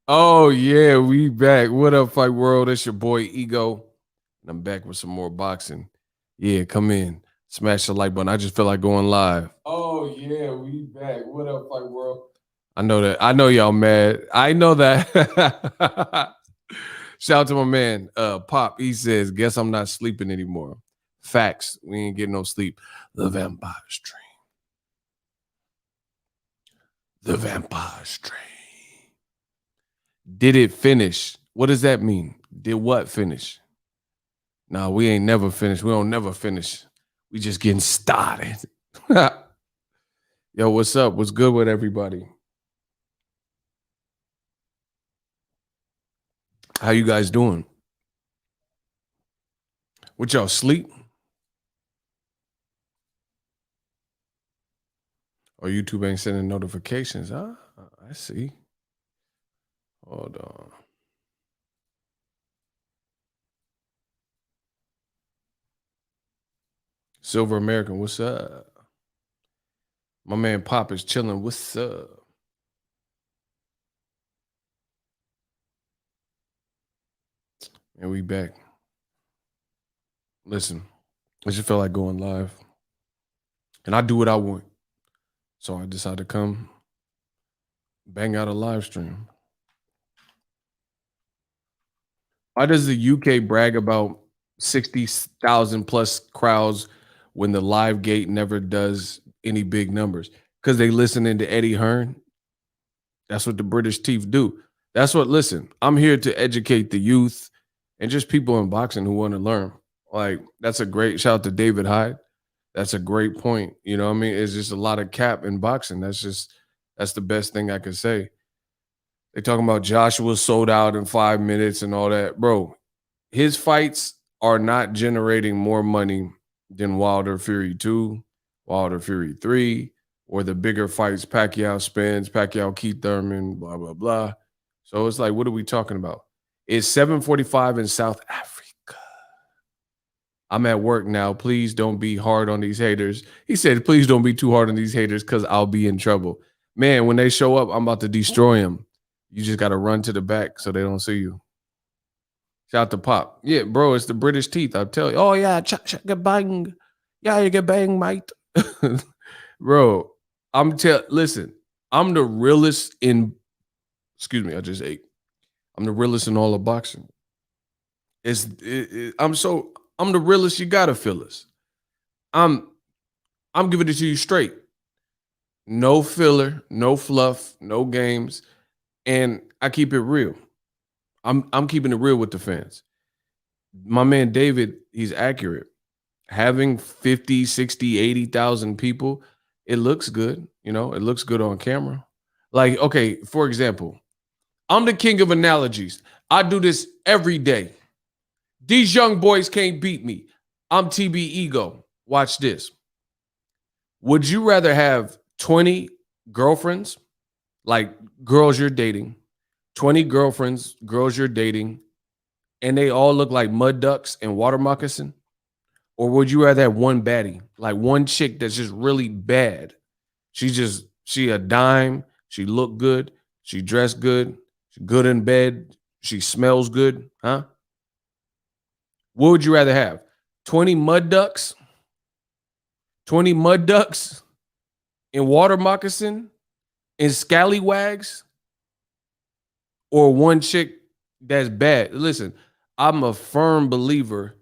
Oh yeah, we back. What up, Fight World? It's your boy Ego, and I'm back with some more boxing. Yeah, come in, smash the like button. I just feel like going live. Oh yeah, we back. What up, Fight World? I know that. I know y'all mad. I know that. Shout out to my man, Pop. He says, "Guess I'm not sleeping anymore." Facts. We ain't getting no sleep. The Vampire Stream. The Vampire Stream. Did it finish? What does that mean? Did what finish? Nah, we ain't never finished. We don't never finish. We just getting started. Yo, what's up? What's good with everybody? How you guys doing? What y'all sleep? Or YouTube ain't sending notifications? Huh? I see. Hold on. Silver American, what's up? My man Pop is chilling. What's up? And we back. Listen, I just felt like going live. And I do what I want. So I decided to come bang out a live stream. Why does the UK brag about 60,000 plus crowds when the live gate never does any big numbers? Because they listening to Eddie Hearn. That's what the British teeth do. That's what, listen, I'm here to educate the youth and just people in boxing who want to learn. Like, that's a great shout out to David Hyde. That's a great point. You know what I mean? It's just a lot of cap in boxing. That's the best thing I could say. They talking about Joshua sold out in 5 minutes and all that. Bro, his fights are not generating more money than Wilder Fury 2, Wilder Fury 3, or the bigger fights Pacquiao Spence, Pacquiao Keith Thurman, blah, blah, blah. So it's like, what are we talking about? It's 7:45 in South Africa. I'm at work now. Please don't be hard on these haters. He said, please don't be too hard on these haters because I'll be in trouble. Man, when they show up, I'm about to destroy them. You just got to run to the back so they don't see you. Shout out to Pop. Yeah, bro, it's the British teeth. I'll tell you. Oh, yeah, get bang. Yeah, you get bang, mate. Bro, listen, I'm the realest in, excuse me, I just ate. I'm the realest in all of boxing. I'm the realest you gotta feel us. I'm giving it to you straight. No filler, no fluff, no games. And I keep it real. I'm keeping it real with the fans. My man David, he's accurate. Having 50, 60, 80,000 people, it looks good. You know, it looks good on camera. Like, okay, for example, I'm the king of analogies. I do this every day. These young boys can't beat me. I'm TB Ego. Watch this. Would you rather have 20 girlfriends, like girls you're dating, 20 girlfriends, girls you're dating, and they all look like mud ducks and water moccasin? Or would you rather have one baddie, like one chick that's just really bad? She a dime, she look good, she dressed good, she good in bed, she smells good, huh? What would you rather have? 20 mud ducks? 20 mud ducks in water moccasin and scallywags? Or one chick that's bad? Listen, I'm a firm believer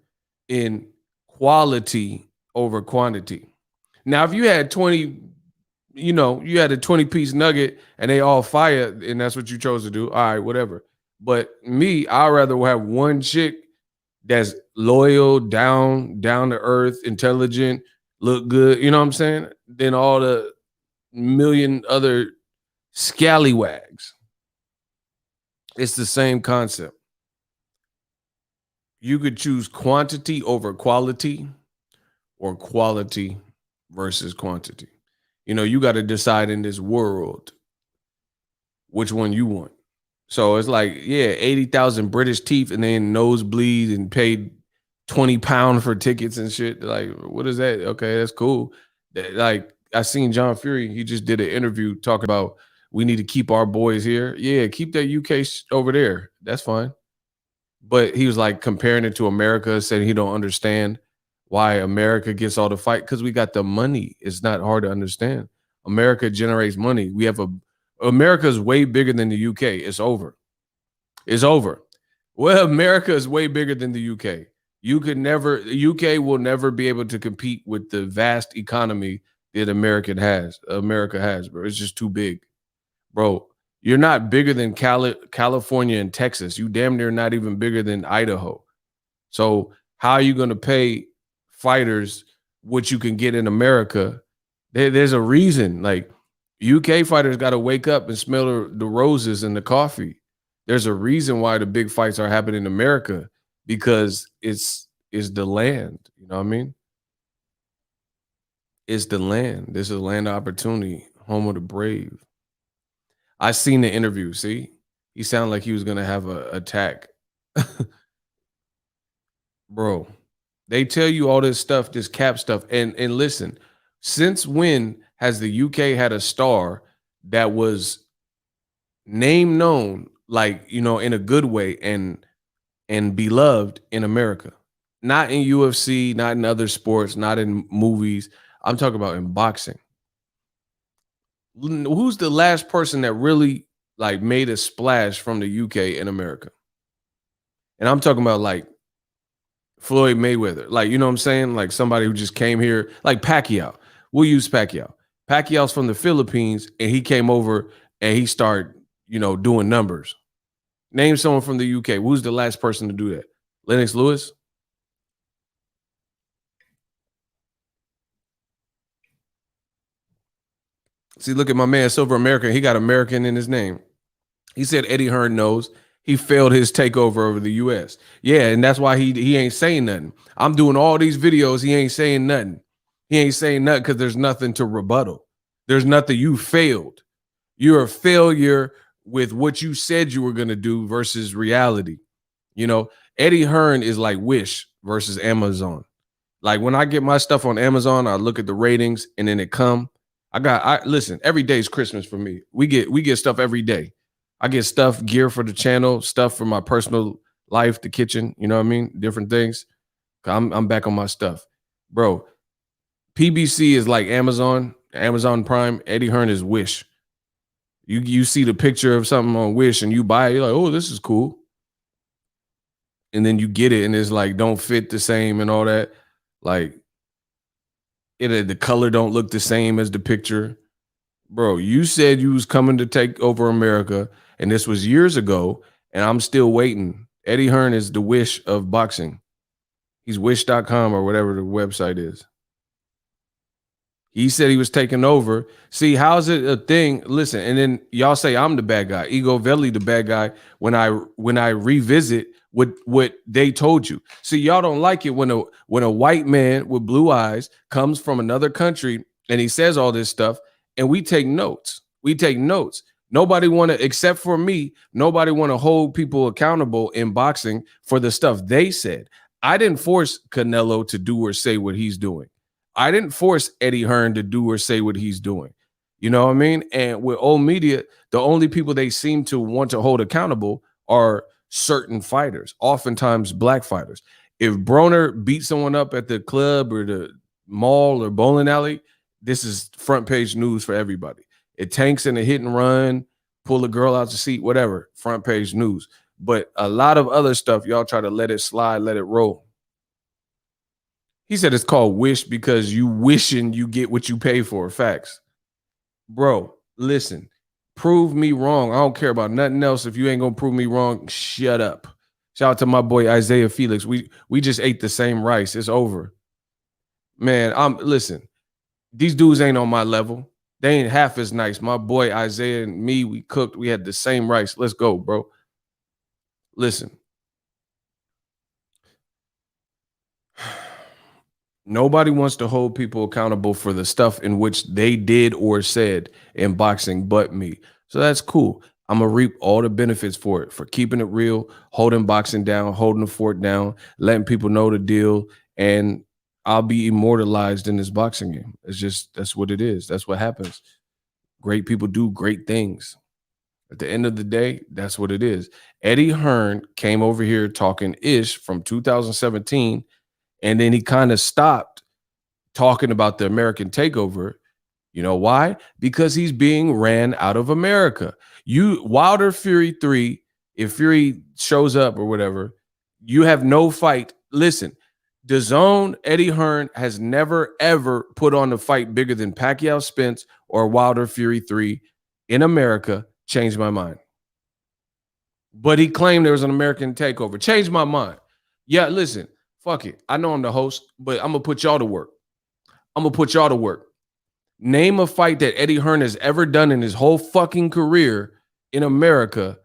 in quality over quantity. Now, if you had 20, you had a 20-piece nugget and they all fire, and that's what you chose to do, all right, whatever. But me, I'd rather have one chick that's loyal, down to earth, intelligent, look good, you know what I'm saying? Than all the million other scallywags. It's the same concept. You could choose quantity over quality or quality versus quantity. You know, you got to decide in this world which one you want. So it's like, yeah, 80,000 British teeth and then nosebleed and paid 20 pounds for tickets and shit. Like, what is that? Okay, that's cool. Like, I seen John Fury, he just did an interview talking about we need to keep our boys here. Yeah, keep that UK over there. That's fine. But he was like comparing it to America, saying he don't understand why America gets all the fight because we got the money. It's not hard to understand. America generates money. We have America is way bigger than the UK. It's over. It's over. Well, America is way bigger than the UK. UK will never be able to compete with the vast economy that America has, bro. It's just too big. Bro, you're not bigger than California and Texas. You damn near not even bigger than Idaho. So how are you going to pay fighters what you can get in America? There's a reason. Like UK fighters got to wake up and smell the roses and the coffee. There's a reason why the big fights are happening in America because it's the land. You know what I mean? It's the land. This is a land of opportunity, home of the brave. I seen the interview. See, he sounded like he was gonna have a attack, bro. They tell you all this stuff, this cap stuff, and listen. Since when has the UK had a star that was name known, like in a good way and beloved in America? Not in UFC, not in other sports, not in movies. I'm talking about in boxing. Who's the last person that really like made a splash from the UK in America? And I'm talking about like Floyd Mayweather, like you know what I'm saying, like somebody who just came here, like Pacquiao. We'll use Pacquiao. Pacquiao's from the Philippines, and he came over and he started, doing numbers. Name someone from the UK. Who's the last person to do that? Lennox Lewis. See, look at my man, Silver American. He got American in his name. He said Eddie Hearn knows he failed his takeover over the US. Yeah, and that's why he ain't saying nothing. I'm doing all these videos. He ain't saying nothing. He ain't saying nothing because there's nothing to rebuttal. There's nothing. You failed. You're a failure with what you said you were going to do versus reality. Eddie Hearn is like Wish versus Amazon. Like when I get my stuff on Amazon, I look at the ratings and then it come. Listen, every day is Christmas for me. We get stuff every day. I get stuff, gear for the channel, stuff for my personal life, the kitchen, you know what I mean? Different things. I'm back on my stuff. Bro, PBC is like Amazon Prime. Eddie Hearn is Wish. You see the picture of something on Wish and you buy it, you're like, oh, this is cool. And then you get it and it's like don't fit the same and all that. Like the color don't look the same as the picture. Bro, you said you was coming to take over America, and this was years ago, and I'm still waiting. Eddie Hearn is the Wish of boxing. He's wish.com or whatever the website is. He said he was taking over. See, how's it a thing? Listen, and then y'all say I'm the bad guy. Ego Veli the bad guy when I revisit what they told you. See, y'all don't like it when a white man with blue eyes comes from another country and he says all this stuff, and we take notes. We take notes. Nobody want to, except for me, nobody want to hold people accountable in boxing for the stuff they said. I didn't force Canelo to do or say what he's doing. I didn't force Eddie Hearn to do or say what he's doing. You know what I mean? And with old media, the only people they seem to want to hold accountable are certain fighters, oftentimes black fighters. If Broner beat someone up at the club or the mall or bowling alley, this is front page news for everybody. It tanks in a hit and run, pull a girl out the seat, whatever, front page news. But a lot of other stuff, y'all try to let it slide, let it roll. He said it's called Wish because you wishing you get what you pay for. Facts. Bro, listen, prove me wrong. I don't care about nothing else. If you ain't gonna prove me wrong, shut up. Shout out to my boy Isaiah Felix. We just ate the same rice. It's over. Man, listen, these dudes ain't on my level. They ain't half as nice. My boy Isaiah and me, we cooked. We had the same rice. Let's go, bro. Listen. Nobody wants to hold people accountable for the stuff in which they did or said in boxing but me. So that's cool. I'm going to reap all the benefits for it, for keeping it real, holding boxing down, holding the fort down, letting people know the deal, and I'll be immortalized in this boxing game. That's what it is. That's what happens. Great people do great things. At the end of the day, that's what it is. Eddie Hearn came over here talking ish from 2017, and then he kind of stopped talking about the American takeover. You know why? Because he's being ran out of America. Wilder Fury 3, if Fury shows up or whatever, you have no fight. Listen, DAZN, Eddie Hearn has never, ever put on a fight bigger than Pacquiao Spence or Wilder Fury 3 in America. Changed my mind. But he claimed there was an American takeover. Changed my mind. Yeah, listen, fuck it. I know I'm the host, but I'm going to put y'all to work. Name a fight that Eddie Hearn has ever done in his whole fucking career in America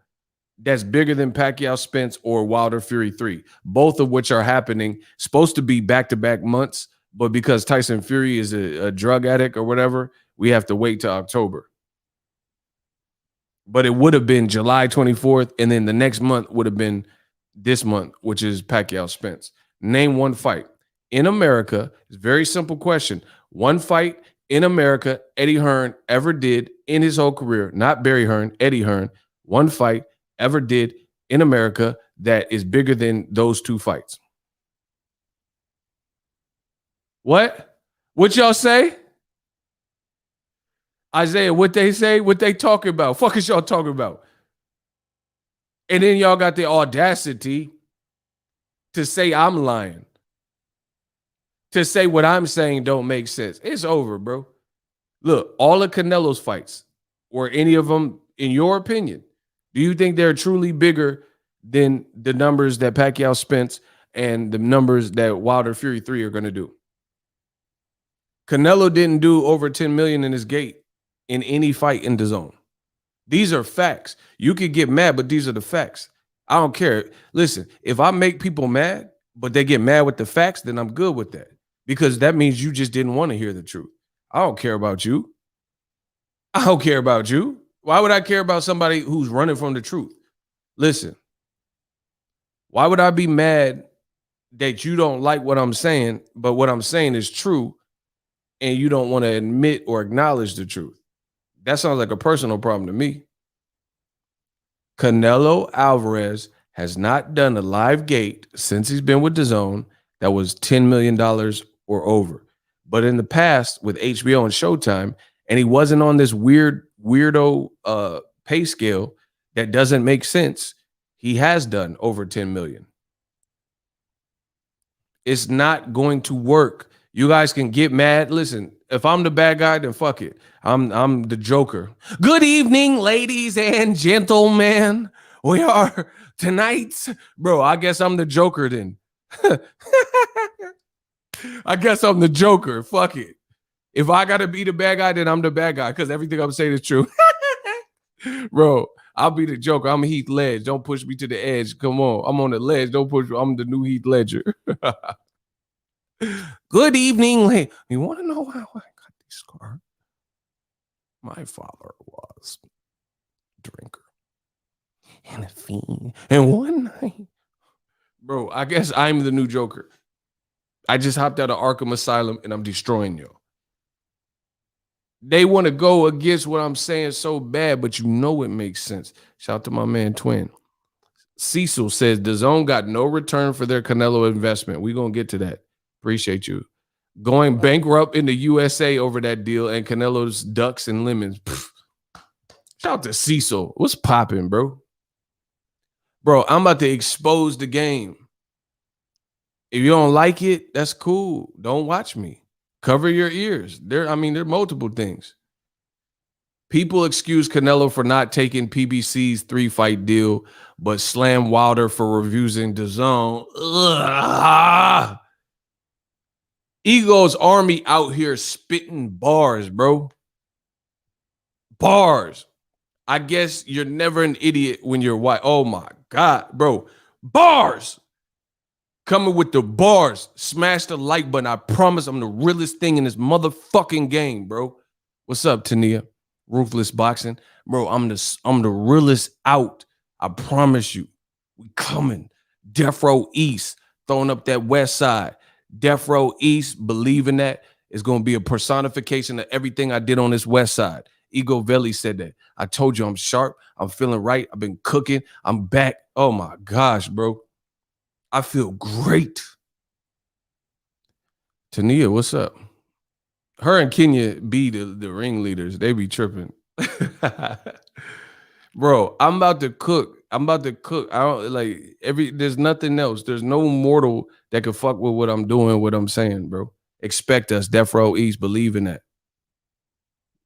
that's bigger than Pacquiao Spence or Wilder Fury 3, both of which are happening, supposed to be back-to-back months, but because Tyson Fury is a drug addict or whatever, we have to wait till October. But it would have been July 24th, and then the next month would have been this month, which is Pacquiao Spence. Name one fight. In America, it's a very simple question. One fight in America Eddie Hearn ever did in his whole career, not Barry Hearn, Eddie Hearn, one fight ever did in America that is bigger than those two fights. What y'all say? Isaiah, what they say? What they talking about? Fuck is y'all talking about? And then y'all got the audacity to say I'm lying. To say what I'm saying don't make sense. It's over, bro. Look, all of Canelo's fights, or any of them, in your opinion, do you think they're truly bigger than the numbers that Pacquiao Spence and the numbers that Wilder Fury 3 are going to do? Canelo didn't do over 10 million in his gate in any fight in DAZN. These are facts. You could get mad, but these are the facts. I don't care. Listen, if I make people mad, but they get mad with the facts, then I'm good with that. Because that means you just didn't want to hear the truth. I don't care about you. I don't care about you. Why would I care about somebody who's running from the truth? Listen, why would I be mad that you don't like what I'm saying, but what I'm saying is true, and you don't want to admit or acknowledge the truth? That sounds like a personal problem to me. Canelo Alvarez has not done a live gate since he's been with DAZN that was $10 million or over. But in the past with HBO and Showtime, and he wasn't on this weirdo pay scale that doesn't make sense, he has done over 10 million. It's not going to work. You guys can get mad. Listen, if I'm the bad guy, then fuck it. I'm the Joker. Good evening, ladies and gentlemen. We are tonight's, bro, I guess I'm the Joker then. I guess I'm the Joker. Fuck it. If I gotta be the bad guy, then I'm the bad guy, because everything I'm saying is true. Bro, I'll be the Joker. I'm Heath Ledger. Don't push me to the edge. Come on. I'm on the ledge. Don't push me. I'm the new Heath Ledger. Good evening. You want to know how I got this scar? My father was a drinker and a fiend. And one night, bro, I guess I'm the new Joker. I just hopped out of Arkham Asylum and I'm destroying you. They want to go against what I'm saying so bad, but you know it makes sense. Shout out to my man Twin. Cecil says DAZN got no return for their Canelo investment. We're going to get to that. Appreciate you. Going bankrupt in the USA over that deal and Canelo's ducks and lemons. Pfft. Shout out to Cecil. What's popping, bro? Bro, I'm about to expose the game. If you don't like it, that's cool. Don't watch me. Cover your ears. There are multiple things. People excuse Canelo for not taking PBC's 3-fight deal, but slam Wilder for refusing DAZN. Ugh. Ego's army out here spitting bars, bro. Bars. I guess you're never an idiot when you're white. Oh my God, bro. Bars. Coming with the bars. Smash the like button. I promise I'm the realest thing in this motherfucking game, bro. What's up, Tania? Ruthless Boxing. Bro, I'm the realest out. I promise you. We coming. Death Row East. Throwing up that west side. Death Row East, believing that is going to be a personification of everything I did on this west side. Ego Veli said that. I told you I'm sharp. I'm feeling right. I've been cooking. I'm back. Oh my gosh, bro. I feel great. Tania, what's up? Her and Kenya be the ringleaders. They be tripping. Bro, I'm about to cook. I'm about to cook. I don't like there's nothing else. There's no mortal that can fuck with what I'm doing, what I'm saying, bro. Expect us. Death Row East. Believe in that.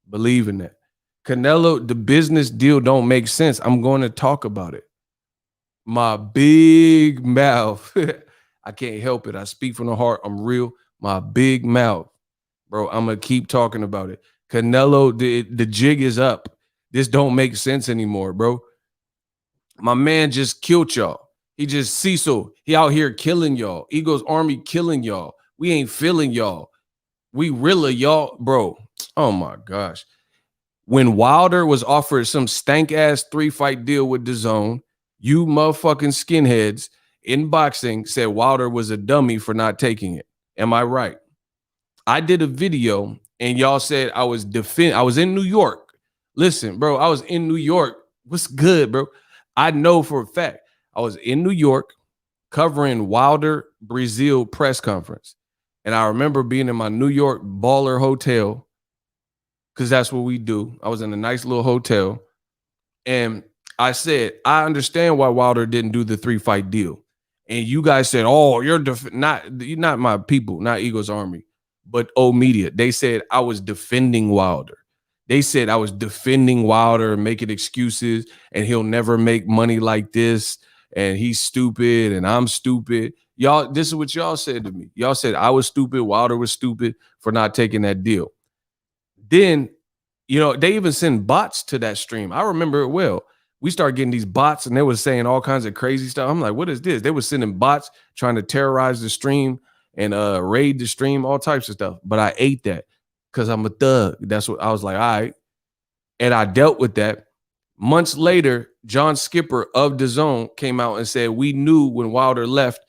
Believe in that. Canelo, the business deal don't make sense. I'm going to talk about it. My big mouth. I can't help it. I speak from the heart. I'm real. My big mouth. Bro, I'm going to keep talking about it. Canelo, the jig is up. This don't make sense anymore, bro. My man just killed y'all. He just Cecil. He out here killing y'all. Eagles Army killing y'all. We ain't feeling y'all. We really y'all, bro. Oh my gosh. When Wilder was offered some stank ass 3-fight deal with DAZN, you motherfucking skinheads in boxing said Wilder was a dummy for not taking it. Am I right? I did a video and y'all said I was in New York. Listen, bro, I was in New York. What's good, bro? I know for a fact I was in New York covering Wilder Brazil press conference. And I remember being in my New York baller hotel because that's what we do. I was in a nice little hotel. And I said, I understand why Wilder didn't do the 3-fight deal. And you guys said, oh, you're not my people, not Eagles Army, but O Media. They said I was defending Wilder. They said I was defending Wilder and making excuses and he'll never make money like this. And he's stupid and I'm stupid. Y'all, this is what y'all said to me. Y'all said I was stupid. Wilder was stupid for not taking that deal. Then, you know, they even send bots to that stream. I remember it well. We started getting these bots and they were saying all kinds of crazy stuff. I'm like, what is this? They were sending bots trying to terrorize the stream and raid the stream, all types of stuff. But I ate that because I'm a thug. That's what I was like, all right. And I dealt with that. Months later, John Skipper of DAZN came out and said, we knew when Wilder left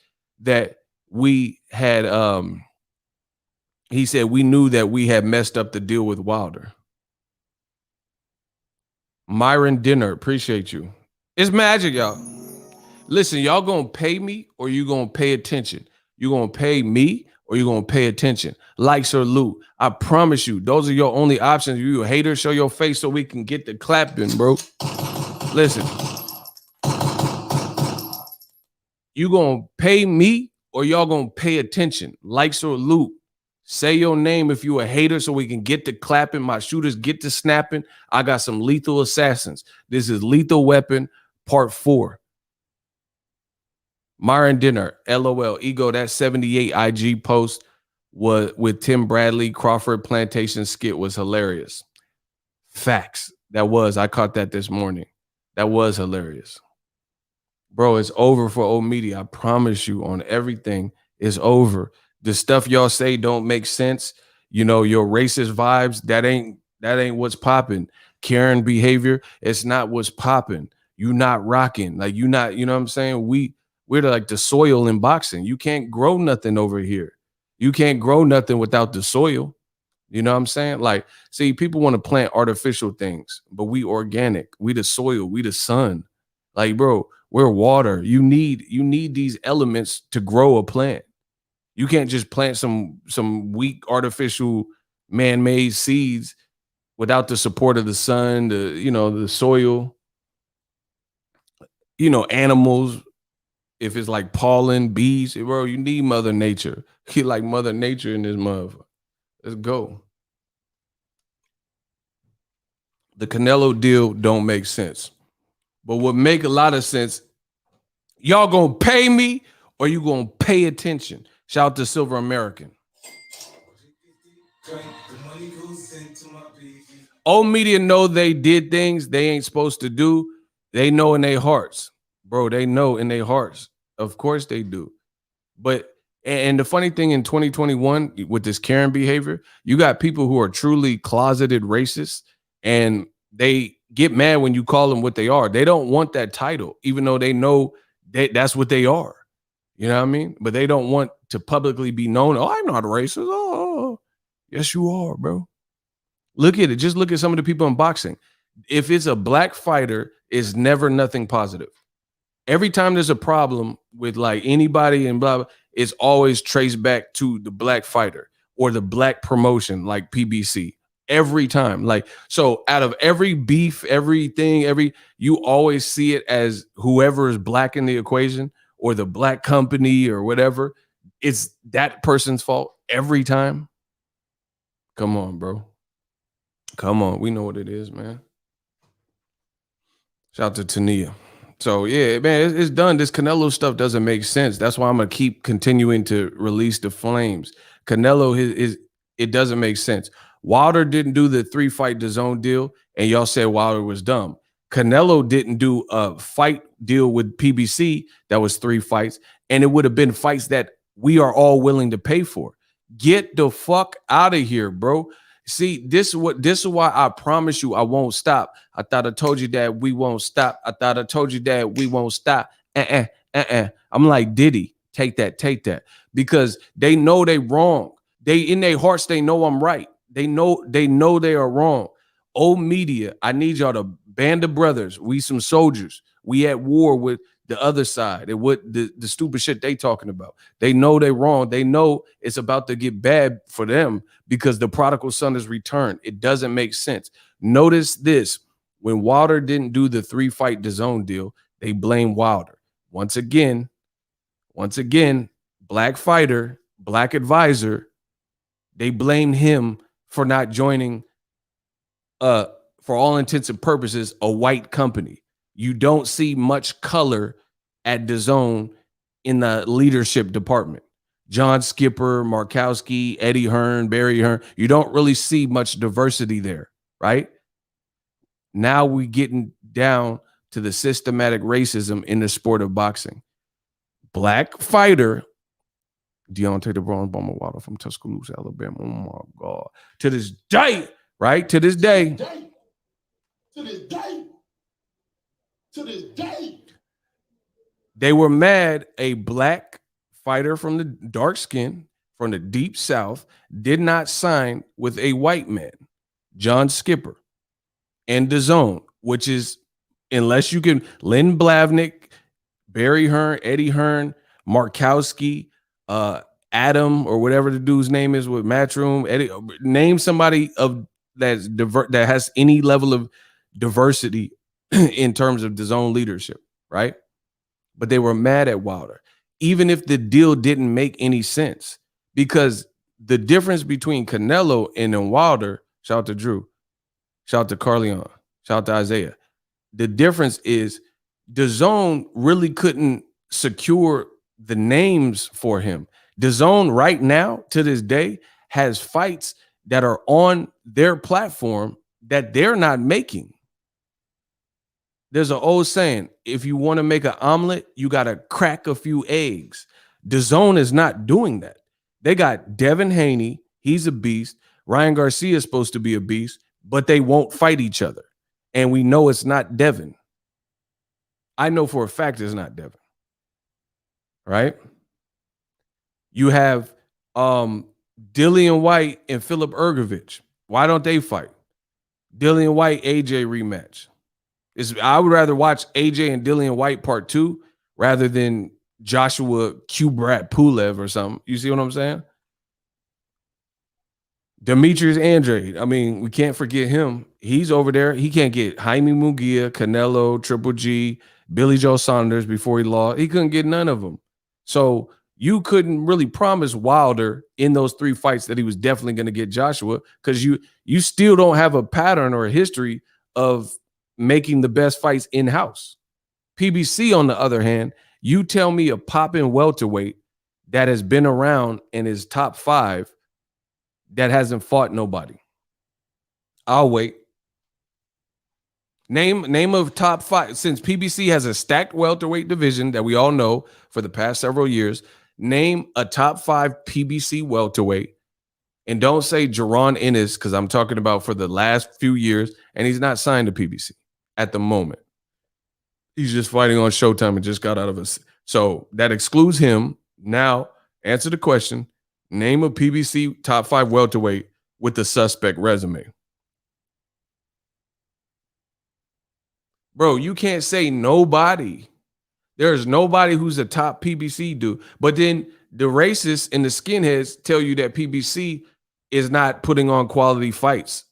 that we had, he said, we knew that we had messed up the deal with Wilder. Myron Dinner, appreciate you. It's magic, y'all. Listen, y'all gonna pay me or you gonna pay attention? You gonna pay me or you gonna pay attention? Likes or loot. I promise you, those are your only options. You a hater, show your face so we can get the clapping, bro. Listen. You gonna pay me or y'all gonna pay attention? Likes or loot. Say your name if you a hater so we can get to clapping. My shooters get to snapping. I got some lethal assassins. This is Lethal Weapon Part 4. Myron Dinner, LOL. Ego, that 78 IG post was with Tim Bradley, Crawford Plantation skit was hilarious. Facts. That was. I caught that this morning. That was hilarious. Bro, it's over for O Media. I promise you on everything. It's over. The stuff y'all say don't make sense. You know, your racist vibes, that ain't what's popping. Karen behavior, it's not what's popping. You not rocking. Like you not, you know what I'm saying? We're like the soil in boxing. You can't grow nothing over here. You can't grow nothing without the soil. You know what I'm saying? Like, see, people want to plant artificial things, but we organic. We the soil, we the sun. Like, bro, we're water. You need these elements to grow a plant. You can't just plant some weak artificial man-made seeds without the support of the sun, the soil, animals. If it's like pollen, bees, bro, you need Mother Nature. You like Mother Nature in this motherfucker. Let's go. The Canelo deal don't make sense. But what make a lot of sense, y'all gonna pay me or you gonna pay attention? Shout out to Silver American. O Media know they did things they ain't supposed to do. They know in their hearts. Bro, they know in their hearts. Of course they do. But, and the funny thing in 2021 with this Karen behavior, you got people who are truly closeted racists and they get mad when you call them what they are. They don't want that title, even though they know that's what they are. You know what I mean? But they don't want to publicly be known. Oh, I'm not racist. Oh, yes, you are, bro. Look at it. Just look at some of the people in boxing. If it's a black fighter, it's never nothing positive. Every time there's a problem with like anybody and blah, blah, it's always traced back to the black fighter or the black promotion like PBC. Every time. Like, so out of every beef, everything, you always see it as whoever is black in the equation or the black company or whatever. It's that person's fault every time. Come on, bro. Come on. We know what it is, man. Shout out to Tania. So yeah, man, it's done. This Canelo stuff doesn't make sense. That's why I'm gonna keep continuing to release the flames. Canelo it doesn't make sense. Wilder didn't do the 3-fight DAZN deal, and y'all said Wilder was dumb. Canelo didn't do a fight deal with PBC that was 3 fights, and it would have been fights that we are all willing to pay for. Get the fuck out of here, bro. See, this is why I promise you I won't stop. I thought I told you that we won't stop. I thought I told you that we won't stop. I'm like, Diddy, take that. Because they know they wrong. They in their hearts, they know I'm right. They know they are wrong. Old media, I need y'all to band of brothers. We some soldiers. We at war with the other side and what the stupid shit they talking about. They know they wrong. They know it's about to get bad for them because the prodigal son is returned. It doesn't make sense. Notice this. When Wilder didn't do the 3-fight DAZN deal, they blame Wilder. Once again, black fighter, black advisor, they blamed him for not joining, for all intents and purposes, a white company. You don't see much color at DAZN in the leadership department. John Skipper, Markowski, Eddie Hearn, Barry Hearn. You don't really see much diversity there, right? Now we're getting down to the systematic racism in the sport of boxing. Black fighter, Deontay the Bronze Bomber Wilder from Tuscaloosa, Alabama. Oh my God. To this day, right? To this day. They were mad a black fighter from the dark skin, from the deep south, did not sign with a white man, John Skipper, and DAZN, which is, unless you can, Len Blavnik, Barry Hearn, Eddie Hearn, Markowski, Adam, or whatever the dude's name is with Matchroom, Eddie, name somebody of that has any level of diversity in terms of DAZN leadership, right? But they were mad at Wilder, even if the deal didn't make any sense, because the difference between Canelo and Wilder, shout out to Drew, shout out to Carleon, shout out to Isaiah. The difference is DAZN really couldn't secure the names for him. DAZN right now, to this day, has fights that are on their platform that they're not making. There's an old saying, if you want to make an omelet, you got to crack a few eggs. DAZN is not doing that. They got Devin Haney. He's a beast. Ryan Garcia is supposed to be a beast, but they won't fight each other. And we know it's not Devin. I know for a fact it's not Devin. Right? You have Dillian White and Philip Ergovich. Why don't they fight? Dillian White, AJ rematch. I would rather watch AJ and Dillian White part 2 rather than Joshua Kubrat Pulev or something. You see what I'm saying? Demetrius Andrade. I mean, we can't forget him. He's over there. He can't get Jaime Munguia, Canelo, Triple G, Billy Joe Saunders before he lost. He couldn't get none of them. So you couldn't really promise Wilder in those 3 fights that he was definitely going to get Joshua, because you still don't have a pattern or a history of making the best fights in-house. PBC, on the other hand, you tell me a pop-in welterweight that has been around and is top 5 that hasn't fought nobody. I'll wait. Name of top 5. Since PBC has a stacked welterweight division that we all know for the past several years, name a top 5 PBC welterweight. And don't say Jaron Ennis, because I'm talking about for the last few years, and he's not signed to PBC at the moment. He's just fighting on Showtime and just got out of us. So that excludes him. Now, answer the question. Name a PBC top 5 welterweight with the suspect resume. Bro, you can't say nobody. There's nobody who's a top PBC dude. But then the racists and the skinheads tell you that PBC is not putting on quality fights.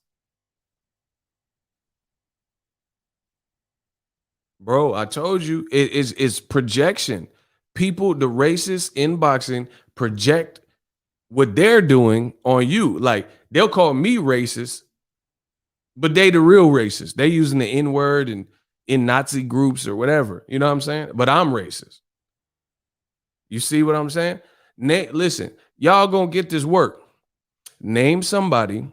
Bro, I told you it's projection. People, the racists in boxing project what they're doing on you. Like they'll call me racist, but they the real racist. They using the N word and in Nazi groups or whatever. You know what I'm saying? But I'm racist. You see what I'm saying? Listen, y'all gonna get this work. Name somebody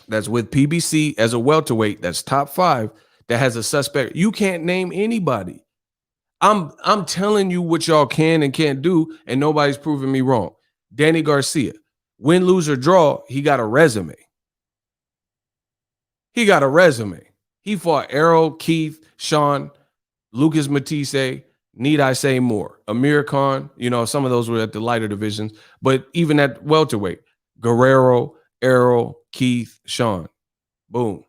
that's with PBC as a welterweight that's top 5 that has a suspect. You can't name anybody. I'm telling you what y'all can and can't do, and nobody's proving me wrong. Danny Garcia, win, lose, or draw, he got a resume. He got a resume. He fought Errol, Keith, Sean, Lucas Matisse. Need I say more? Amir Khan, you know, some of those were at the lighter divisions, but even at welterweight, Guerrero, Errol, Keith, Sean. Boom.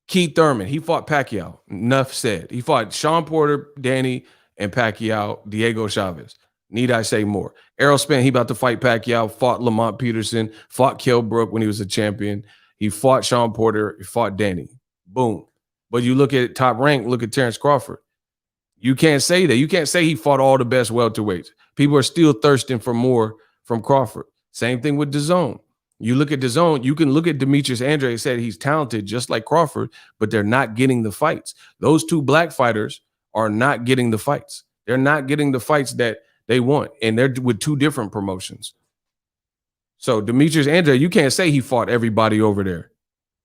Keith Thurman, he fought Pacquiao. Enough said. He fought Sean Porter, Danny, and Pacquiao, Diego Chavez. Need I say more? Errol Spence, he about to fight Pacquiao, fought Lamont Peterson, fought Kell Brook when he was a champion. He fought Sean Porter, he fought Danny. Boom. But you look at top rank, look at Terrence Crawford. You can't say that. You can't say he fought all the best welterweights. People are still thirsting for more from Crawford. Same thing with DAZN. You look at DAZN, you can look at Demetrius Andrade and said he's talented just like Crawford, but they're not getting the fights. Those two black fighters are not getting the fights. They're not getting the fights that they want, and they're with two different promotions. So Demetrius Andrade, you can't say he fought everybody over there.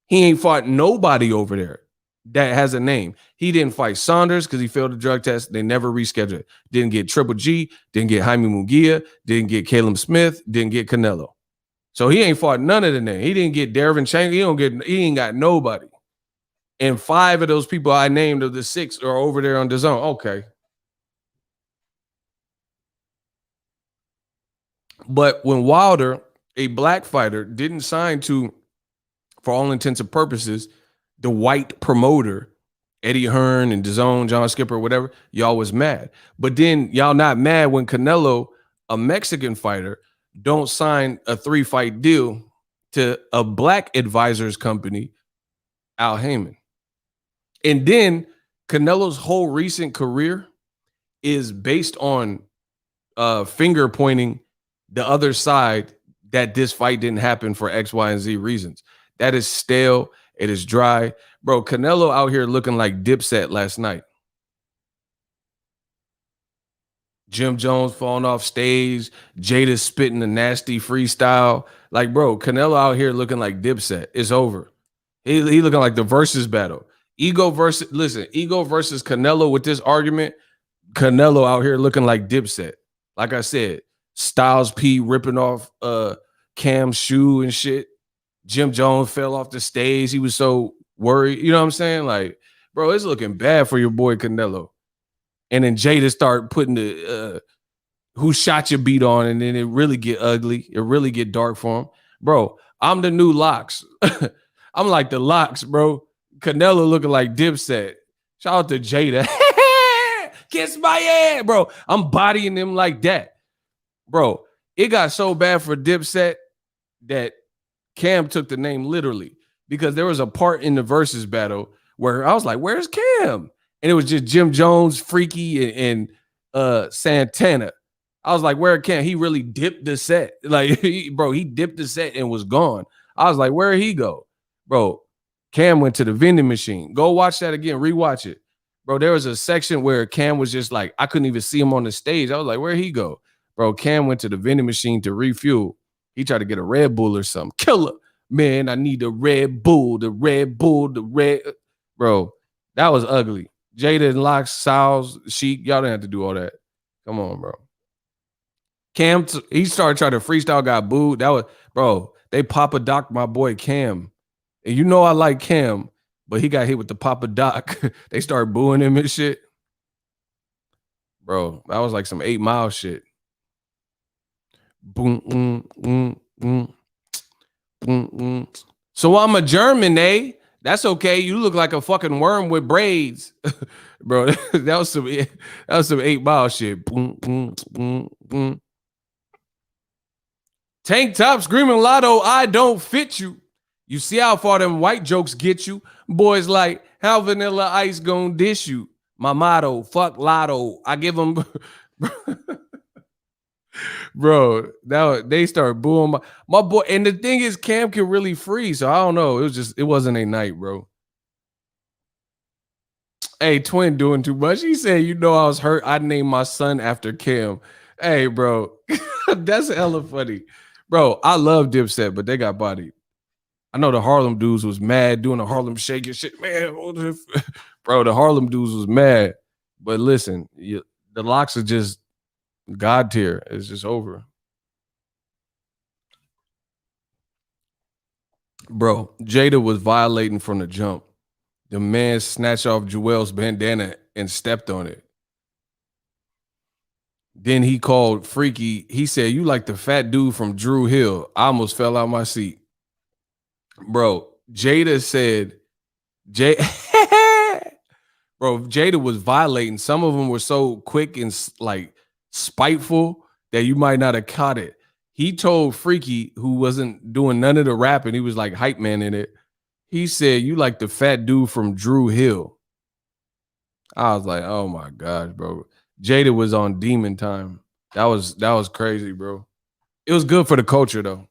He ain't fought nobody over there that has a name. He didn't fight Saunders because he failed the drug test. They never rescheduled it. Didn't get Triple G, didn't get Jaime Munguia, didn't get Caleb Smith, didn't get Canelo. So he ain't fought none of the name. He didn't get Darvin Chang. He ain't got nobody. And 5 of those people I named of the 6 are over there on DAZN. Okay. But when Wilder, a black fighter, didn't sign to, for all intents and purposes, the white promoter, Eddie Hearn and DAZN, John Skipper, whatever, y'all was mad. But then y'all not mad when Canelo, a Mexican fighter, don't sign a 3-fight deal to a black advisors company, Al Heyman. And then Canelo's whole recent career is based on finger pointing the other side that this fight didn't happen for X, Y, and Z reasons. That is stale. It is dry. Bro, Canelo out here looking like Dipset last night. Jim Jones falling off stage, Jada spitting a nasty freestyle. Like, bro, Canelo out here looking like Dipset. It's over. He looking like the Verzuz battle. Ego versus Canelo with this argument. Canelo out here looking like Dipset. Like I said, Styles P ripping off Cam's shoe and shit. Jim Jones fell off the stage. He was so worried. You know what I'm saying? Like, bro, it's looking bad for your boy Canelo. And then Jada start putting the who shot your beat on, and then it really get ugly. It really get dark for him. Bro, I'm the new Locks. I'm like the Locks, bro. Canelo looking like Dipset. Shout out to Jada. Kiss my ass, bro. I'm bodying him like that. Bro, it got so bad for Dipset that Cam took the name literally, because there was a part in the Verzuz battle where I was like, where's Cam? And it was just Jim Jones, Freaky, and Santana. I was like, where Cam? He really dipped the set. Like, he dipped the set and was gone. I was like, where'd he go? Bro, Cam went to the vending machine. Go watch that again. Rewatch it. Bro, there was a section where Cam was just like, I couldn't even see him on the stage. I was like, where'd he go? Bro, Cam went to the vending machine to refuel. He tried to get a Red Bull or something. Killer. Man, I need a Red Bull, the Red Bull, the Red. Bro, that was ugly. Jada and Locks, Sal's, Sheik, y'all didn't have to do all that. Come on, bro. Cam, he started trying to freestyle, got booed. That was, bro, they Papa Doc my boy Cam. And you know I like Cam, but he got hit with the Papa Doc. They started booing him and shit. Bro, that was like some 8 Mile shit. Boom, boom, boom. So I'm a German, eh? That's okay. You look like a fucking worm with braids. Bro, that was some 8 Mile shit. Boom, boom, boom, boom. Tank top screaming lotto, I don't fit you. You see how far them white jokes get you? Boys like, how Vanilla Ice gonna dish you? My motto, fuck lotto. I give them, bro. Now they start booing my boy. And the thing is, Cam can really freeze. So I don't know. It wasn't a night, bro. Hey, Twin doing too much. He said, you know, I was hurt. I named my son after Cam. Hey, bro. That's hella funny. Bro, I love Dipset, but they got bodied. I know the Harlem dudes was mad doing the Harlem Shake and shit. Man, bro, the Harlem dudes was mad. But listen, the locks are just God tier. It's just over. Bro, Jada was violating from the jump. The man snatched off Joel's bandana and stepped on it. Then he called Freaky. He said, you like the fat dude from Drew Hill. I almost fell out my seat. Bro, Jada said, bro, Jada was violating. Some of them were so quick and like spiteful that you might not have caught it. He told Freaky, who wasn't doing none of the rapping, he was like hype man in it. He said, you like the fat dude from Drew Hill. I was like, oh my gosh, bro. Jada was on demon time. That was crazy, bro. It was good for the culture, though.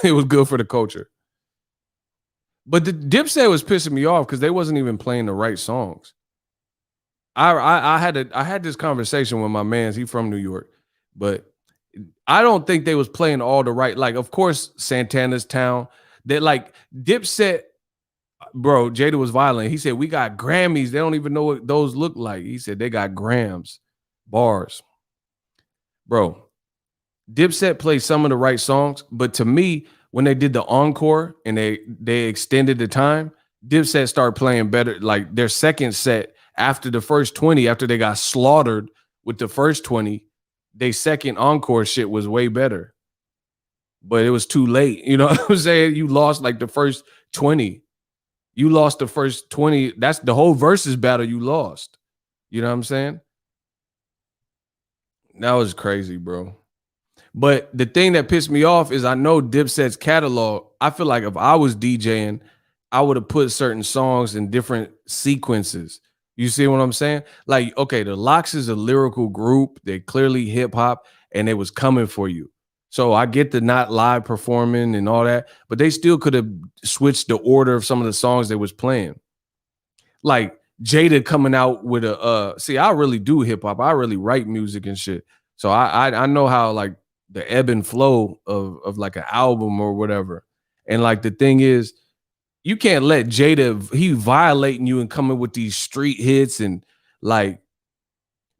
It was good for the culture. But the Dipset was pissing me off because they wasn't even playing the right songs. I had this conversation with my man. He from New York, but I don't think they was playing all the right. Like, of course, Santana's Town. That like Dipset, bro. Jada was violent. He said we got Grammys. They don't even know what those look like. He said they got grams, bars, bro. Dipset plays some of the right songs, but to me, when they did the encore and they extended the time, Dipset started playing better. Like their second set after the first 20, after they got slaughtered with the first 20, their second encore shit was way better. But it was too late. You know what I'm saying? You lost like the first 20. You lost the first 20. That's the whole versus battle you lost. You know what I'm saying? That was crazy, bro. But the thing that pissed me off is I know Dipset's catalog. I feel like if I was DJing, I would have put certain songs in different sequences. You see what I'm saying? Like, okay, the Lox is a lyrical group. They're clearly hip hop and it was coming for you. So I get the not live performing and all that, but they still could have switched the order of some of the songs they was playing. Like Jada coming out with a see, I really do hip hop. I really write music and shit. So I know how like the ebb and flow of like an album or whatever. And like the thing is, you can't let Jada, he violating you and coming with these street hits and like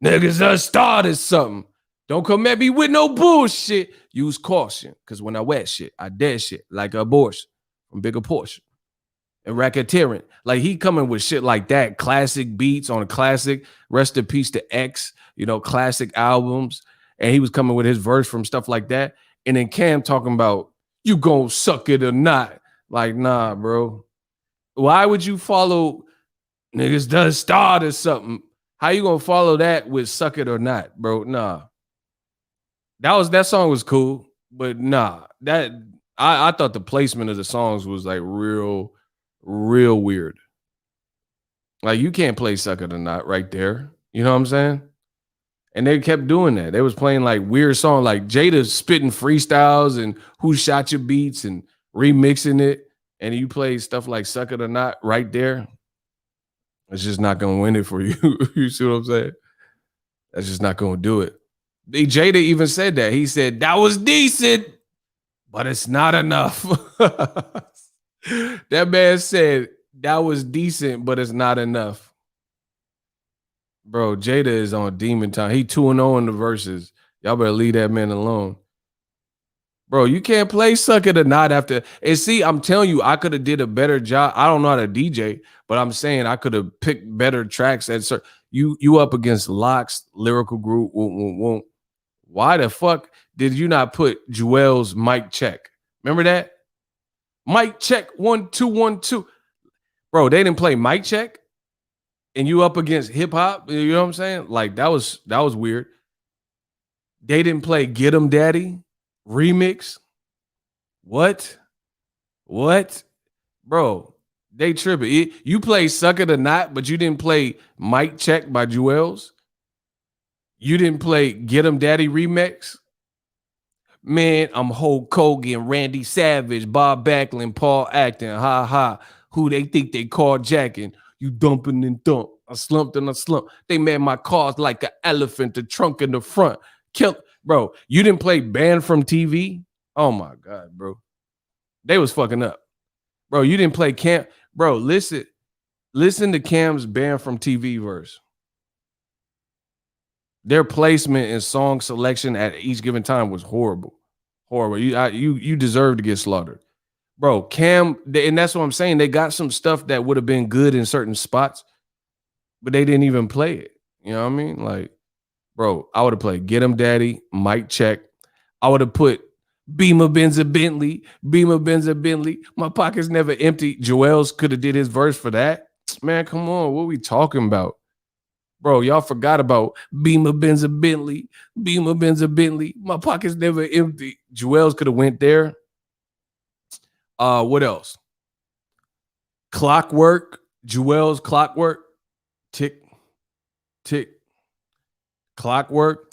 niggas done started something. Don't come at me with no bullshit. Use caution. Cause when I wet shit, I dead shit like a abortion from Bigger Portion. And racketeering. Like he coming with shit like that. Classic beats on a classic. Rest in peace to X, you know, classic albums. And he was coming with his verse from stuff like that. And then Cam talking about, you gonna suck it or not. Like, nah, bro. Why would you follow niggas does start or something? How you gonna follow that with suck it or not, bro? Nah. That song was cool, but nah. That I thought the placement of the songs was like real weird. Like you can't play suck it or not right there. You know what I'm saying? And they kept doing that. They was playing like weird songs, like Jada spitting freestyles and Who Shot Your Beats and remixing it. And you play stuff like Suck It or Not right there. It's just not going to win it for you. You see what I'm saying? That's just not going to do it. Jada even said that. He said, that was decent, but it's not enough. That man said, that was decent, but it's not enough. Bro, Jada is on demon time. He 2-0 in the verses. Y'all better leave that man alone. Bro, you can't play Suck It or Not after. And see, I'm telling you, I could have did a better job. I don't know how to DJ, but I'm saying I could have picked better tracks. You up against Lox, lyrical group. Why the fuck did you not put Joel's mic check? Remember that? Mic check 1 2 1 2. Bro, they didn't play mic check, and you up against hip hop. You know what I'm saying? Like that was weird. They didn't play Get 'Em Daddy remix. What? What? Bro, they tripping. You play Suck It or Not, but you didn't play Mic Check by Jewels. You didn't play Get 'Em Daddy remix. Man, I'm Hulk Hogan, Randy Savage, Bob Backlund, Paul Acton. Ha ha. Who they think they carjacking? You dumping and dump. I slumped and I slumped. They made my cars like an elephant, the trunk in the front. Kill, bro. You didn't play Banned from TV? Oh my God, bro. They was fucking up. Bro, you didn't play Cam. Bro, listen to Cam's Banned from TV verse. Their placement and song selection at each given time was horrible. Horrible. You deserve to get slaughtered. Bro, Cam, and that's what I'm saying. They got some stuff that would have been good in certain spots, but they didn't even play it. You know what I mean? Like, bro, I would have played Get 'Em Daddy, Mic Check. I would have put Beamer Benza Bentley, Beamer Benza Bentley. My pocket's never empty. Joel's could have did his verse for that. Man, come on. What are we talking about? Bro, y'all forgot about Beamer Benza Bentley, Beamer Benza Bentley. My pocket's never empty. Joel's could have went there. What else? Clockwork, Joel's Clockwork. Tick, tick, Clockwork.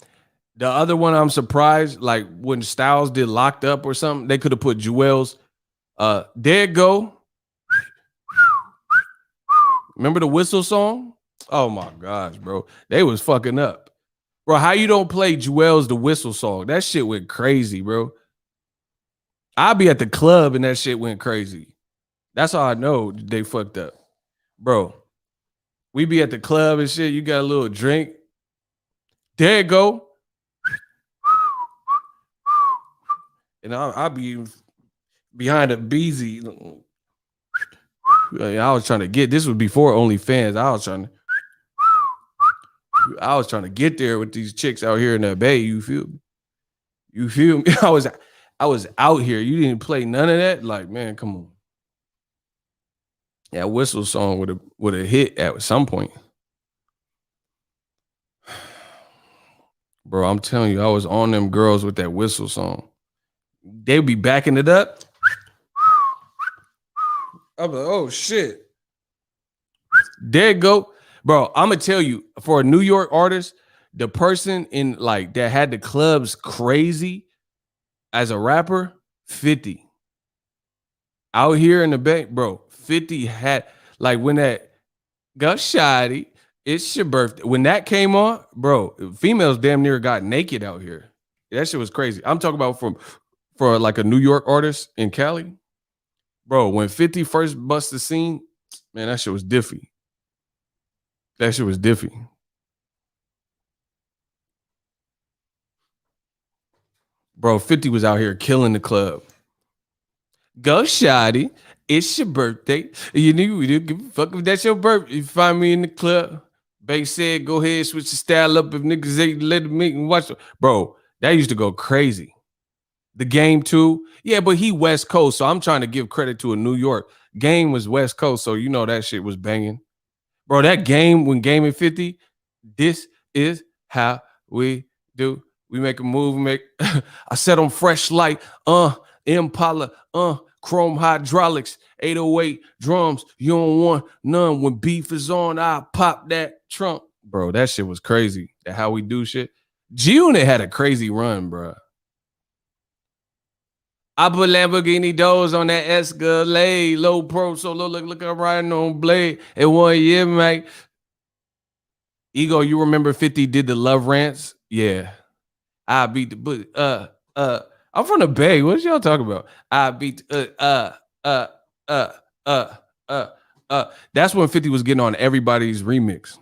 The other one I'm surprised, like when Styles did Locked Up or something, they could have put Joel's There It Go. Remember the whistle song? Oh my gosh, bro. They was fucking up. Bro, how you don't play Joel's The Whistle song? That shit went crazy, bro. I'll be at the club and that shit went crazy. That's how I know they fucked up. Bro, we be at the club and shit. You got a little drink. There it go. And I'll be behind a beezy. I was trying to get, this was before OnlyFans. I was trying to get there with these chicks out here in the Bay. You feel me? You feel me? I was out here. You didn't play none of that. Like, man, come on. That whistle song would have hit at some point. Bro, I'm telling you, I was on them girls with that whistle song. They'd be backing it up. I'm like, oh shit. There you go. Bro, I'm gonna tell you, for a New York artist, the person in like that had the clubs crazy as a rapper, 50. Out here in the Bay, bro, 50 had, like, when that Go Shoddy, It's Your Birthday, when that came on, bro, females damn near got naked out here. That shit was crazy. I'm talking about for like a New York artist in Cali. Bro, when 50 first bust the scene, man, that shit was diffy. That shit was diffy. Bro, 50 was out here killing the club. Go Shoddy, It's Your Birthday. You knew we didn't give a fuck if that's your birthday. You find me in the club. Bay said, go ahead, switch the style up if niggas ain't let me and watch. Bro, that used to go crazy. The Game too. Yeah, but he West Coast, so I'm trying to give credit to a New York. Game was West Coast, so you know that shit was banging. Bro, that Game, when Game in 50, this is how we do. We make a move, I set on Fresh Light, Impala, Chrome Hydraulics, 808 drums. You don't want none. When beef is on, I pop that trunk. Bro, that shit was crazy. That how we do shit. G-Unit had a crazy run, bro. I put Lamborghini doors on that Escalade, low pro, so look, I'm riding on Blade. It 1 year, mate. Ego, you remember 50 did the love rants? Yeah. I beat the I'm from the Bay. What y'all talking about? I beat that's when 50 was getting on everybody's remix.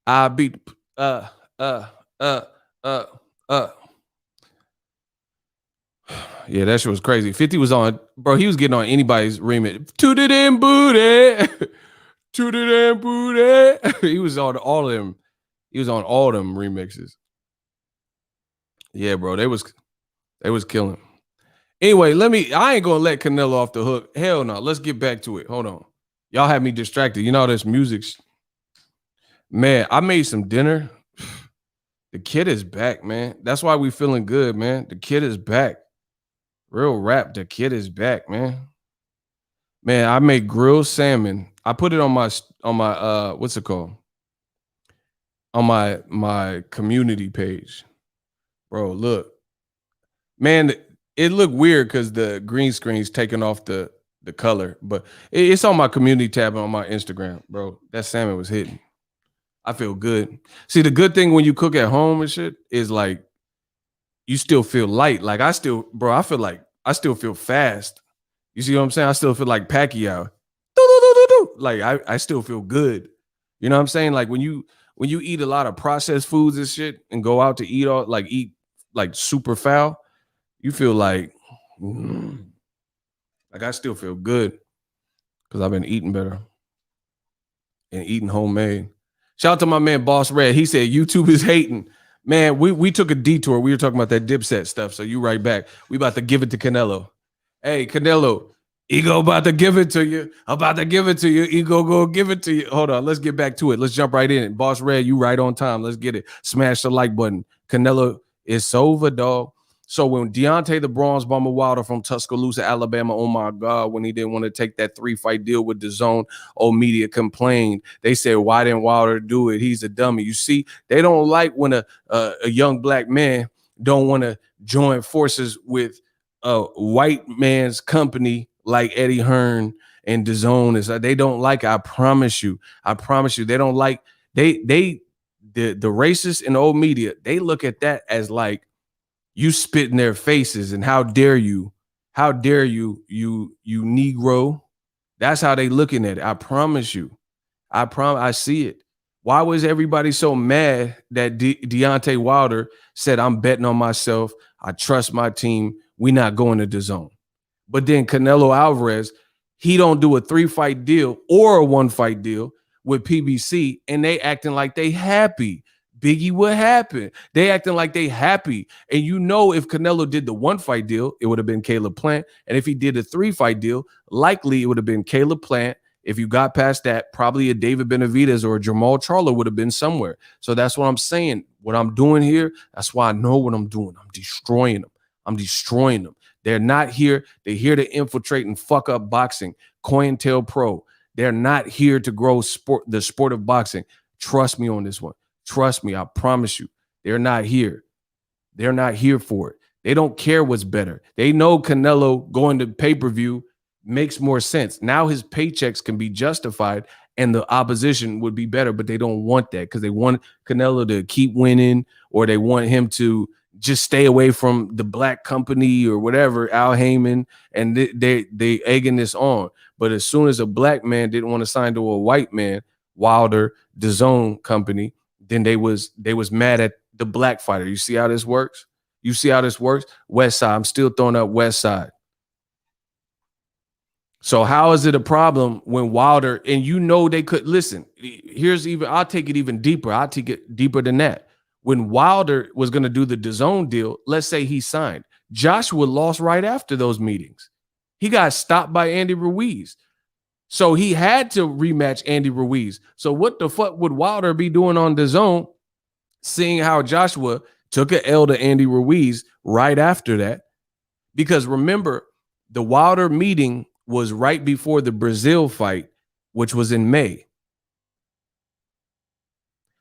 I beat Yeah, that shit was crazy. 50 was on, bro. He was getting on anybody's remix. To the damn booty. To the damn booty. He was on all of them. He was on all them remixes. Yeah, bro. They was killing. Anyway, I ain't gonna let Canelo off the hook. Hell no. Let's get back to it. Hold on. Y'all have me distracted. You know this music. Man, I made some dinner. The kid is back, man. That's why we feeling good, man. The kid is back. Real rap. The kid is back, man. Man, I made grilled salmon. I put it on my what's it called? On my community page. Bro, look. Man, it looked weird because the green screen's taking off the color, but it's on my community tab on my Instagram, bro. That salmon was hitting. I feel good. See, the good thing when you cook at home and shit is like you still feel light. Like I feel like I still feel fast. You see what I'm saying? I still feel like Pacquiao. Like I still feel good. You know what I'm saying? Like when you eat a lot of processed foods and shit and go out to eat like super foul, you feel like like I still feel good because I've been eating better and eating homemade. Shout out to my man Boss Red. He said YouTube is hating. Man, we took a detour. We were talking about that Dipset stuff. So you right back. We about to give it to Canelo. Hey, Canelo, Ego about to give it to you. About to give it to you. Ego go give it to you. Hold on. Let's get back to it. Let's jump right in. Boss Red, you right on time. Let's get it. Smash the like button. Canelo, it's over, dog. So when Deontay the Bronze Bomber Wilder from Tuscaloosa, Alabama, oh my God, when he didn't want to take that 3-fight deal with DAZN, media complained. They said, why didn't Wilder do it? He's a dummy. You see, they don't like when a young black man don't want to join forces with a white man's company like Eddie Hearn and DAZN. They don't like it. I promise you. They don't like, the racists in the old media, they look at that as like, you spit in their faces and how dare you Negro. That's how they looking at it. I promise you. I see it. Why was everybody so mad that Deontay Wilder said, I'm betting on myself. I trust my team. We not going to DAZN. But then Canelo Alvarez, he don't do a 3-fight deal or a 1-fight deal with PBC, and they acting like they happy. Biggie, what happened? They acting like they happy. And you know, if Canelo did the 1-fight deal, it would have been Caleb Plant. And if he did a 3-fight deal, likely it would have been Caleb Plant. If you got past that, probably a David Benavidez or a Jamal Charlo would have been somewhere. So that's what I'm saying. What I'm doing here, that's why I know what I'm doing. I'm destroying them. They're not here. They're here to infiltrate and fuck up boxing. COINTELPRO. They're not here to grow the sport of boxing. Trust me on this one. Trust me, I promise you, they're not here. They're not here for it. They don't care what's better. They know Canelo going to pay-per-view makes more sense. Now his paychecks can be justified and the opposition would be better, but they don't want that because they want Canelo to keep winning or they want him to just stay away from the black company or whatever, Al Heyman, and they egging this on. But as soon as a black man didn't want to sign to a white man, Wilder, DAZN company, then they was mad at the black fighter. You see how this works? West Side. I'm still throwing up West Side. So how is it a problem when Wilder, and you know they could, listen, I'll take it even deeper. I'll take it deeper than that. When Wilder was going to do the DAZN deal, let's say he signed. Joshua lost right after those meetings. He got stopped by Andy Ruiz. So he had to rematch Andy Ruiz. So what the fuck would Wilder be doing on DAZN, seeing how Joshua took an L to Andy Ruiz right after that? Because remember, the Wilder meeting was right before the Brazil fight, which was in May.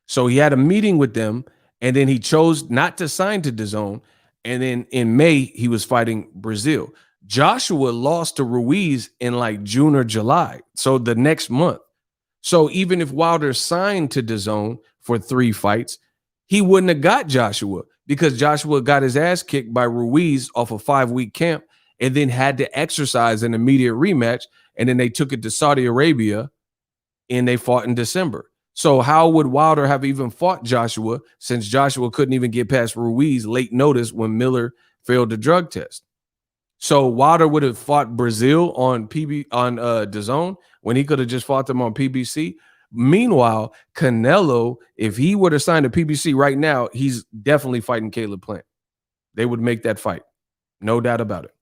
So he had a meeting with them, and then he chose not to sign to DAZN. And then in May, he was fighting Brazil. Joshua lost to Ruiz in like June or July, so the next month. So even if Wilder signed to DAZN for 3 fights, he wouldn't have got Joshua because Joshua got his ass kicked by Ruiz off a 5-week camp and then had to exercise an immediate rematch, and then they took it to Saudi Arabia and they fought in December. So how would Wilder have even fought Joshua since Joshua couldn't even get past Ruiz late notice when Miller failed the drug test? So Wilder would have fought Brazil on DAZN when he could have just fought them on PBC. Meanwhile, Canelo, if he were to sign to PBC right now, he's definitely fighting Caleb Plant. They would make that fight. No doubt about it.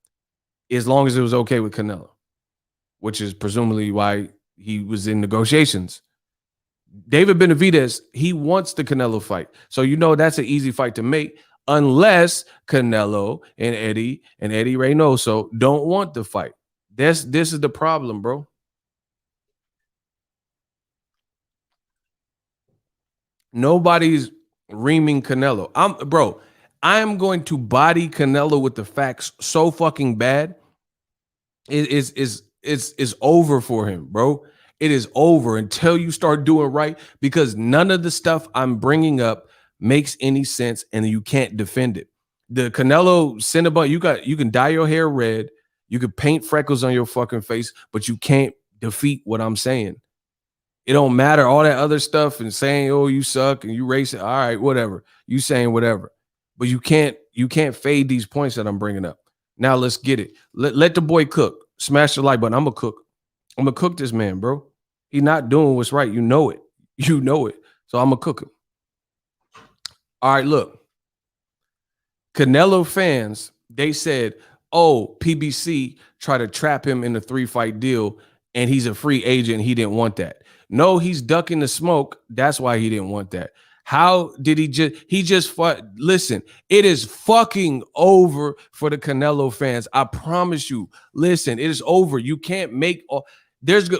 as long as it was okay with Canelo, which is presumably why he was in negotiations. David Benavidez, he wants the Canelo fight. So you know that's an easy fight to make unless Canelo and Eddie Reynoso don't want the fight. This is the problem, bro. Nobody's reaming Canelo. I am going to body Canelo with the facts so fucking bad. It's over for him, bro. It is over until you start doing right, because none of the stuff I'm bringing up makes any sense and you can't defend it. The Canelo Cinnabon, you can dye your hair red, you can paint freckles on your fucking face, but you can't defeat what I'm saying. It don't matter all that other stuff and saying, "Oh, you suck and you racist." All right, whatever. You saying whatever. But you can't fade these points that I'm bringing up. Now let's get it. Let the boy cook. Smash the like button. I'm gonna cook. I'm gonna cook this man, bro. He not doing what's right. You know it. You know it. So I'm gonna cook him. All right, look. Canelo fans, they said, "Oh, PBC tried to trap him in a 3-fight deal, and he's a free agent. He didn't want that." No, he's ducking the smoke. That's why he didn't want that. How did he just fought? Listen, it is fucking over for the Canelo fans. I promise you. Listen, it is over. You can't make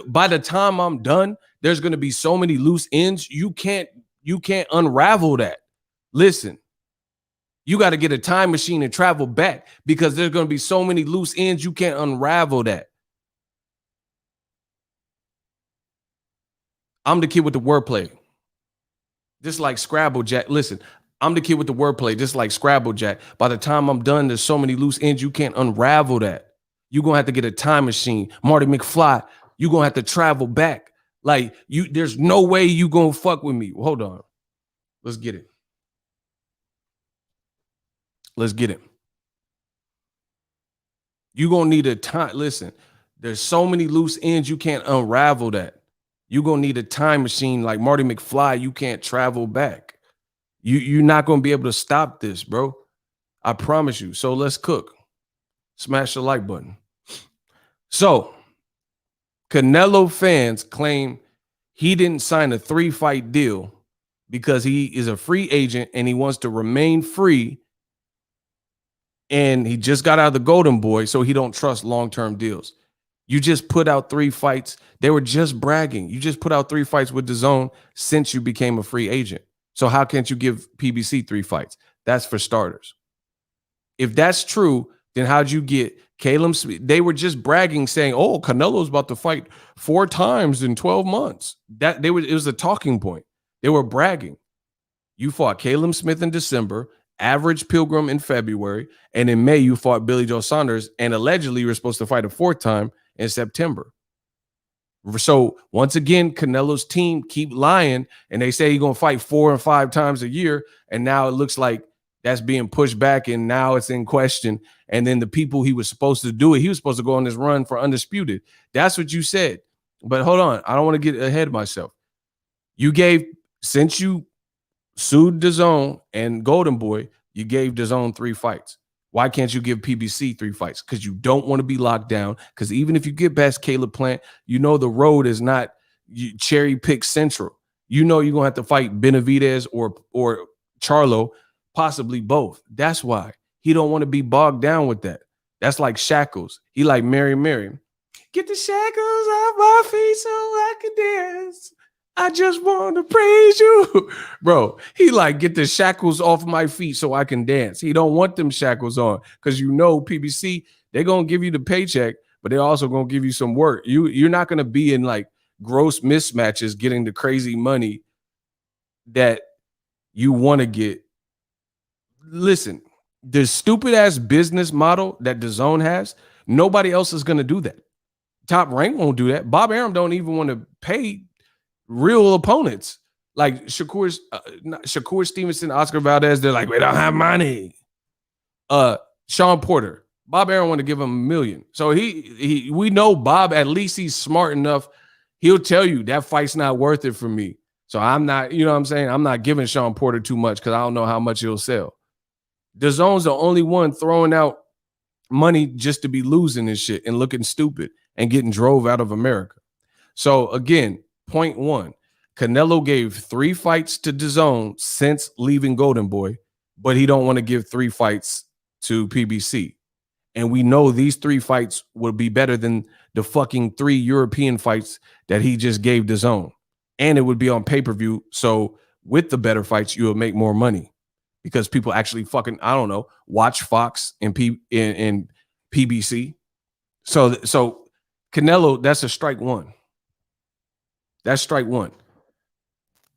by the time I'm done, there's going to be so many loose ends. You can't unravel that. Listen, you got to get a time machine and travel back, because there's going to be so many loose ends. You can't unravel that. I'm the kid with the wordplay. Just like Scrabble Jack. Listen, I'm the kid with the wordplay, just like Scrabble Jack. By the time I'm done, there's so many loose ends. You can't unravel that. You're going to have to get a time machine. Marty McFly, you're going to have to travel back. Like, there's no way you going to fuck with me. Hold on. Let's get it. Let's get it. You're going to need a time. Listen, there's so many loose ends. You can't unravel that. You're going to need a time machine like Marty McFly. You can't travel back. You're not going to be able to stop this, bro. I promise you. So let's cook. Smash the like button. So Canelo fans claim he didn't sign a 3-fight deal because he is a free agent and he wants to remain free. And he just got out of the Golden Boy, so he don't trust long-term deals. You just put out 3 fights. They were just bragging. You just put out 3 fights with DAZN since you became a free agent. So how can't you give PBC 3 fights? That's for starters. If that's true, then how'd you get Caleb Smith? They were just bragging, saying, "Oh, Canelo's about to fight 4 times in 12 months." It was a talking point. They were bragging. You fought Caleb Smith in December, Average Pilgrim in February, and in May you fought Billy Joe Saunders, and allegedly you were supposed to fight a 4th time in September. So once again, Canelo's team keep lying, and they say he's going to fight 4 and 5 times a year, and now it looks like that's being pushed back, and now it's in question. And then the people he was supposed to do it, he was supposed to go on this run for undisputed. That's what you said. But hold on, I don't want to get ahead of myself. Since you sued DAZN and Golden Boy, you gave DAZN 3 fights. Why can't you give PBC 3 fights? Because you don't want to be locked down. Because even if you get past Caleb Plant, you know the road is not cherry pick central. You know you're gonna have to fight Benavidez or Charlo, possibly both. That's why he don't want to be bogged down with that. That's like shackles. He like Mary. Get the shackles off my feet so I can dance. I just want to praise you. Bro, he like, get the shackles off my feet so I can dance. He don't want them shackles on, because you know PBC, they're going to give you the paycheck, but they're also going to give you some work. You're not going to be in like gross mismatches getting the crazy money that you want to get. Listen, the stupid ass business model that DAZN has, nobody else is going to do that. Top Rank won't do that. Bob Arum don't even want to pay real opponents like Shakur Stevenson, Oscar Valdez. They're like, we don't have money. Sean Porter, Bob Arum want to give him $1 million. So we know Bob, at least he's smart enough. He'll tell you that fight's not worth it for me. So I'm not, you know what I'm saying? I'm not giving Sean Porter too much because I don't know how much he'll sell. DAZN's the only one throwing out money just to be losing and shit and looking stupid and getting drove out of America. So again, point one, Canelo gave 3 fights to DAZN since leaving Golden Boy, but he don't want to give 3 fights to PBC. And we know these 3 fights would be better than the fucking 3 European fights that he just gave DAZN. And it would be on pay-per-view. So with the better fights, you would make more money because people actually fucking, I don't know, watch Fox and PBC. So Canelo, that's a strike one. That's strike one.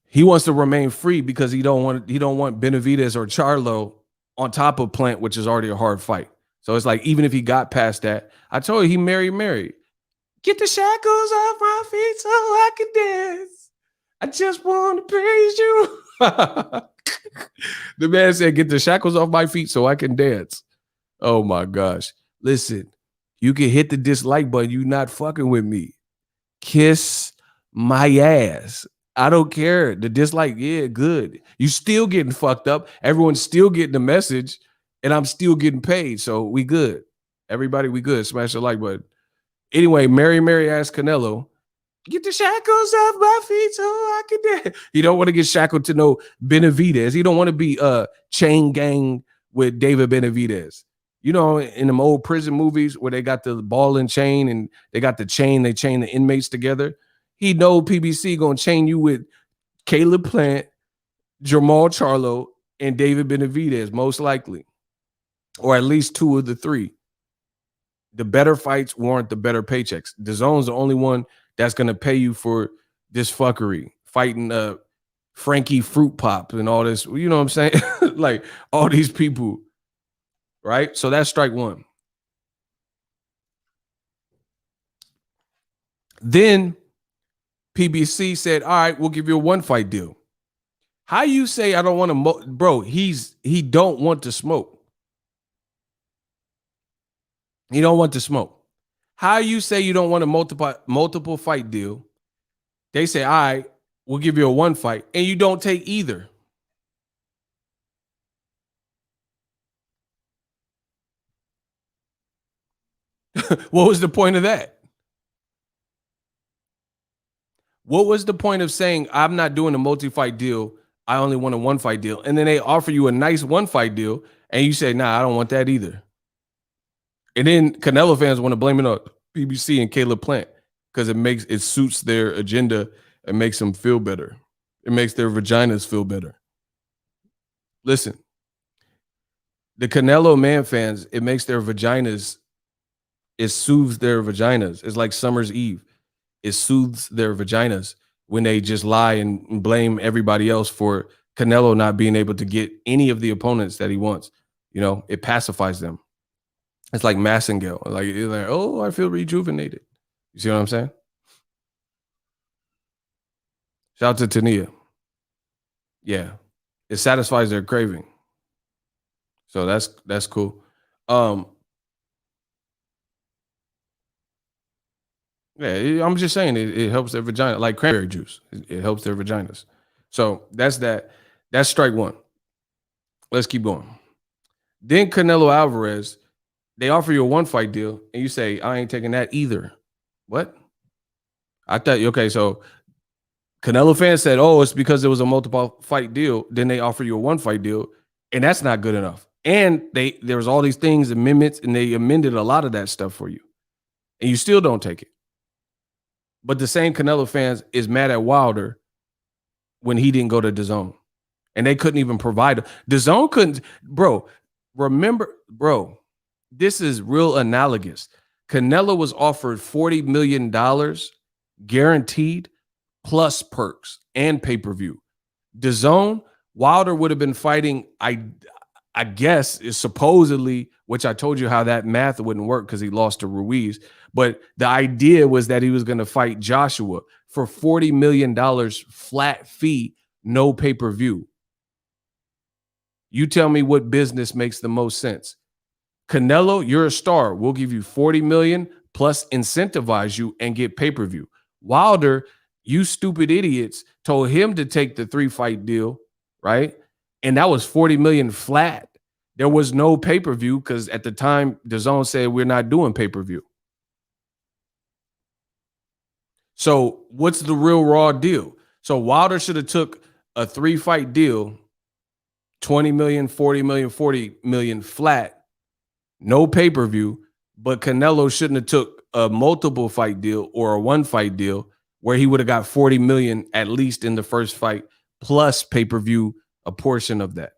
He wants to remain free because he don't want Benavidez or Charlo on top of Plant, which is already a hard fight. So it's like, even if he got past that, I told you he married. Get the shackles off my feet so I can dance. I just want to praise you. The man said, get the shackles off my feet so I can dance. Oh my gosh. Listen, you can hit the dislike button. You not fucking with me. Kiss my ass. I don't care. The dislike, yeah, good. You still getting fucked up. Everyone's still getting the message, and I'm still getting paid. So we good. Everybody, we good. Smash the like button. Anyway, Mary asked Canelo, get the shackles off my feet so I can dance. He don't want to get shackled to no Benavidez. He don't want to be chain gang with David Benavidez. You know, in them old prison movies where they got the ball and chain and they got the chain, they chain the inmates together. He know PBC gonna chain you with Caleb Plant, Jamal Charlo, and David Benavidez, most likely. Or at least 2 of the 3. The better fights warrant the better paychecks. DAZN's the only one that's gonna pay you for this fuckery, fighting Frankie Fruit Pop and all this. You know what I'm saying? Like all these people, right? So that's strike one. Then PBC said, all right, we'll give you a 1 fight deal. How you say I don't want to, bro, he don't want to smoke. He don't want to smoke. How you say you don't want a multiple fight deal? They say, all right, we'll give you a 1 fight, and you don't take either. What was the point of that? What was the point of saying I'm not doing a multi-fight deal? I only want a 1 fight deal. And then they offer you a nice 1 fight deal, and you say, nah, I don't want that either. And then Canelo fans want to blame it on PBC and Caleb Plant because it suits their agenda and makes them feel better. It makes their vaginas feel better. Listen, the Canelo man fans, it makes their vaginas, it soothes their vaginas. It's like Summer's Eve. It soothes their vaginas when they just lie and blame everybody else for Canelo not being able to get any of the opponents that he wants. You know, it pacifies them. It's like Massengale. Like, it's like, oh, I feel rejuvenated. You see what I'm saying? Shout out to Tania. Yeah. It satisfies their craving. So that's cool. Yeah, I'm just saying it helps their vagina, like cranberry juice. It helps their vaginas. So that's that. That's strike one. Let's keep going. Then Canelo Alvarez, they offer you a 1 fight deal, and you say, I ain't taking that either. What? I thought, okay, so Canelo fans said, oh, it's because there was a multiple fight deal. Then they offer you a 1 fight deal, and that's not good enough. And there was all these things, amendments, and they amended a lot of that stuff for you. And you still don't take it. But the same Canelo fans is mad at Wilder when he didn't go to DAZN. And they couldn't even provide. DAZN couldn't, bro, remember, bro, this is real analogous. Canelo was offered $40 million guaranteed plus perks and pay-per-view. DAZN, Wilder would have been fighting, I guess, is supposedly, which I told you how that math wouldn't work because he lost to Ruiz. But the idea was that he was going to fight Joshua for $40 million flat fee, no pay-per-view. You tell me what business makes the most sense. Canelo, you're a star. We'll give you $40 million plus incentivize you and get pay-per-view. Wilder, you stupid idiots, told him to take the 3 fight deal, right? And that was $40 million flat. There was no pay-per-view because at the time, DAZN said we're not doing pay-per-view. So what's the real raw deal? So Wilder should have took a 3-fight deal, 20 million, 40 million, 40 million flat, no pay-per-view, but Canelo shouldn't have took a multiple fight deal or a 1-fight deal where he would have got 40 million at least in the first fight plus pay-per-view, a portion of that.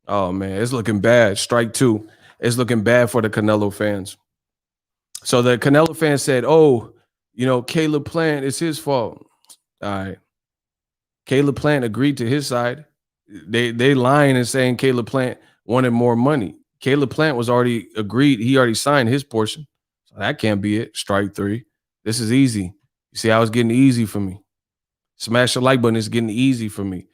Oh man, it's looking bad. Strike 2. It's looking bad for the Canelo fans. So the Canelo fans said, oh, you know, Caleb Plant, it's his fault. All right. Caleb Plant agreed to his side. They lying and saying Caleb Plant wanted more money. Caleb Plant was already agreed. He already signed his portion. So that can't be it. Strike 3. This is easy. You see how it's getting easy for me. Smash the like button. It's getting easy for me.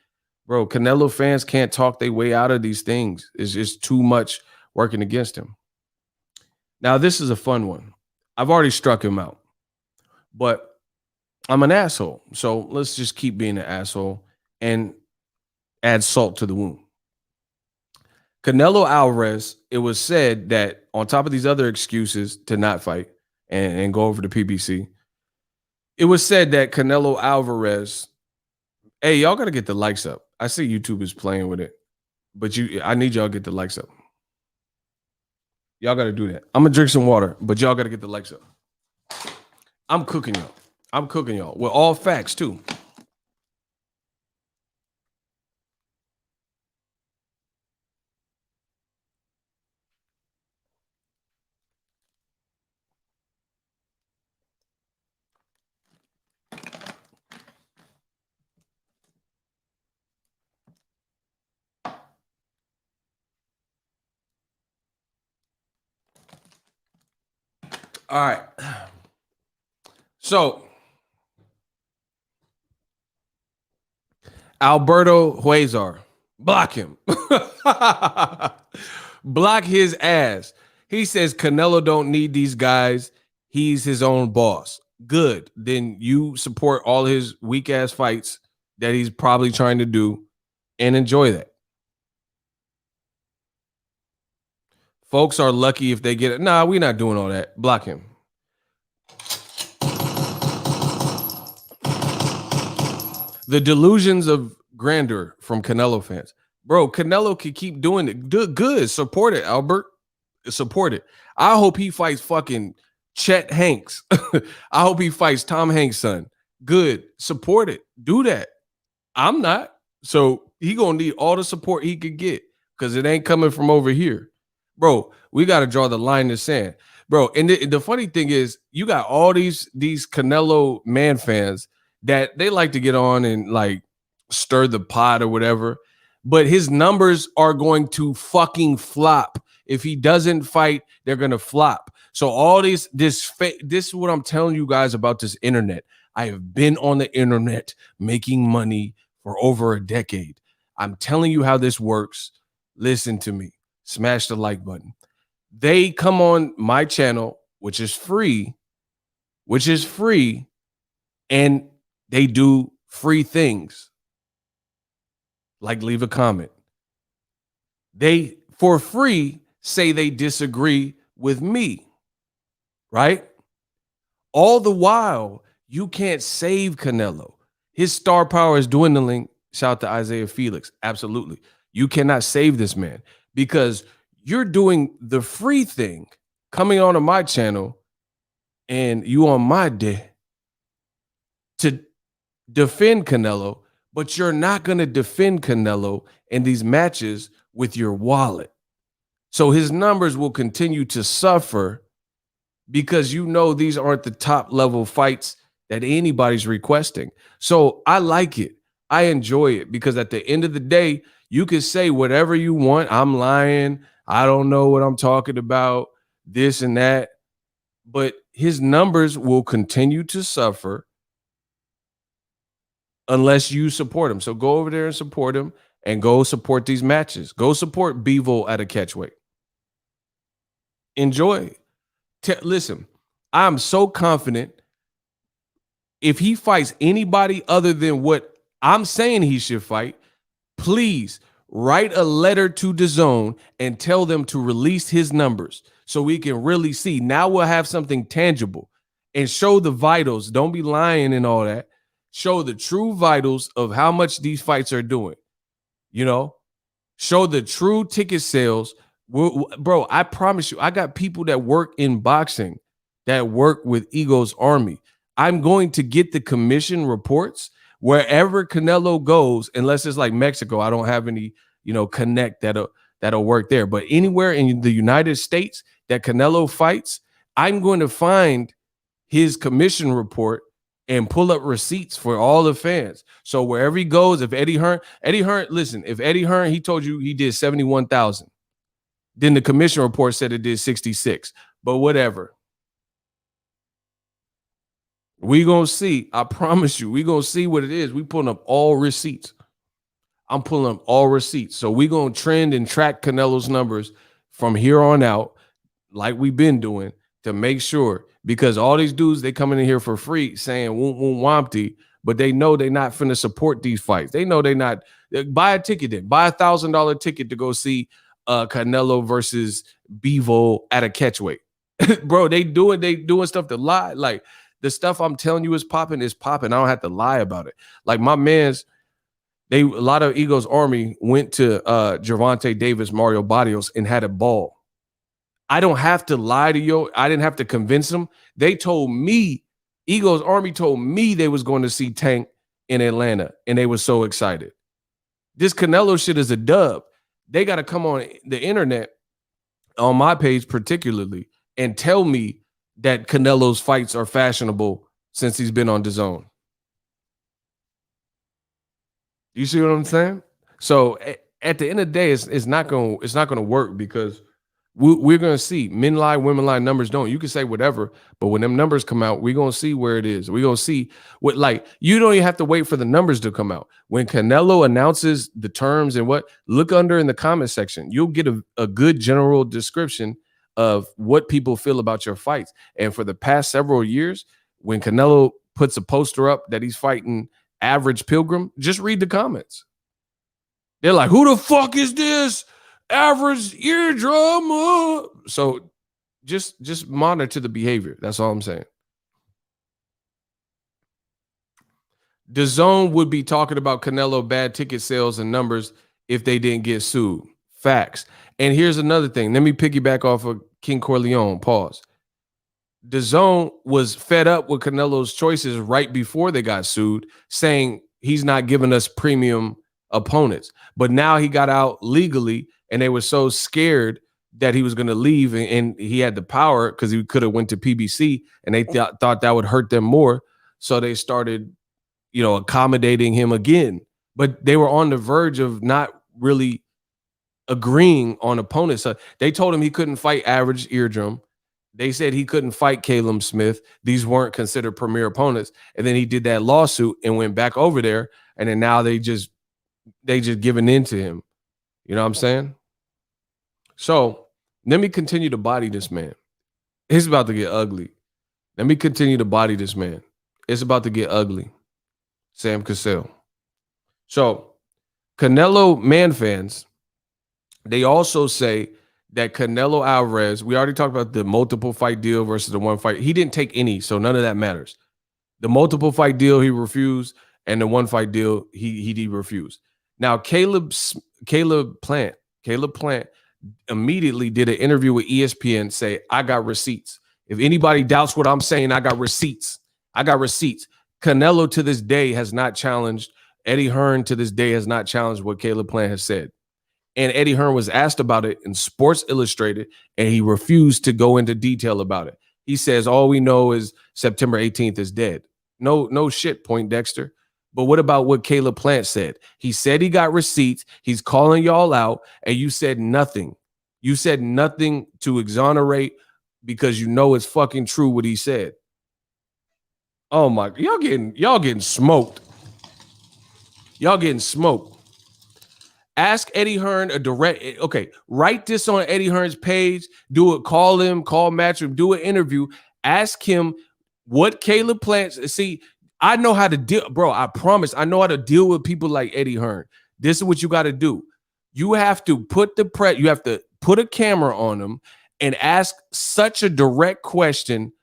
Bro, Canelo fans can't talk their way out of these things. It's just too much working against him. Now, this is a fun one. I've already struck him out, but I'm an asshole. So let's just keep being an asshole and add salt to the wound. Canelo Alvarez, it was said that on top of these other excuses to not fight and go over to PBC, it was said that Canelo Alvarez, hey, y'all got to get the likes up. I see YouTube is playing with it, but I need y'all to get the likes up. Y'all got to do that. I'm going to drink some water, but y'all got to get the likes up. I'm cooking y'all. I'm cooking y'all with all facts too. All right. So, Alberto Huezar, block him. Block his ass. He says Canelo don't need these guys. He's his own boss. Good. Then you support all his weak ass fights that he's probably trying to do and enjoy that. Folks are lucky if they get it. Nah, we're not doing all that. Block him. The delusions of grandeur from Canelo fans. Bro, Canelo can keep doing it. Good. Support it, Albert. Support it. I hope he fights fucking Chet Hanks. I hope he fights Tom Hanks' son. Good. Support it. Do that. I'm not. So he gonna need all the support he could get because it ain't coming from over here. Bro, we got to draw the line in the sand. Bro, and the funny thing is you got all these Canelo man fans that they like to get on and like stir the pot or whatever, but his numbers are going to fucking flop. If he doesn't fight, they're going to flop. So all this is what I'm telling you guys about this internet. I have been on the internet making money for over a decade. I'm telling you how this works. Listen to me. Smash the like button. They come on my channel, which is free, and they do free things like leave a comment. They, for free, say they disagree with me, right? All the while, you can't save Canelo. His star power is dwindling. Shout out to Isaiah Felix. Absolutely. You cannot save this man because you're doing the free thing, coming onto my channel, and you on my day to defend Canelo, but you're not going to defend Canelo in these matches with your wallet. So his numbers will continue to suffer because you know these aren't the top level fights that anybody's requesting. So I like it. I enjoy it because at the end of the day, you can say whatever you want. I'm lying. I don't know what I'm talking about, this and that. But his numbers will continue to suffer unless you support him. So go over there and support him and go support these matches. Go support Bivol at a Catchweight. Enjoy. Listen, I'm so confident if he fights anybody other than what I'm saying he should fight, please write a letter to DAZN and tell them to release his numbers so we can really see. Now we'll have something tangible and show the vitals. Don't be lying and all that. Show the true vitals of how much these fights are doing. You know, show the true ticket sales. Bro, I promise you, I got people that work in boxing that work with Ego's Army. I'm going to get the commission reports wherever Canelo goes, unless it's like Mexico. I don't have any, connect that'll work there. But anywhere in the United States that Canelo fights, I'm going to find his commission report and pull up receipts for all the fans. So wherever he goes, if Eddie Hearn, listen, if Eddie Hearn, he told you he did 71,000, then the commission report said it did 66. But whatever. We gonna see. I promise you, we gonna see what it is. We pulling up all receipts. I'm pulling up all receipts. So we gonna trend and track Canelo's numbers from here on out, like we've been doing, to make sure, because all these dudes, they coming in here for free saying woom woom wompty, but they know they not finna support these fights. They know they not. Buy a ticket then. Buy $1,000 ticket to go see Canelo versus Bivol at a catchweight. Bro, they doing stuff to lie. Like, the stuff I'm telling you is popping. I don't have to lie about it. Like, my mans, a lot of Ego's Army went to Gervonta Davis, Mario Barrios, and had a ball. I don't have to lie to you. I didn't have to convince them. They told me, Ego's Army told me they was going to see Tank in Atlanta, and they were so excited. This Canelo shit is a dub. They got to come on the internet, on my page particularly, and tell me that Canelo's fights are fashionable since he's been on DAZN. You see what I'm saying? So at the end of the day, it's not gonna work, because we're gonna see men lie, women lie, numbers don't. You can say whatever, but when them numbers come out, we're gonna see where it is. We're gonna see what, like, you don't even have to wait for the numbers to come out. When Canelo announces the terms and what, look under in the comment section. You'll get a good general description of what people feel about your fights. And for the past several years, when Canelo puts a poster up that he's fighting Average Pilgrim, just read the comments. They're like, who the fuck is this? Average eardrum. So just monitor the behavior. That's all I'm saying. DAZN would be talking about Canelo bad ticket sales and numbers if they didn't get sued. Facts. And here's another thing. Let me piggyback off of King Corleone. Pause. DAZN was fed up with Canelo's choices right before they got sued, saying he's not giving us premium opponents. But now he got out legally, and they were so scared that he was going to leave, and he had the power because he could have went to PBC, and they thought that would hurt them more. So they started, accommodating him again. But they were on the verge of not really agreeing on opponents. So they told him he couldn't fight Average Eardrum. They said he couldn't fight Caleb Smith. These weren't considered premier opponents. And then he did that lawsuit and went back over there. And then now they just giving in to him. You know what I'm saying? So let me continue to body this man. It's about to get ugly. Let me continue to body this man. It's about to get ugly. Sam Cassell. So Canelo man fans, they also say that Canelo Alvarez, we already talked about the multiple fight deal versus the one fight. He didn't take any, so none of that matters. The multiple fight deal, he refused, and the one fight deal, he refused. Now, Caleb Plant immediately did an interview with ESPN, say, I got receipts. If anybody doubts what I'm saying, I got receipts. I got receipts. Canelo to this day has not challenged. Eddie Hearn to this day has not challenged what Caleb Plant has said. And Eddie Hearn was asked about it in Sports Illustrated, and he refused to go into detail about it. He says, all we know is September 18th is dead. No shit, Poindexter. But what about what Caleb Plant said? He said he got receipts. He's calling y'all out, and you said nothing. You said nothing to exonerate because you know it's fucking true what he said. Oh my, y'all getting smoked. Y'all getting smoked. Ask Eddie Hearn a direct, okay, write this on Eddie Hearn's page, do it, call him, call Matchroom, do an interview, ask him what Caleb Plant, see, I know how to deal, bro, I promise, I know how to deal with people like Eddie Hearn. This is what you got to do. You have to put you have to put a camera on them and ask such a direct question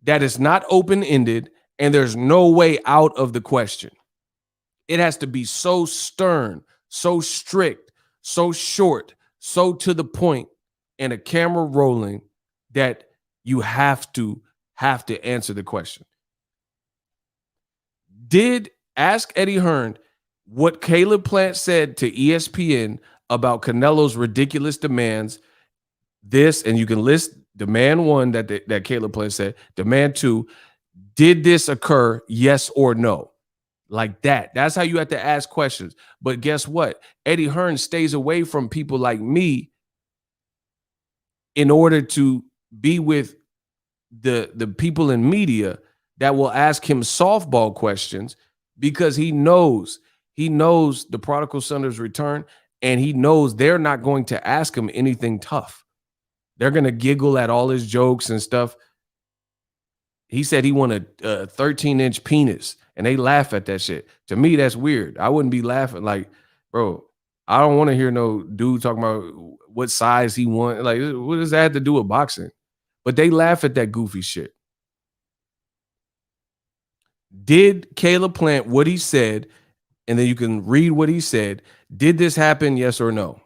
that is not open-ended and there's no way out of the question. It has to be so stern, so strict, so short, so to the point, and a camera rolling that you have to answer the question. Ask Eddie Hearn what Caleb Plant said to ESPN about Canelo's ridiculous demands. This, and you can list demand 1 that Caleb Plant said, demand 2, did this occur, yes or no? Like that. That's how you have to ask questions. But guess what? Eddie Hearn stays away from people like me in order to be with the people in media that will ask him softball questions, because he knows the prodigal son has returned, and he knows they're not going to ask him anything tough. They're going to giggle at all his jokes and stuff. He said he wanted a 13-inch penis, and they laugh at that shit. To me, that's weird. I wouldn't be laughing. Like, bro, I don't want to hear no dude talking about what size he wants. Like, what does that have to do with boxing? But they laugh at that goofy shit. Did Caleb Plant what he said, and then you can read what he said. Did this happen, yes or no?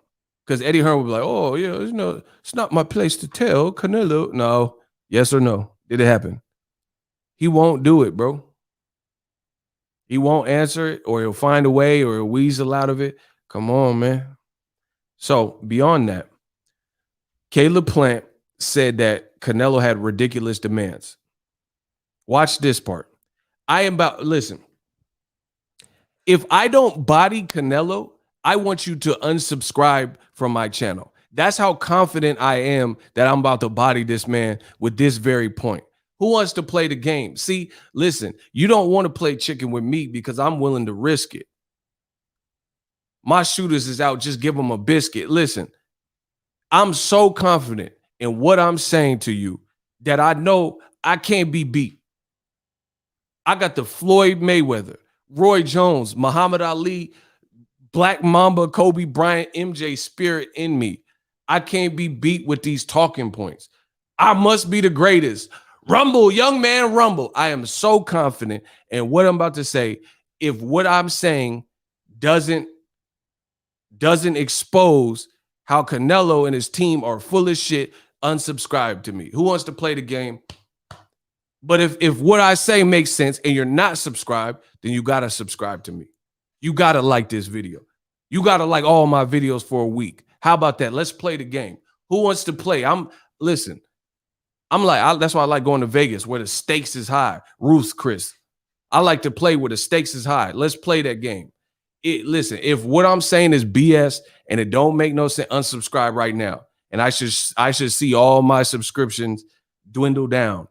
Because Eddie Hearn would be like, oh, yeah, it's not my place to tell Canelo. No, yes or no? Did it happen? He won't do it, bro. He won't answer it, or he'll find a way, or he'll weasel out of it. Come on, man. So beyond that, Caleb Plant said that Canelo had ridiculous demands. Watch this part. Listen, if I don't body Canelo, I want you to unsubscribe from my channel. That's how confident I am that I'm about to body this man with this very point. Who wants to play the game? See, listen, you don't want to play chicken with me because I'm willing to risk it. My shooters is out, just give them a biscuit. Listen, I'm so confident in what I'm saying to you that I know I can't be beat. I got the Floyd Mayweather, Roy Jones, Muhammad Ali, Black Mamba, Kobe Bryant, MJ spirit in me. I can't be beat with these talking points. I must be the greatest. Rumble, young man, rumble. I am so confident in what I'm about to say. If what I'm saying doesn't expose how Canelo and his team are full of shit, unsubscribe to me. Who wants to play the game? But if what I say makes sense and you're not subscribed, then you got to subscribe to me. You got to like this video. You got to like all my videos for a week. How about that? Let's play the game. Who wants to play? Listen, that's why I like going to Vegas where the stakes is high. Ruth's Chris. I like to play where the stakes is high. Let's play that game. Listen, if what I'm saying is BS and it don't make no sense, unsubscribe right now. And I should see all my subscriptions dwindle down.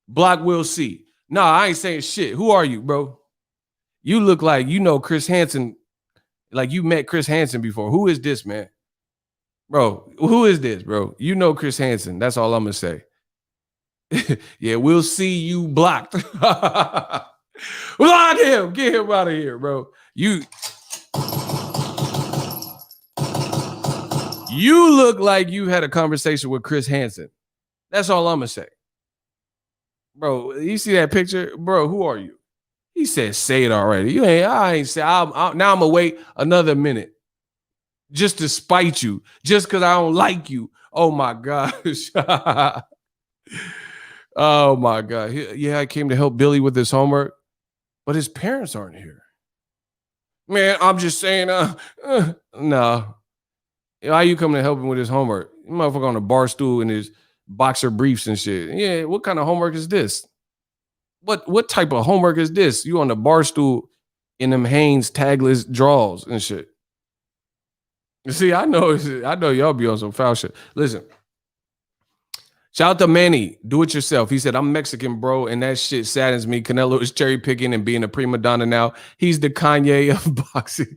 Block will see. No, I ain't saying shit. Who are you, bro? You look like you know Chris Hansen, like you met Chris Hansen before. Who is this, man? Bro, who is this, bro? You know Chris Hansen. That's all I'm going to say. Yeah, we'll see you blocked. Block him. Get him out of here, bro. You look like you had a conversation with Chris Hansen. That's all I'm going to say. Bro, you see that picture? Bro, who are you? He said, say it already. I ain't say. Now I'm going to wait another minute just to spite you, just because I don't like you. Oh, my gosh. Oh, my God. Yeah, I came to help Billy with his homework, but his parents aren't here. Man, I'm just saying, no. Why you coming to help him with his homework? You motherfucker on a bar stool in his boxer briefs and shit. Yeah, what kind of homework is this? What type of homework is this? You on the bar stool in them Hanes tagless draws and shit. See, I know y'all be on some foul shit. Listen, shout out to Manny, do it yourself. He said, I'm Mexican, bro, and that shit saddens me. Canelo is cherry picking and being a prima donna now. He's the Kanye of boxing.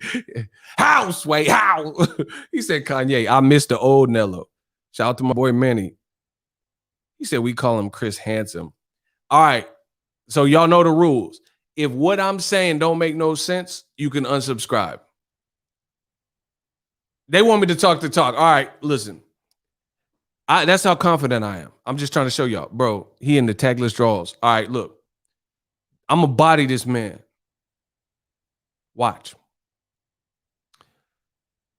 How, Sway? How? He said, Kanye, I miss the old Nello. Shout out to my boy Manny. He said, we call him Chris Handsome. All right. So y'all know the rules. If what I'm saying don't make no sense, you can unsubscribe. They want me to talk the talk. All right, listen. That's how confident I am. I'm just trying to show y'all, bro. He in the tagless draws. All right, look. I'm gonna body this man. Watch.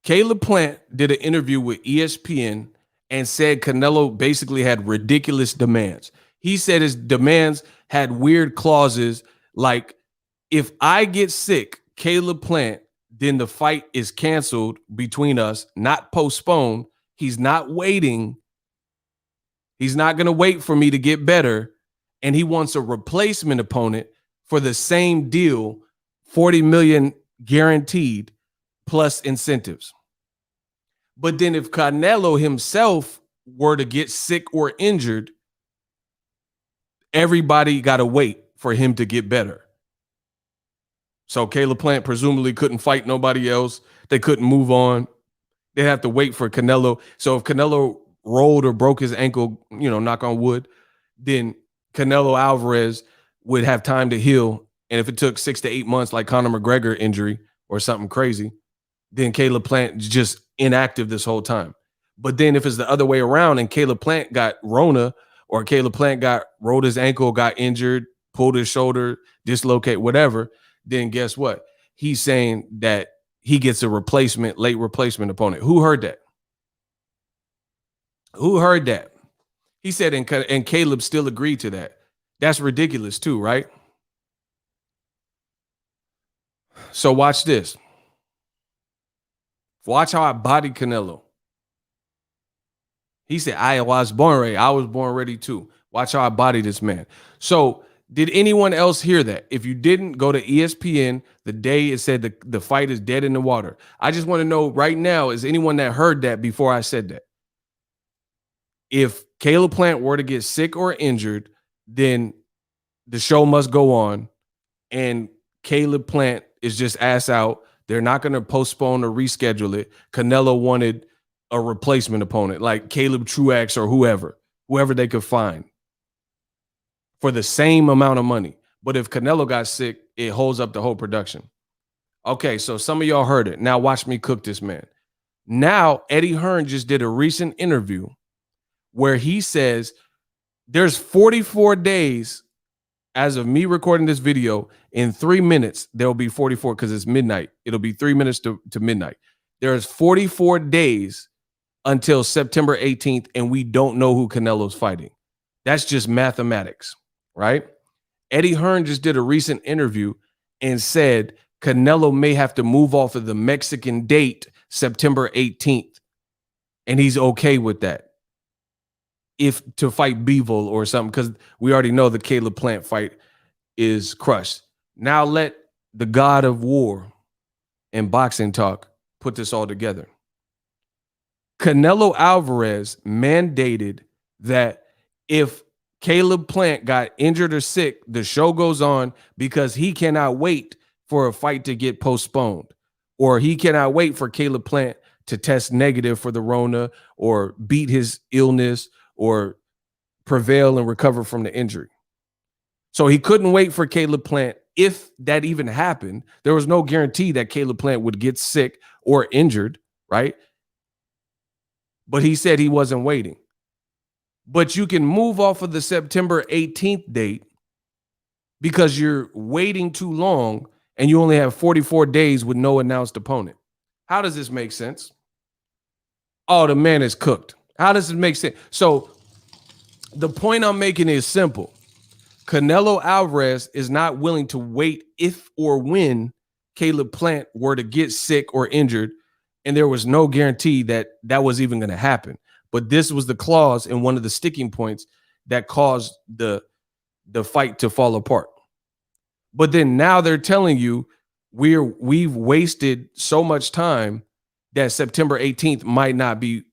Caleb Plant did an interview with ESPN and said Canelo basically had ridiculous demands. He said his demands had weird clauses like, if I get sick, Caleb Plant, then the fight is canceled between us, not postponed. He's not waiting. He's not going to wait for me to get better. And he wants a replacement opponent for the same deal, 40 million guaranteed plus incentives. But then if Canelo himself were to get sick or injured, everybody got to wait for him to get better. So Caleb Plant presumably couldn't fight nobody else. They couldn't move on. They'd have to wait for Canelo. So if Canelo rolled or broke his ankle, knock on wood, then Canelo Alvarez would have time to heal. And if it took 6 to 8 months, like Conor McGregor injury or something crazy, then Caleb Plant is just inactive this whole time. But then if it's the other way around and Caleb Plant got Rona, or Caleb Plant rolled his ankle, got injured, pulled his shoulder, dislocate, whatever, then guess what? He's saying that he gets a late replacement opponent. Who heard that? Who heard that? He said, and Caleb still agreed to that. That's ridiculous too, right? So watch this. Watch how I bodied Canelo. He said, I was born ready. I was born ready too. Watch how I body this man. So did anyone else hear that? If you didn't, go to ESPN. The day it said the fight is dead in the water. I just want to know right now, is anyone that heard that before I said that? If Caleb Plant were to get sick or injured, then the show must go on. And Caleb Plant is just ass out. They're not going to postpone or reschedule it. Canelo wanted a replacement opponent like Caleb Truax or whoever they could find for the same amount of money. But if Canelo got sick, it holds up the whole production. Okay, so some of y'all heard it. Now watch me cook this man. Now, Eddie Hearn just did a recent interview where he says there's 44 days as of me recording this video. In 3 minutes, there'll be 44 because it's midnight. It'll be 3 minutes to midnight. There's 44 days until September 18th, and we don't know who Canelo's fighting. That's just mathematics, right? Eddie Hearn just did a recent interview and said Canelo may have to move off of the Mexican date, September 18th, and he's okay with that. If to fight Bivol or something, because we already know the Caleb Plant fight is crushed. Now let the God of war and boxing talk put this all together. Canelo Alvarez mandated that if Caleb Plant got injured or sick, the show goes on because he cannot wait for a fight to get postponed, or he cannot wait for Caleb Plant to test negative for the Rona or beat his illness or prevail and recover from the injury. So he couldn't wait for Caleb Plant. If that even happened, there was no guarantee that Caleb Plant would get sick or injured, right? But he said he wasn't waiting. But you can move off of the September 18th date because you're waiting too long and you only have 44 days with no announced opponent. How does this make sense? Oh, the man is cooked. How does it make sense? So the point I'm making is simple. Canelo Alvarez is not willing to wait if or when Caleb Plant were to get sick or injured, and there was no guarantee that that was even going to happen. But this was the clause and one of the sticking points that caused the fight to fall apart. But then now they're telling you we've wasted so much time that September 18th might not be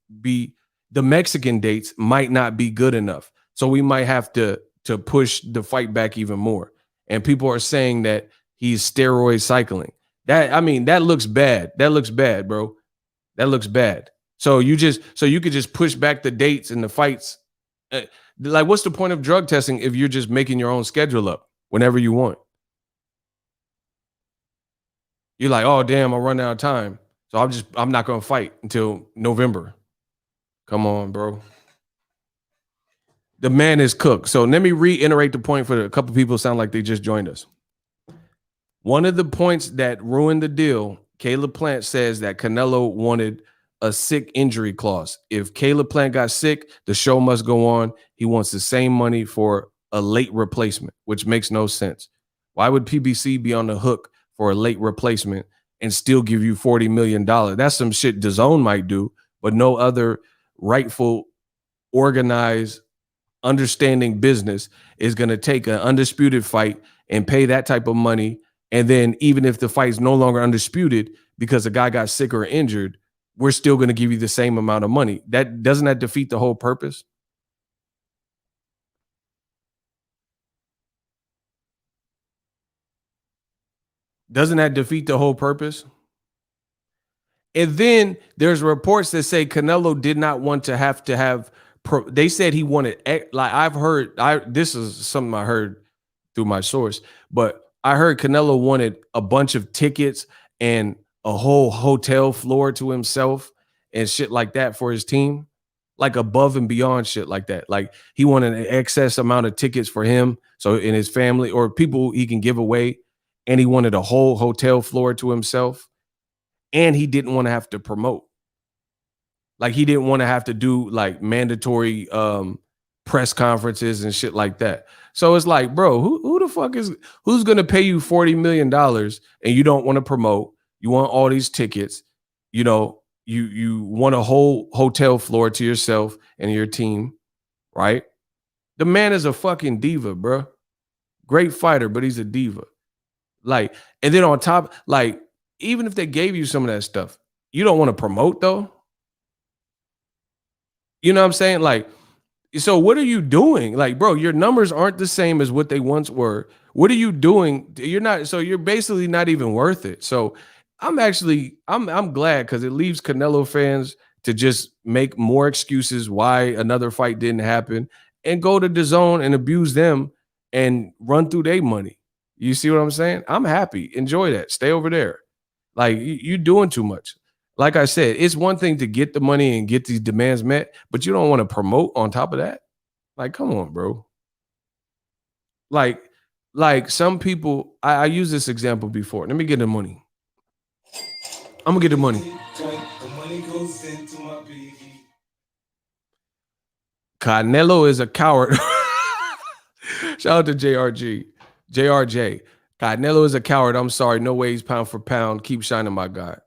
the Mexican dates might not be good enough. So we might have to push the fight back even more. And people are saying that he's steroid cycling. That looks bad. That looks bad, bro. That looks bad. So you could just push back the dates and the fights. Like, what's the point of drug testing if you're just making your own schedule up whenever you want? You're like, oh, damn, I'll run out of time. So I'm not gonna fight until November. Come on, bro. The man is cooked. So let me reiterate the point for a couple people sound like they just joined us. One of the points that ruined the deal, Caleb Plant says that Canelo wanted a sick injury clause. If Caleb Plant got sick, the show must go on. He wants the same money for a late replacement, which makes no sense. Why would PBC be on the hook for a late replacement and still give you $40 million? That's some shit DAZN might do, but no other rightful, organized, understanding business is going to take an undisputed fight and pay that type of money. And then even if the fight is no longer undisputed because a guy got sick or injured, we're still going to give you the same amount of money. Doesn't that defeat the whole purpose? Doesn't that defeat the whole purpose? And then there's reports that say Canelo did not want to have they said he wanted, like I've heard, this is something I heard through my source, but I heard Canelo wanted a bunch of tickets and a whole hotel floor to himself and shit like that for his team, like above and beyond shit like that. Like he wanted an excess amount of tickets for him, so in his family or people he can give away, and he wanted a whole hotel floor to himself, and he didn't want to have to promote. Like he didn't want to have to do like mandatory press conferences and shit like that. So it's like, bro, who the fuck who's gonna pay you $40 million and you don't want to promote? You want all these tickets, you know, you want a whole hotel floor to yourself and your team, right? The man is a fucking diva, bro. Great fighter, but he's a diva. Like, and then on top, like, even if they gave you some of that stuff, you don't want to promote though. You know what I'm saying? Like, so what are you doing? Like, bro, your numbers aren't the same as what they once were. What are you doing? You're not, so you're basically not even worth it. So I'm glad because it leaves Canelo fans to just make more excuses why another fight didn't happen and go to DAZN and abuse them and run through their money. You see what I'm saying? I'm happy. Enjoy that. Stay over there. Like you're doing too much. Like I said, it's one thing to get the money and get these demands met, but you don't want to promote on top of that. Like, come on, bro. Like, some people, I used this example before. Let me get the money. I'm gonna get the money. The money goes into my baby. Canelo is a coward. Shout out to JRG. JRJ. Canelo is a coward. I'm sorry. No way he's pound for pound. Keep shining, my guy.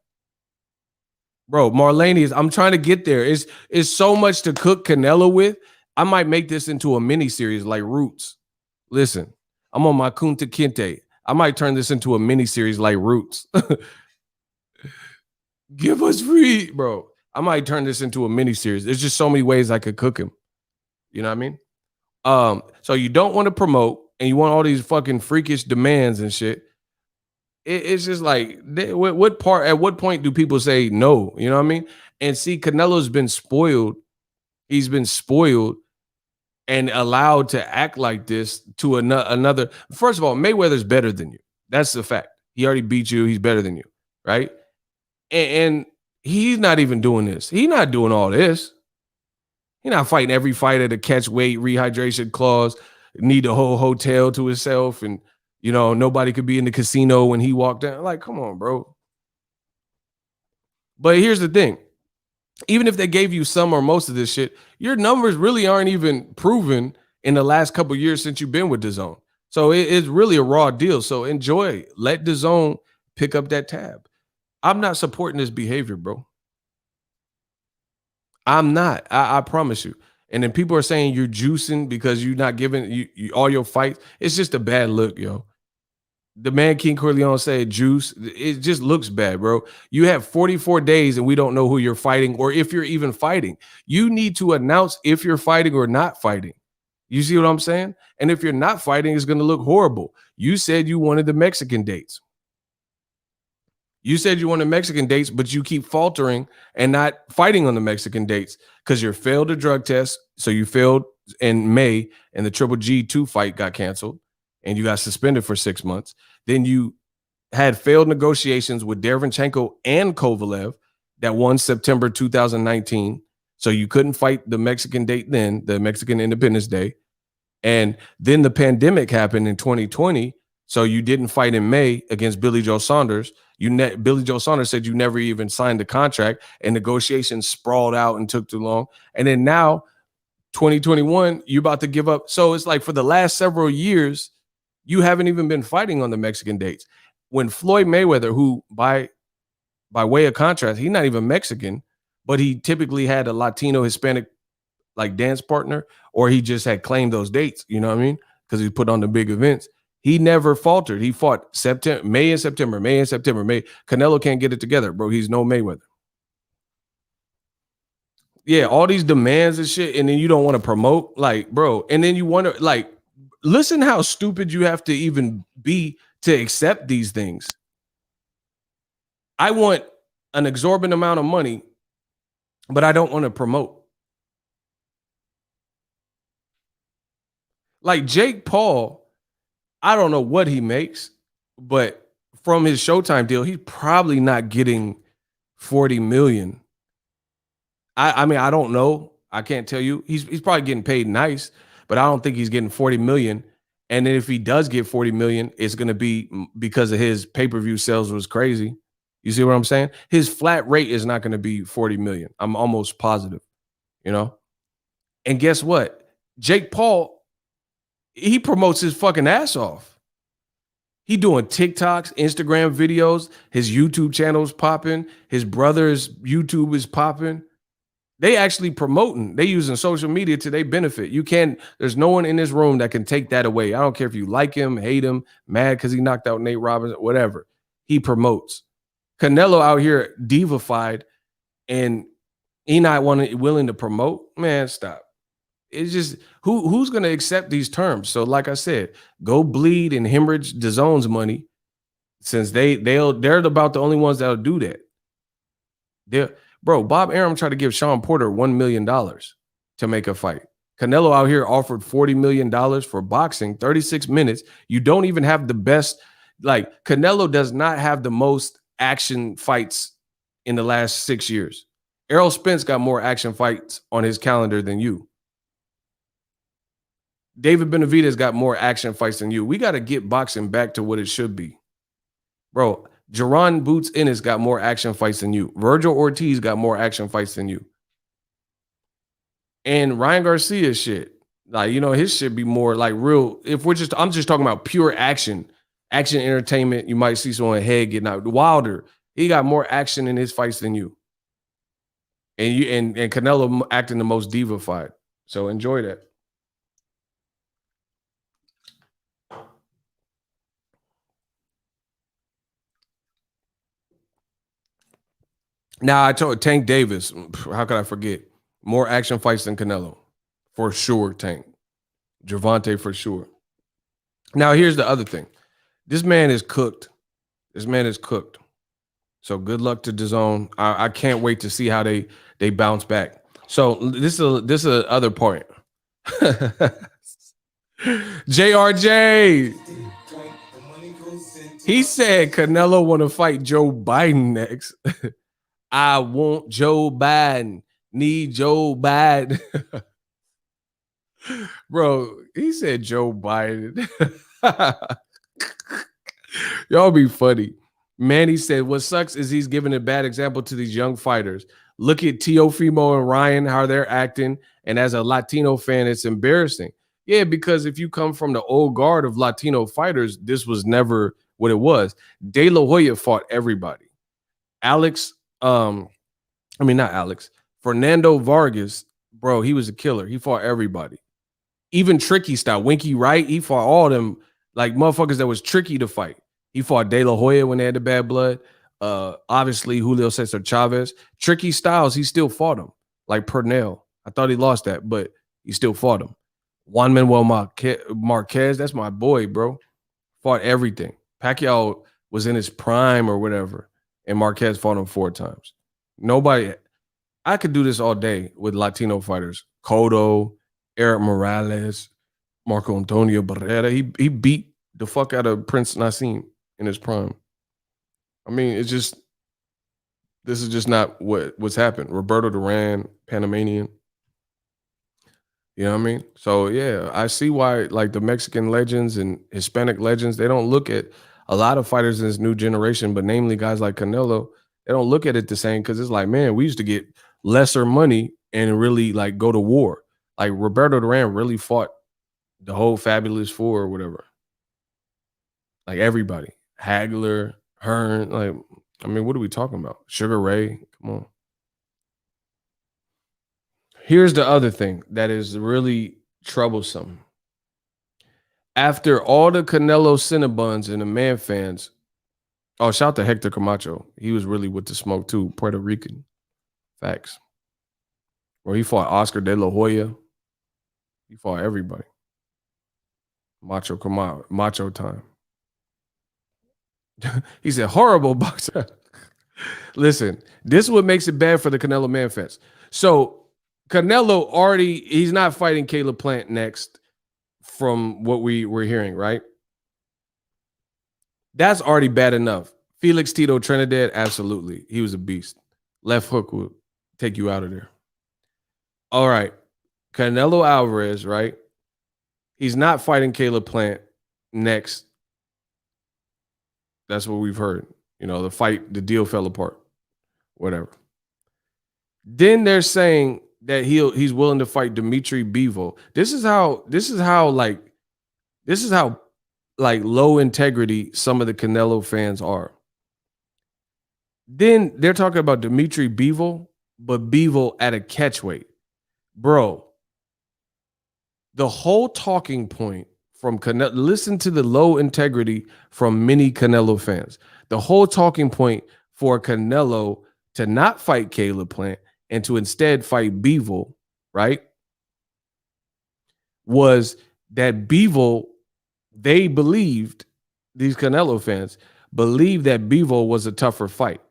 Bro, Marlene I'm trying to get there. It's so much to cook Canelo with. I might make this into a mini series like Roots. Listen, I'm on my Kunta Kinte. I might turn this into a mini series like Roots. Give us free, bro. I might turn this into a mini series. There's just so many ways I could cook him. You know what I mean? So you don't want to promote and you want all these fucking freakish demands and shit. It's just like at what point do people say no? You know what I mean? And see, Canelo's been spoiled. He's been spoiled and allowed to act like this to another. First of all, Mayweather's better than you. That's the fact. He already beat you. He's better than you, right? And he's not even doing this. He's not doing all this. He's not fighting every fight at a catch weight rehydration clause, need a whole hotel to himself, and you know, nobody could be in the casino when he walked down. Like, come on, bro. But here's the thing. Even if they gave you some or most of this shit, your numbers really aren't even proven in the last couple of years since you've been with DAZN. So it's really a raw deal. So enjoy. Let DAZN pick up that tab. I'm not supporting this behavior, bro. I'm not. I promise you. And then people are saying you're juicing because you're not giving you all your fights. It's just a bad look, yo. The man King Corleone said juice. It just looks bad, bro. You have 44 days and we don't know who you're fighting or if you're even fighting. You need to announce if you're fighting or not fighting. You see what I'm saying? And if you're not fighting, it's going to look horrible. You said you wanted the Mexican dates. You said you wanted Mexican dates, but you keep faltering and not fighting on the Mexican dates because you failed a drug test. So you failed in May and the Triple G2 fight got canceled and you got suspended for 6 months. Then you had failed negotiations with Derevyanchenko and Kovalev that won September 2019. So you couldn't fight the Mexican date then, the Mexican Independence Day. And then the pandemic happened in 2020. So you didn't fight in May against Billy Joe Saunders. Billy Joe Saunders said you never even signed the contract, and negotiations sprawled out and took too long. And then now, 2021, you're about to give up. So it's like for the last several years, you haven't even been fighting on the Mexican dates. When Floyd Mayweather, who by way of contrast, he's not even Mexican, but he typically had a Latino, Hispanic like dance partner, or he just had claimed those dates, you know what I mean? Because he put on the big events. He never faltered. He fought May and September. Canelo can't get it together, bro. He's no Mayweather. Yeah, all these demands and shit, and then you don't want to promote, like, bro. And then you wonder, like, listen how stupid you have to even be to accept these things. I want an exorbitant amount of money, but I don't want to promote. Like Jake Paul, I don't know what he makes, but from his Showtime deal, he's probably not getting 40 million. I mean, I don't know. I can't tell you. He's probably getting paid nice, but I don't think he's getting 40 million. And then if he does get 40 million, it's going to be because of his pay-per-view sales was crazy. You see what I'm saying? His flat rate is not going to be 40 million. I'm almost positive, you know? And guess what? Jake Paul, he promotes his fucking ass off. He doing TikToks, Instagram videos. His YouTube channel is popping. His brother's YouTube is popping. They actually promoting. They using social media to their benefit. You can't, there's no one in this room that can take that away. I don't care if you like him, hate him, mad because he knocked out Nate Robinson, whatever. He promotes. Canelo out here divified and he not willing to promote. Man, stop. It's just who's going to accept these terms? So like I said, go bleed and hemorrhage DAZN's money, since they're about the only ones that'll do that. Bro, Bob Arum tried to give Sean Porter $1 million to make a fight. Canelo out here offered $40 million for boxing, 36 minutes. You don't even have the best, like Canelo does not have the most action fights in the last 6 years. Errol Spence got more action fights on his calendar than you. David Benavidez got more action fights than you. We got to get boxing back to what it should be. Bro, Jaron Boots Ennis got more action fights than you. Virgil Ortiz got more action fights than you. And Ryan Garcia shit, like, you know, his shit be more like real. I'm just talking about pure action entertainment. You might see someone head getting out. Wilder, he got more action in his fights than you. And Canelo acting the most divified. So enjoy that. Now, I told Tank Davis, how could I forget? More action fights than Canelo. For sure, Tank. Gervonta for sure. Now, here's the other thing. This man is cooked. So good luck to DAZN. I can't wait to see how they bounce back. So this is the other point. JRJ. He said Canelo want to fight Joe Biden next. I want Joe Biden. Need Joe Biden. Bro, he said Joe Biden. Y'all be funny. Manny said, what sucks is he's giving a bad example to these young fighters. Look at Teofimo and Ryan, how they're acting. And as a Latino fan, it's embarrassing. Yeah, because if you come from the old guard of Latino fighters, this was never what it was. De La Hoya fought everybody. Fernando Vargas, bro, he was a killer. He fought everybody. Even tricky style. Winky Wright, he fought all them like motherfuckers that was tricky to fight. He fought De La Hoya when they had the bad blood. Obviously, Julio Cesar Chavez. Tricky styles, he still fought him. Like Pernell. I thought he lost that, but he still fought him. Juan Manuel Marquez, that's my boy, bro. Fought everything. Pacquiao was in his prime or whatever, and Marquez fought him 4 times. Nobody, I could do this all day with Latino fighters. Cotto, Eric Morales, Marco Antonio Barrera. He beat the fuck out of Prince Nassim in his prime. I mean, this is just not what's happened. Roberto Duran, Panamanian. You know what I mean? So yeah, I see why like the Mexican legends and Hispanic legends, they don't look at a lot of fighters in this new generation, but namely guys like Canelo, they don't look at it the same because it's like, man, we used to get lesser money and really like go to war. Like Roberto Duran really fought the whole Fabulous Four or whatever. Like everybody. Hagler, Hearn, like, I mean, what are we talking about? Sugar Ray, come on. Here's the other thing that is really troublesome. After all the Canelo Cinnabons and the man fans, oh, shout out to Hector Camacho. He was really with the smoke too, Puerto Rican. Facts. Or he fought Oscar De La Hoya. He fought everybody. Macho Camacho, macho time. He said, horrible boxer. Listen, this is what makes it bad for the Canelo man fans. So Canelo already, he's not fighting Caleb Plant next from what we were hearing, right? That's already bad enough. Felix Tito Trinidad, absolutely. He was a beast. Left hook will take you out of there. All right. Canelo Alvarez, right? He's not fighting Caleb Plant next. That's what we've heard. You know, the deal fell apart. Whatever. Then they're saying that he's willing to fight Dimitri Bivol. This is how low integrity some of the Canelo fans are. Then they're talking about Dimitri Bivol, but Bivol at a catchweight. Bro, the whole talking point from Canelo, listen to the low integrity from many Canelo fans. The whole talking point for Canelo to not fight Caleb Plant and to instead fight Bivol, right, was that Bivol, they believed, these Canelo fans believed that Bivol was a tougher fight.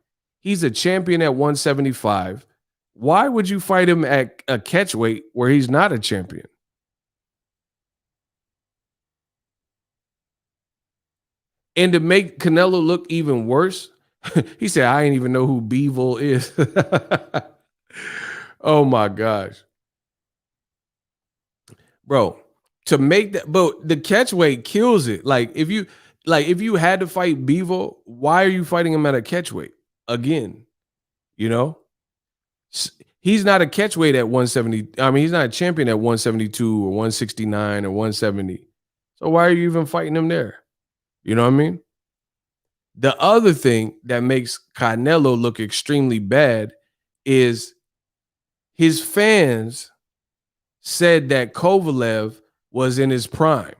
He's a champion at 175. Why would you fight him at a catchweight where he's not a champion? And to make Canelo look even worse, he said, I ain't even know who Bivol is. Oh my gosh. Bro, to make that, but the catchweight kills it. Like if you had to fight Bivol, why are you fighting him at a catchweight again? You know? He's not a catchweight at 170. I mean, he's not a champion at 172 or 169 or 170. So why are you even fighting him there? You know what I mean? The other thing that makes Canelo look extremely bad is his fans said that Kovalev was in his prime.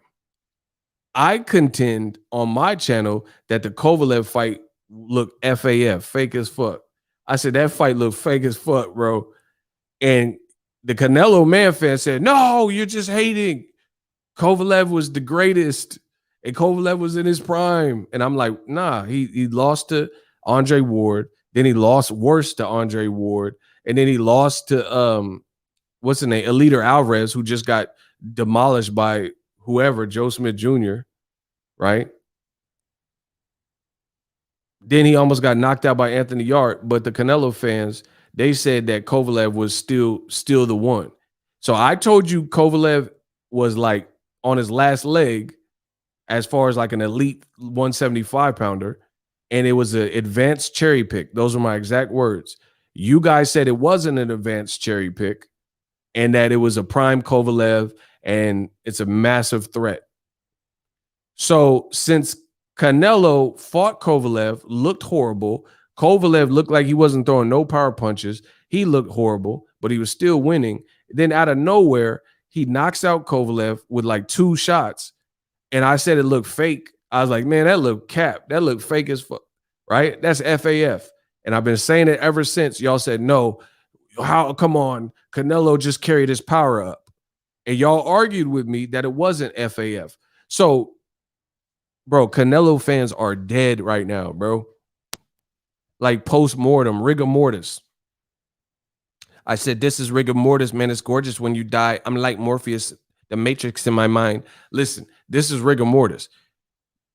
I contend on my channel that the Kovalev fight looked FAF, fake as fuck. I said that fight looked fake as fuck, bro. And the Canelo man fan said, no, you're just hating. Kovalev was the greatest. And Kovalev was in his prime. And I'm like, nah, he lost to Andre Ward. Then he lost worse to Andre Ward. And then he lost to what's the name? Eliter Alvarez, who just got demolished by whoever, Joe Smith Jr., right? Then he almost got knocked out by Anthony Yarde. But the Canelo fans, they said that Kovalev was still the one. So I told you Kovalev was like on his last leg as far as like an elite 175 pounder. And it was an advanced cherry pick. Those are my exact words. You guys said it wasn't an advanced cherry pick and that it was a prime Kovalev and it's a massive threat. So since Canelo fought Kovalev, looked horrible. Kovalev looked like he wasn't throwing no power punches. He looked horrible, but he was still winning. Then out of nowhere, he knocks out Kovalev with like 2 shots. And I said it looked fake. I was like, man, that looked cap. That looked fake as fuck, right? That's FAF. And I've been saying it ever since. Y'all said, no, how, come on. Canelo just carried his power up. And y'all argued with me that it wasn't FAF. So, bro, Canelo fans are dead right now, bro. Like post-mortem, rigor mortis. I said, this is rigor mortis, man. It's gorgeous when you die. I'm like Morpheus, the Matrix in my mind. Listen, this is rigor mortis.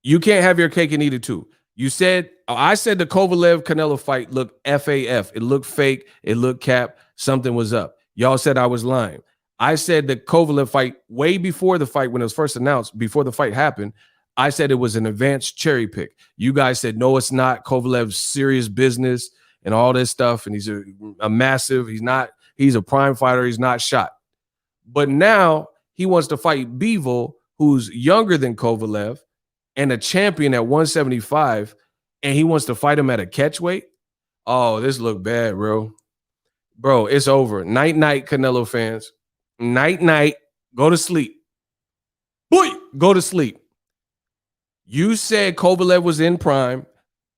You can't have your cake and eat it too. You said, I said the Kovalev Canelo fight looked FAF. It looked fake. It looked cap. Something was up. Y'all said I was lying. I said the Kovalev fight way before the fight, when it was first announced, before the fight happened, I said it was an advanced cherry pick. You guys said, no, it's not. Kovalev's serious business and all this stuff. And he's a massive, he's a prime fighter. He's not shot. But now he wants to fight Bivol, who's younger than Kovalev and a champion at 175, and he wants to fight him at a catchweight. Oh, this look bad, bro. Bro, it's over. Night, night, Canelo fans. Night, night. Go to sleep. Boy, go to sleep. You said Kovalev was in prime,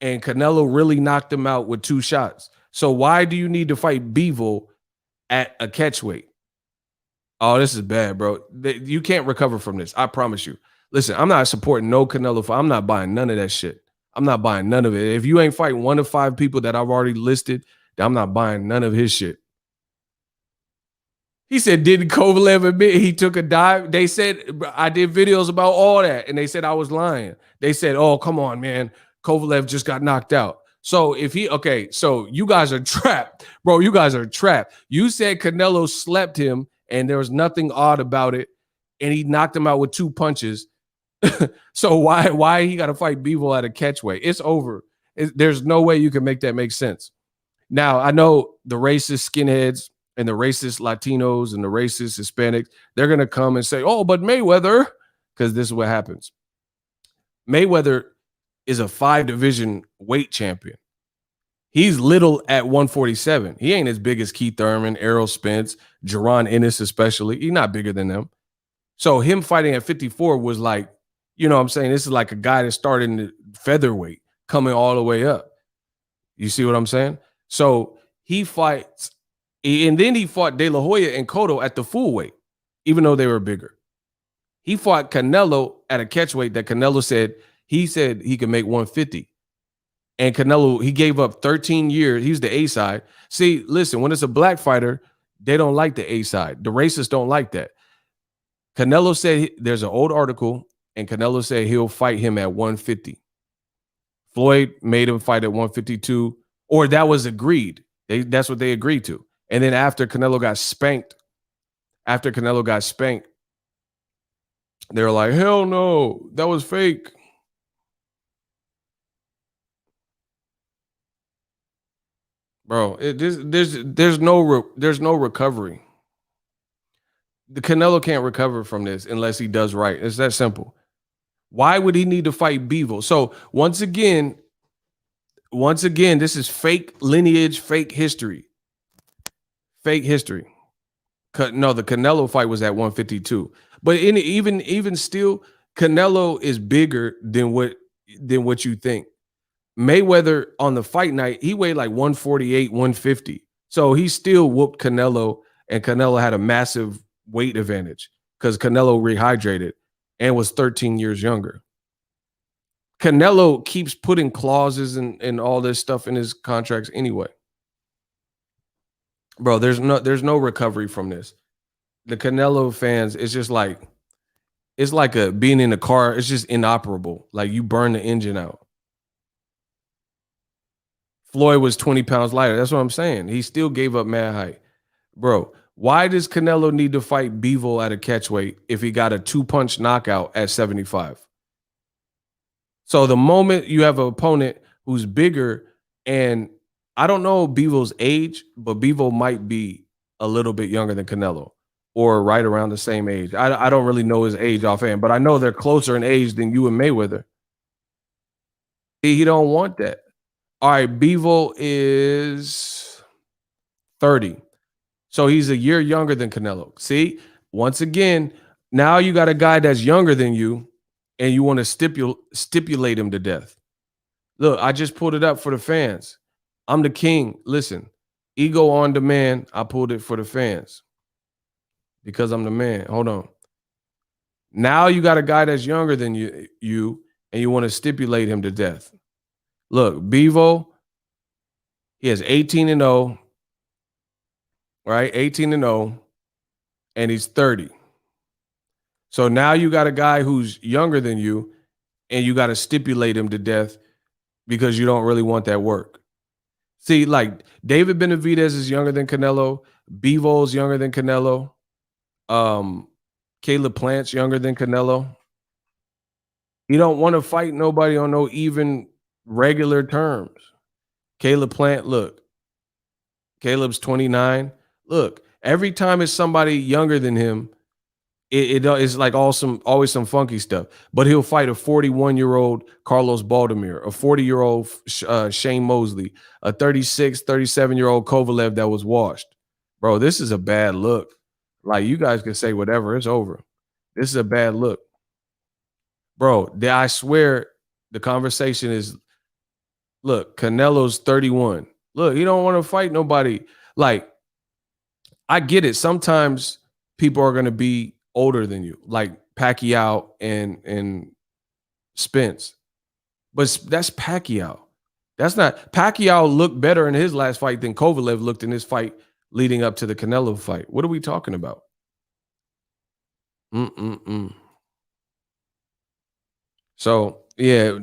and Canelo really knocked him out with 2 shots. So why do you need to fight Bivol at a catchweight? Oh, this is bad, bro. You can't recover from this. I promise you. Listen, I'm not supporting no Canelo fight. I'm not buying none of that shit. I'm not buying none of it. If you ain't fighting 1 of 5 people that I've already listed, then I'm not buying none of his shit. He said, did Kovalev admit he took a dive? They said, I did videos about all that, and they said I was lying. They said, oh, come on, man. Kovalev just got knocked out. So so you guys are trapped. Bro, you guys are trapped. You said Canelo slept him, and there was nothing odd about it, and he knocked him out with 2 punches. So why he got to fight Bivol at a catchweight? It's over. There's no way you can make that make sense. Now, I know the racist skinheads and the racist Latinos and the racist Hispanics, they're going to come and say, oh, but Mayweather, because this is what happens. Mayweather is a 5-division weight champion. He's little at 147. He ain't as big as Keith Thurman, Errol Spence, Jaron Ennis especially. He's not bigger than them. So him fighting at 54 was like, you know what I'm saying? This is like a guy that started in the featherweight coming all the way up. You see what I'm saying? So he fights, and then he fought De La Hoya and Cotto at the full weight, even though they were bigger. He fought Canelo at a catchweight that Canelo said he could make 150. And Canelo, he gave up 13 years. He's the A side. See, listen, when it's a black fighter, they don't like the A side. The racists don't like that. Canelo said, there's an old article, and Canelo said he'll fight him at 150. Floyd made him fight at 152, or that was agreed. That's what they agreed to. And then after Canelo got spanked, they were like, hell no, that was fake. Bro, there's no recovery. The Canelo can't recover from this unless he does right. It's that simple. Why would he need to fight Bivol? So once again, this is fake lineage, fake history. Fake history. No, the Canelo fight was at 152. But even still, Canelo is bigger than what you think. Mayweather on the fight night, he weighed like 148, 150. So he still whooped Canelo, and Canelo had a massive weight advantage because Canelo rehydrated and was 13 years younger. Canelo keeps putting clauses and all this stuff in his contracts anyway. Bro, there's no recovery from this. The Canelo fans, it's like being in a car. It's just inoperable. Like you burn the engine out. Floyd was 20 pounds lighter. That's what I'm saying. He still gave up mad height. Bro, why does Canelo need to fight Bivol at a catchweight if he got a 2-punch knockout at 75? So the moment you have an opponent who's bigger, and I don't know Bivol's age, but Bivol might be a little bit younger than Canelo or right around the same age. I don't really know his age offhand, but I know they're closer in age than you and Mayweather. He don't want that. All right, Bivol is 30. So he's a year younger than Canelo. See, once again, now you got a guy that's younger than you, and you want to stipulate him to death. Look, I just pulled it up for the fans. I'm the king. Listen, ego on demand. I pulled it for the fans because I'm the man. Hold on. Now you got a guy that's younger than you, and you want to stipulate him to death. Look, Bivol, he has 18-0, right? 18-0, and he's 30. So now you got a guy who's younger than you, and you got to stipulate him to death because you don't really want that work. See, like David Benavidez is younger than Canelo. Bivol's younger than Canelo. Caleb Plant's younger than Canelo. You don't want to fight nobody on no even regular terms. Caleb Plant, look, Caleb's 29. Look, every time it's somebody younger than him, it's like always some funky stuff. But he'll fight a 41-year-old Carlos Baldomir, a 40-year-old Shane Mosley, a 36, 37-year-old Kovalev that was washed. Bro, this is a bad look. Like, you guys can say whatever, it's over. This is a bad look. Bro, I swear the conversation is, look, Canelo's 31. Look, he don't want to fight nobody. Like, I get it. Sometimes people are going to be older than you, like Pacquiao and Spence. But that's Pacquiao. That's not Pacquiao looked better in his last fight than Kovalev looked in his fight leading up to the Canelo fight. What are we talking about? So, yeah,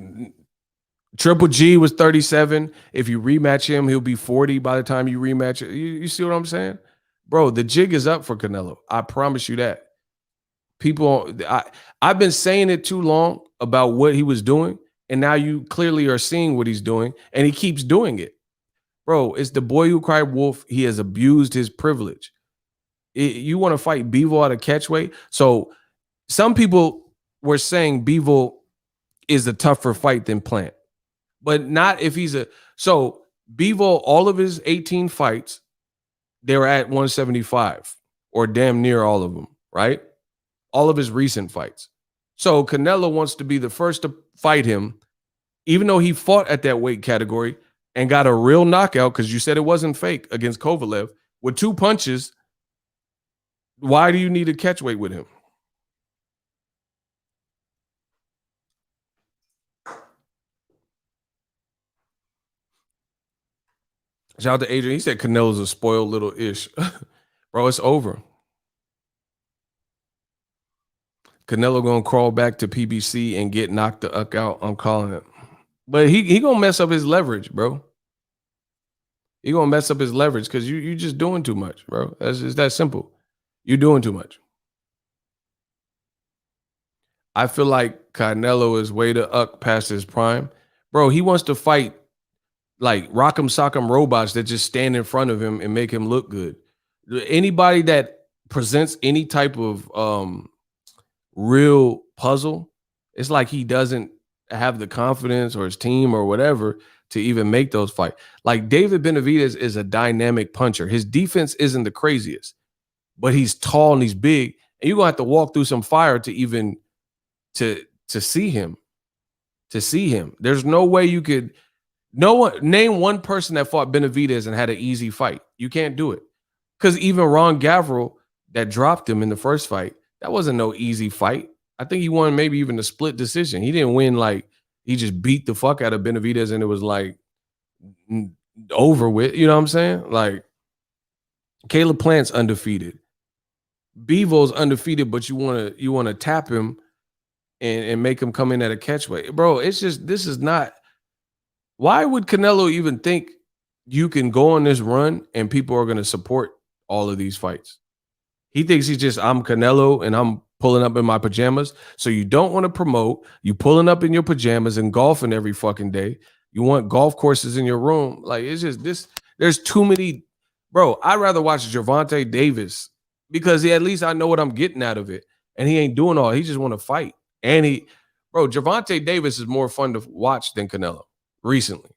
Triple G was 37. If you rematch him, he'll be 40 by the time you rematch it. You see what I'm saying? Bro, the jig is up for Canelo. I promise you that. People, I've been saying it too long about what he was doing, and now you clearly are seeing what he's doing, and he keeps doing it. Bro, it's the boy who cried wolf. He has abused his privilege. You want to fight Bivol at a catchweight? So some people were saying Bivol is a tougher fight than Plant, but not if he's so Bivol, all of his 18 fights, they were at 175 or damn near all of them, right? All of his recent fights. So Canelo wants to be the first to fight him, even though he fought at that weight category and got a real knockout, because you said it wasn't fake, against Kovalev with 2 punches. Why do you need a catchweight with him? Shout out to Adrian. He said Canelo's a spoiled little ish. Bro, it's over. Canelo gonna crawl back to PBC and get knocked the fuck out. I'm calling it. But he gonna mess up his leverage, bro. He gonna mess up his leverage because you just doing too much, bro. It's that simple. You're doing too much. I feel like Canelo is way to up past his prime. Bro, he wants to fight like rock'em sock'em robots that just stand in front of him and make him look good. Anybody that presents any type of real puzzle, it's like he doesn't have the confidence, or his team or whatever, to even make those fights. Like David Benavidez is a dynamic puncher. His defense isn't the craziest, but he's tall and he's big, and you're gonna have to walk through some fire to even to see him. To see him. There's no way you could name one person that fought Benavidez and had an easy fight. You can't do it. Because even Ron Gavril that dropped him in the first fight, that wasn't no easy fight. I think he won maybe even a split decision. He didn't win like he just beat the fuck out of Benavidez and it was like over with. You know what I'm saying? Like Caleb Plant's undefeated. Bivol's undefeated, but you wanna tap him and make him come in at a catchweight. Bro, it's just, this is not. Why would Canelo even think you can go on this run and people are going to support all of these fights? He thinks he's just, I'm Canelo and I'm pulling up in my pajamas. So you don't want to promote. You pulling up in your pajamas and golfing every fucking day. You want golf courses in your room. Like, it's just this. There's too many. Bro, I'd rather watch Gervonta Davis because at least I know what I'm getting out of it. And he ain't doing all. He just want to fight. And Gervonta Davis is more fun to watch than Canelo recently.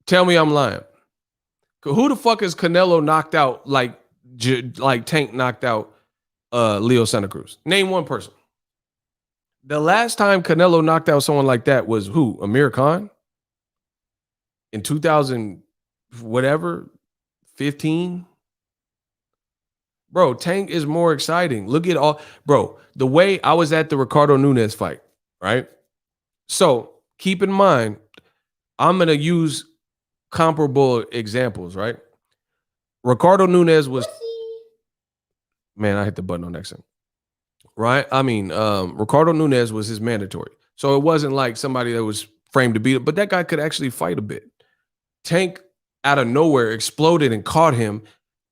Tell me I'm lying. Who the fuck is Canelo knocked out like Tank knocked out Leo Santa Cruz? Name one person. The last time Canelo knocked out someone like that was who? Amir Khan? In 2000 whatever 15? Bro, Tank is more exciting. Look at all, bro, the way I was at the Ricardo Nunes fight, right? So keep in mind, I'm going to use comparable examples, right? Ricardo Nunes was, man, I hit the button on accident, right? I mean, Ricardo Nunes was his mandatory. So it wasn't like somebody that was framed to beat it, but that guy could actually fight a bit. Tank out of nowhere exploded and caught him,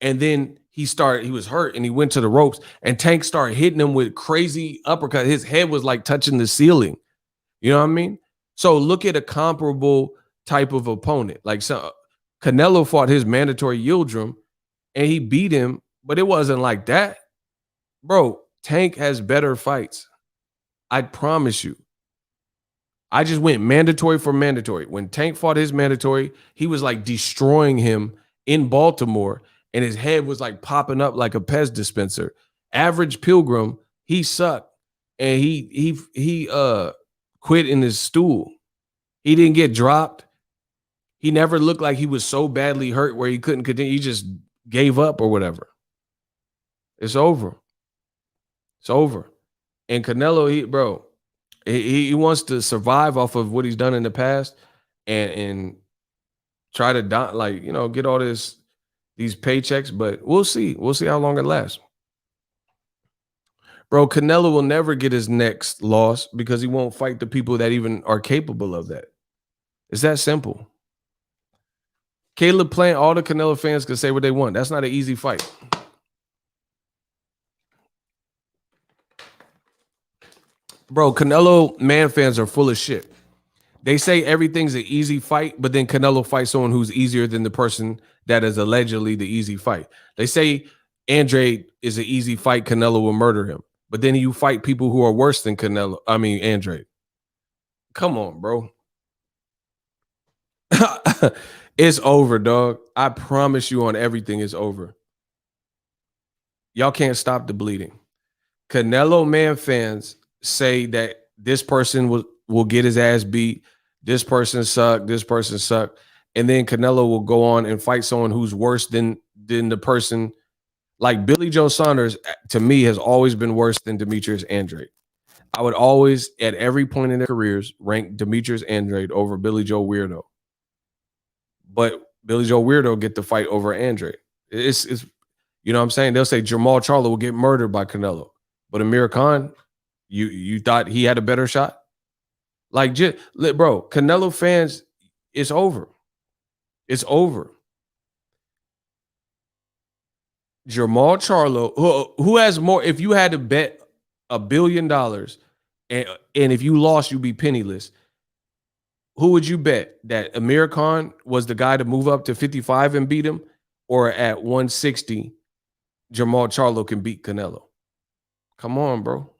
and then he was hurt and he went to the ropes, and Tank started hitting him with crazy uppercut. His head was like touching the ceiling. You know what I mean? So look at a comparable type of opponent. Like Canelo fought his mandatory Yildirim and he beat him, but it wasn't like that. Bro, Tank has better fights. I promise you. I just went mandatory for mandatory. When Tank fought his mandatory, he was like destroying him in Baltimore, and his head was like popping up like a Pez dispenser. Average Pilgrim, he sucked, and he quit in his stool. He didn't get dropped. He never looked like he was so badly hurt where he couldn't continue. He just gave up or whatever. It's over. It's over. And Canelo, he wants to survive off of what he's done in the past and try to get all these paychecks, but we'll see. We'll see how long it lasts. Bro, Canelo will never get his next loss because he won't fight the people that even are capable of that. It's that simple. Caleb Plant, all the Canelo fans can say what they want. That's not an easy fight. Bro, Canelo man fans are full of shit. They say everything's an easy fight, but then Canelo fights someone who's easier than the person that is allegedly the easy fight. They say Andre is an easy fight, Canelo will murder him. But then you fight people who are worse than Andre. Come on, bro. It's over, dog. I promise you on everything it's over. Y'all can't stop the bleeding. Canelo man fans say that this person will get his ass beat. This person sucked. This person sucked. And then Canelo will go on and fight someone who's worse than the person. Like Billy Joe Saunders, to me, has always been worse than Demetrius Andrade. I would always, at every point in their careers, rank Demetrius Andrade over Billy Joe Weirdo. But Billy Joe Weirdo get the fight over Andrade. It's you know what I'm saying? They'll say Jamal Charlo will get murdered by Canelo. But Amir Khan, you thought he had a better shot? Like, bro, Canelo fans, it's over. It's over. Jamal Charlo, who has more? If you had to bet $1 billion and if you lost, you'd be penniless. Who would you bet? That Amir Khan was the guy to move up to 55 and beat him, or at 160, Jamal Charlo can beat Canelo? Come on, bro.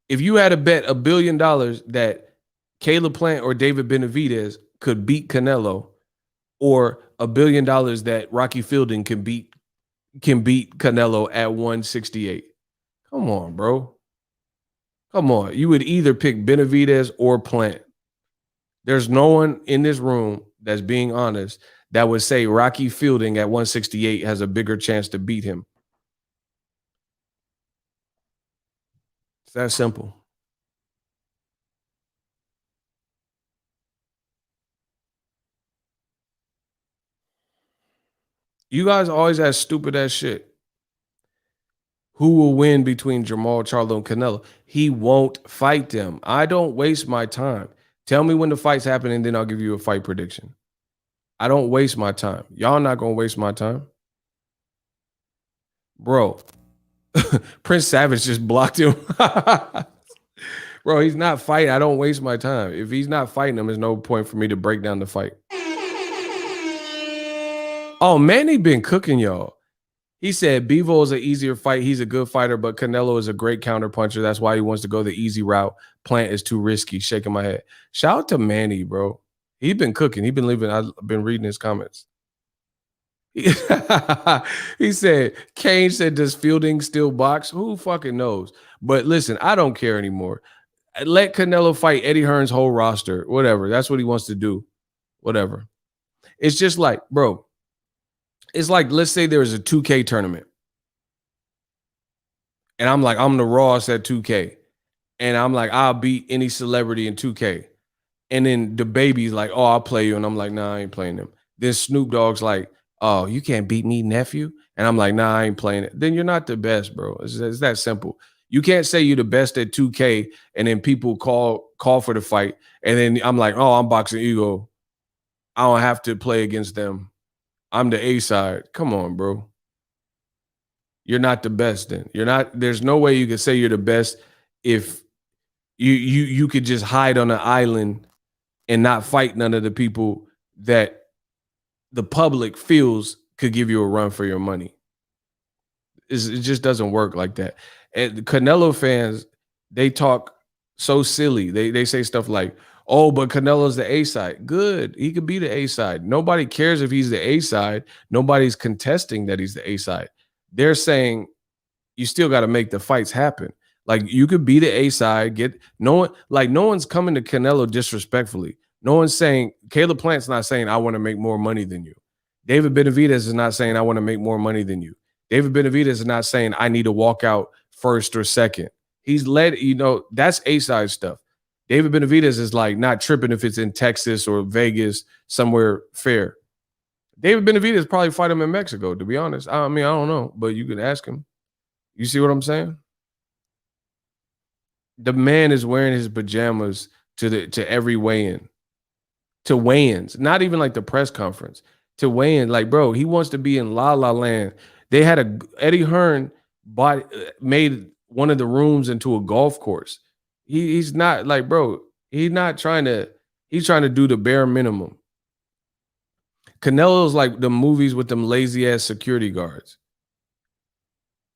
If you had to bet $1 billion that Caleb Plant or David Benavidez could beat Canelo, or $1 billion that Rocky Fielding can beat Canelo at 168. Come on, bro. Come on. You would either pick Benavidez or Plant. There's no one in this room that's being honest that would say Rocky Fielding at 168 has a bigger chance to beat him. It's that simple. You guys always ask stupid ass shit. Who will win between Jamal Charlo and Canelo? He won't fight them. I don't waste my time. Tell me when the fight's happening, and then I'll give you a fight prediction. I don't waste my time. Y'all not going to waste my time. Bro, Prince Savage just blocked him. Bro, he's not fighting. I don't waste my time. If he's not fighting him, there's no point for me to break down the fight. Oh, Manny been cooking y'all. He said Bivol is an easier fight. He's a good fighter, but Canelo is a great counter puncher. That's why he wants to go the easy route. Plant is too risky. Shaking my head. Shout out to Manny, bro. He's been cooking. He's been leaving. I've been reading his comments. He said, Kane said, does Fielding still box? Who fucking knows? But listen, I don't care anymore. Let Canelo fight Eddie Hearn's whole roster. Whatever. That's what he wants to do. Whatever. It's just like, bro, it's like, let's say there's a 2K tournament. And I'm like, I'm the Ross at 2K. And I'm like, I'll beat any celebrity in 2K. And then the baby's like, oh, I'll play you. And I'm like, nah, I ain't playing them. Then Snoop Dogg's like, oh, you can't beat me, nephew. And I'm like, nah, I ain't playing it. Then you're not the best, bro. It's that simple. You can't say you're the best at 2K and then people call for the fight. And then I'm like, oh, I'm Boxingego. I don't have to play against them. I'm the A side. Come on, bro. You're not the best then. You're not, there's no way you can say you're the best if you could just hide on an island and not fight none of the people that the public feels could give you a run for your money. It just doesn't work like that. And the Canelo fans, they talk so silly. They say stuff like, "Oh, but Canelo's the A side." Good, he could be the A side. Nobody cares if he's the A side. Nobody's contesting that he's the A side. They're saying you still got to make the fights happen. Like you could be the A side, get no one, like no one's coming to Canelo disrespectfully. No one's saying Caleb Plant's not saying I want to make more money than you. David Benavidez is not saying I want to make more money than you. David Benavidez is not saying I need to walk out first or second. He's led, that's A side stuff. David Benavidez is like not tripping if it's in Texas or Vegas, somewhere fair. David Benavidez probably fight him in Mexico, to be honest. I mean, I don't know, but you can ask him. You see what I'm saying? The man is wearing his pajamas to every weigh-in, to weigh-ins, not even like the press conference, to weigh-in. Like, bro, he wants to be in La La Land. They had Eddie Hearn made one of the rooms into a golf course. He's not like, bro, he's trying to do the bare minimum. Canelo's like the movies with them lazy ass security guards.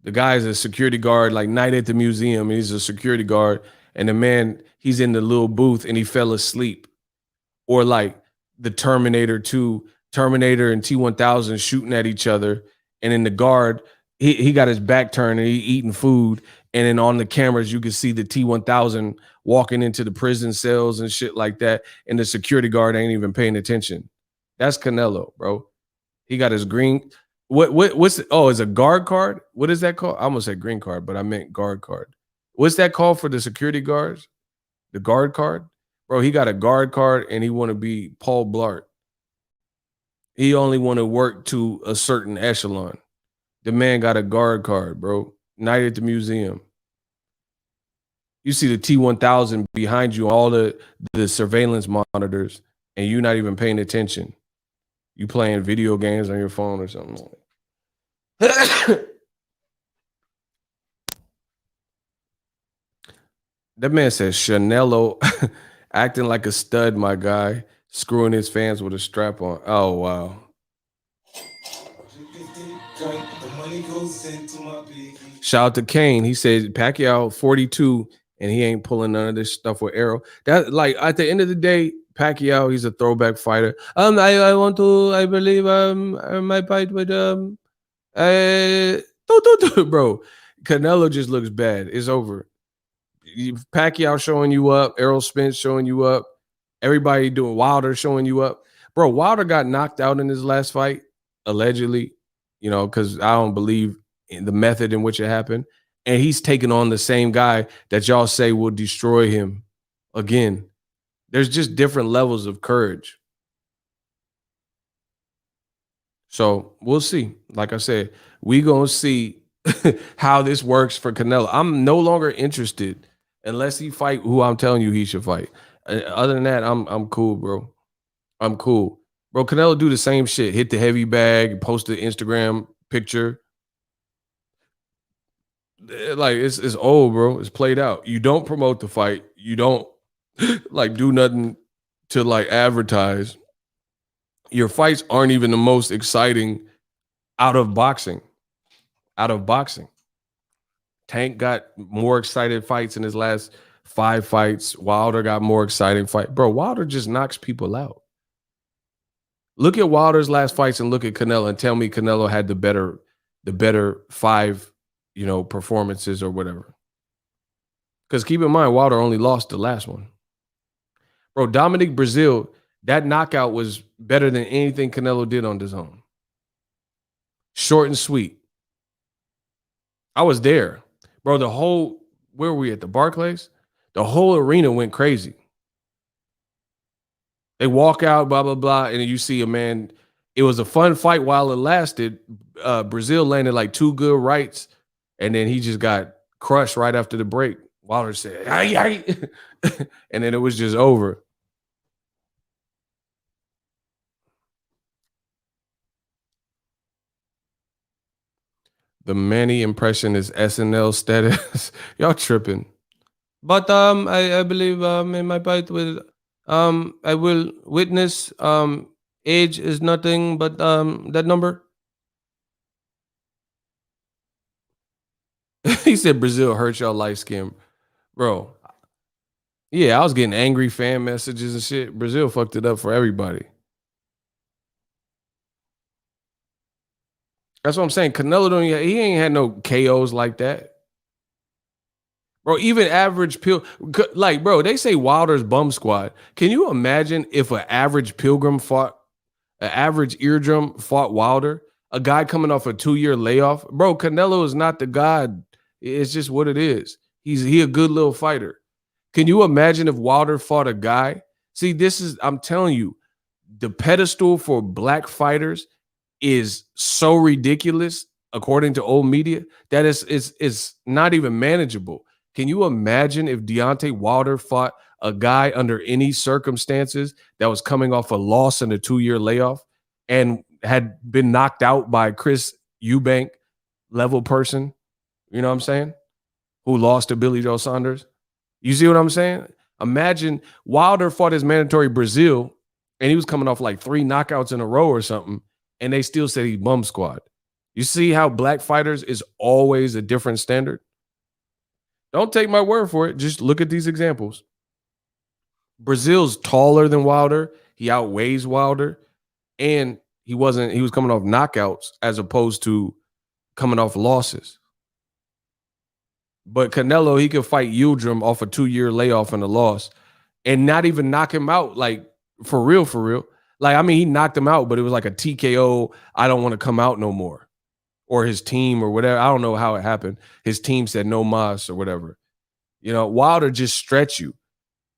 The guy's a security guard, like Night at the Museum. He's a security guard, and the man, he's in the little booth and he fell asleep. Or like the Terminator 2, Terminator and T-1000 shooting at each other, and in the guard, he got his back turned and he eating food, and then on the cameras you can see the T-1000 walking into the prison cells and shit like that, and the security guard ain't even paying attention. That's Canelo, bro. He got his green. What's is a guard card? What is that called? I almost said green card, but I meant guard card. What's that called for the security guards? The guard card? Bro, he got a guard card and he want to be Paul Blart. He only want to work to a certain echelon. The man got a guard card, bro. Night at the Museum. You see the T-1000 behind you, all the surveillance monitors, and you're not even paying attention. You playing video games on your phone or something like that. That man says Canelo acting like a stud, my guy, screwing his fans with a strap on. Oh, wow. Shout out to Kane. He said Pacquiao 42 and he ain't pulling none of this stuff with Arrow. That, like, at the end of the day, Pacquiao, he's a throwback fighter. I believe my fight with bro. Canelo just looks bad. It's over. Pacquiao showing you up, Errol Spence showing you up, everybody doing Wilder showing you up. Bro, Wilder got knocked out in his last fight, allegedly, because I don't believe in the method in which it happened. And he's taking on the same guy that y'all say will destroy him again. There's just different levels of courage. So we'll see. Like I said, we gonna see how this works for Canelo. I'm no longer interested unless he fight who I'm telling you he should fight. Other than that, I'm cool, bro. I'm cool. Bro, Canelo do the same shit. Hit the heavy bag, post the Instagram picture. Like it's old, bro. It's played out. You don't promote the fight. You don't like do nothing to like advertise. Your fights aren't even the most exciting out of boxing. Tank got more excited fights in his last 5 fights. Wilder got more exciting fight. Bro, Wilder just knocks people out. Look at Wilder's last fights and look at Canelo and tell me Canelo had the better 5, performances or whatever. Because keep in mind, Wilder only lost the last one. Bro, Dominic Brazil, that knockout was better than anything Canelo did on his own. Short and sweet. I was there. Bro, where were we at? The Barclays? The whole arena went crazy. They walk out, blah, blah, blah, and then you see a man It was a fun fight while it lasted. Brazil landed like 2 good rights, and then he just got crushed right after the break. Wilder said, "Ay, ay," and then it was just over. The Manny impression is SNL status. Y'all tripping. But I believe in my fight with I will witness age is nothing but that number. He said Brazil hurt y'all light skin. Bro. Yeah, I was getting angry fan messages and shit. Brazil fucked it up for everybody. That's what I'm saying. Canelo don't he ain't had no KOs like that. Bro, even average like, bro, they say Wilder's bum squad. Can you imagine if an average pilgrim fought an average eardrum fought Wilder, a guy coming off a 2-year layoff? Bro, Canelo is not the god. It's just what it is. He a good little fighter. Can you imagine if Wilder fought a guy? See, this is, I'm telling you, the pedestal for black fighters is so ridiculous, according to old media, that it's not even manageable. Can you imagine if Deontay Wilder fought a guy under any circumstances that was coming off a loss in a 2-year layoff and had been knocked out by Chris Eubank level person? You know what I'm saying? Who lost to Billy Joe Saunders? You see what I'm saying? Imagine Wilder fought his mandatory Brazil and he was coming off like 3 knockouts in a row or something, and they still said he bum squad. You see how black fighters is always a different standard? Don't take my word for it. Just look at these examples. Brazil's taller than Wilder. He outweighs Wilder. And he was coming off knockouts as opposed to coming off losses. But Canelo, he could fight Yildirim off a 2-year layoff and a loss and not even knock him out, like, for real, for real. Like, I mean, he knocked him out, but it was like a TKO, I don't want to come out no more. Or his team or whatever. I don't know how it happened. His team said no mas or whatever. You know, Wilder just stretch you.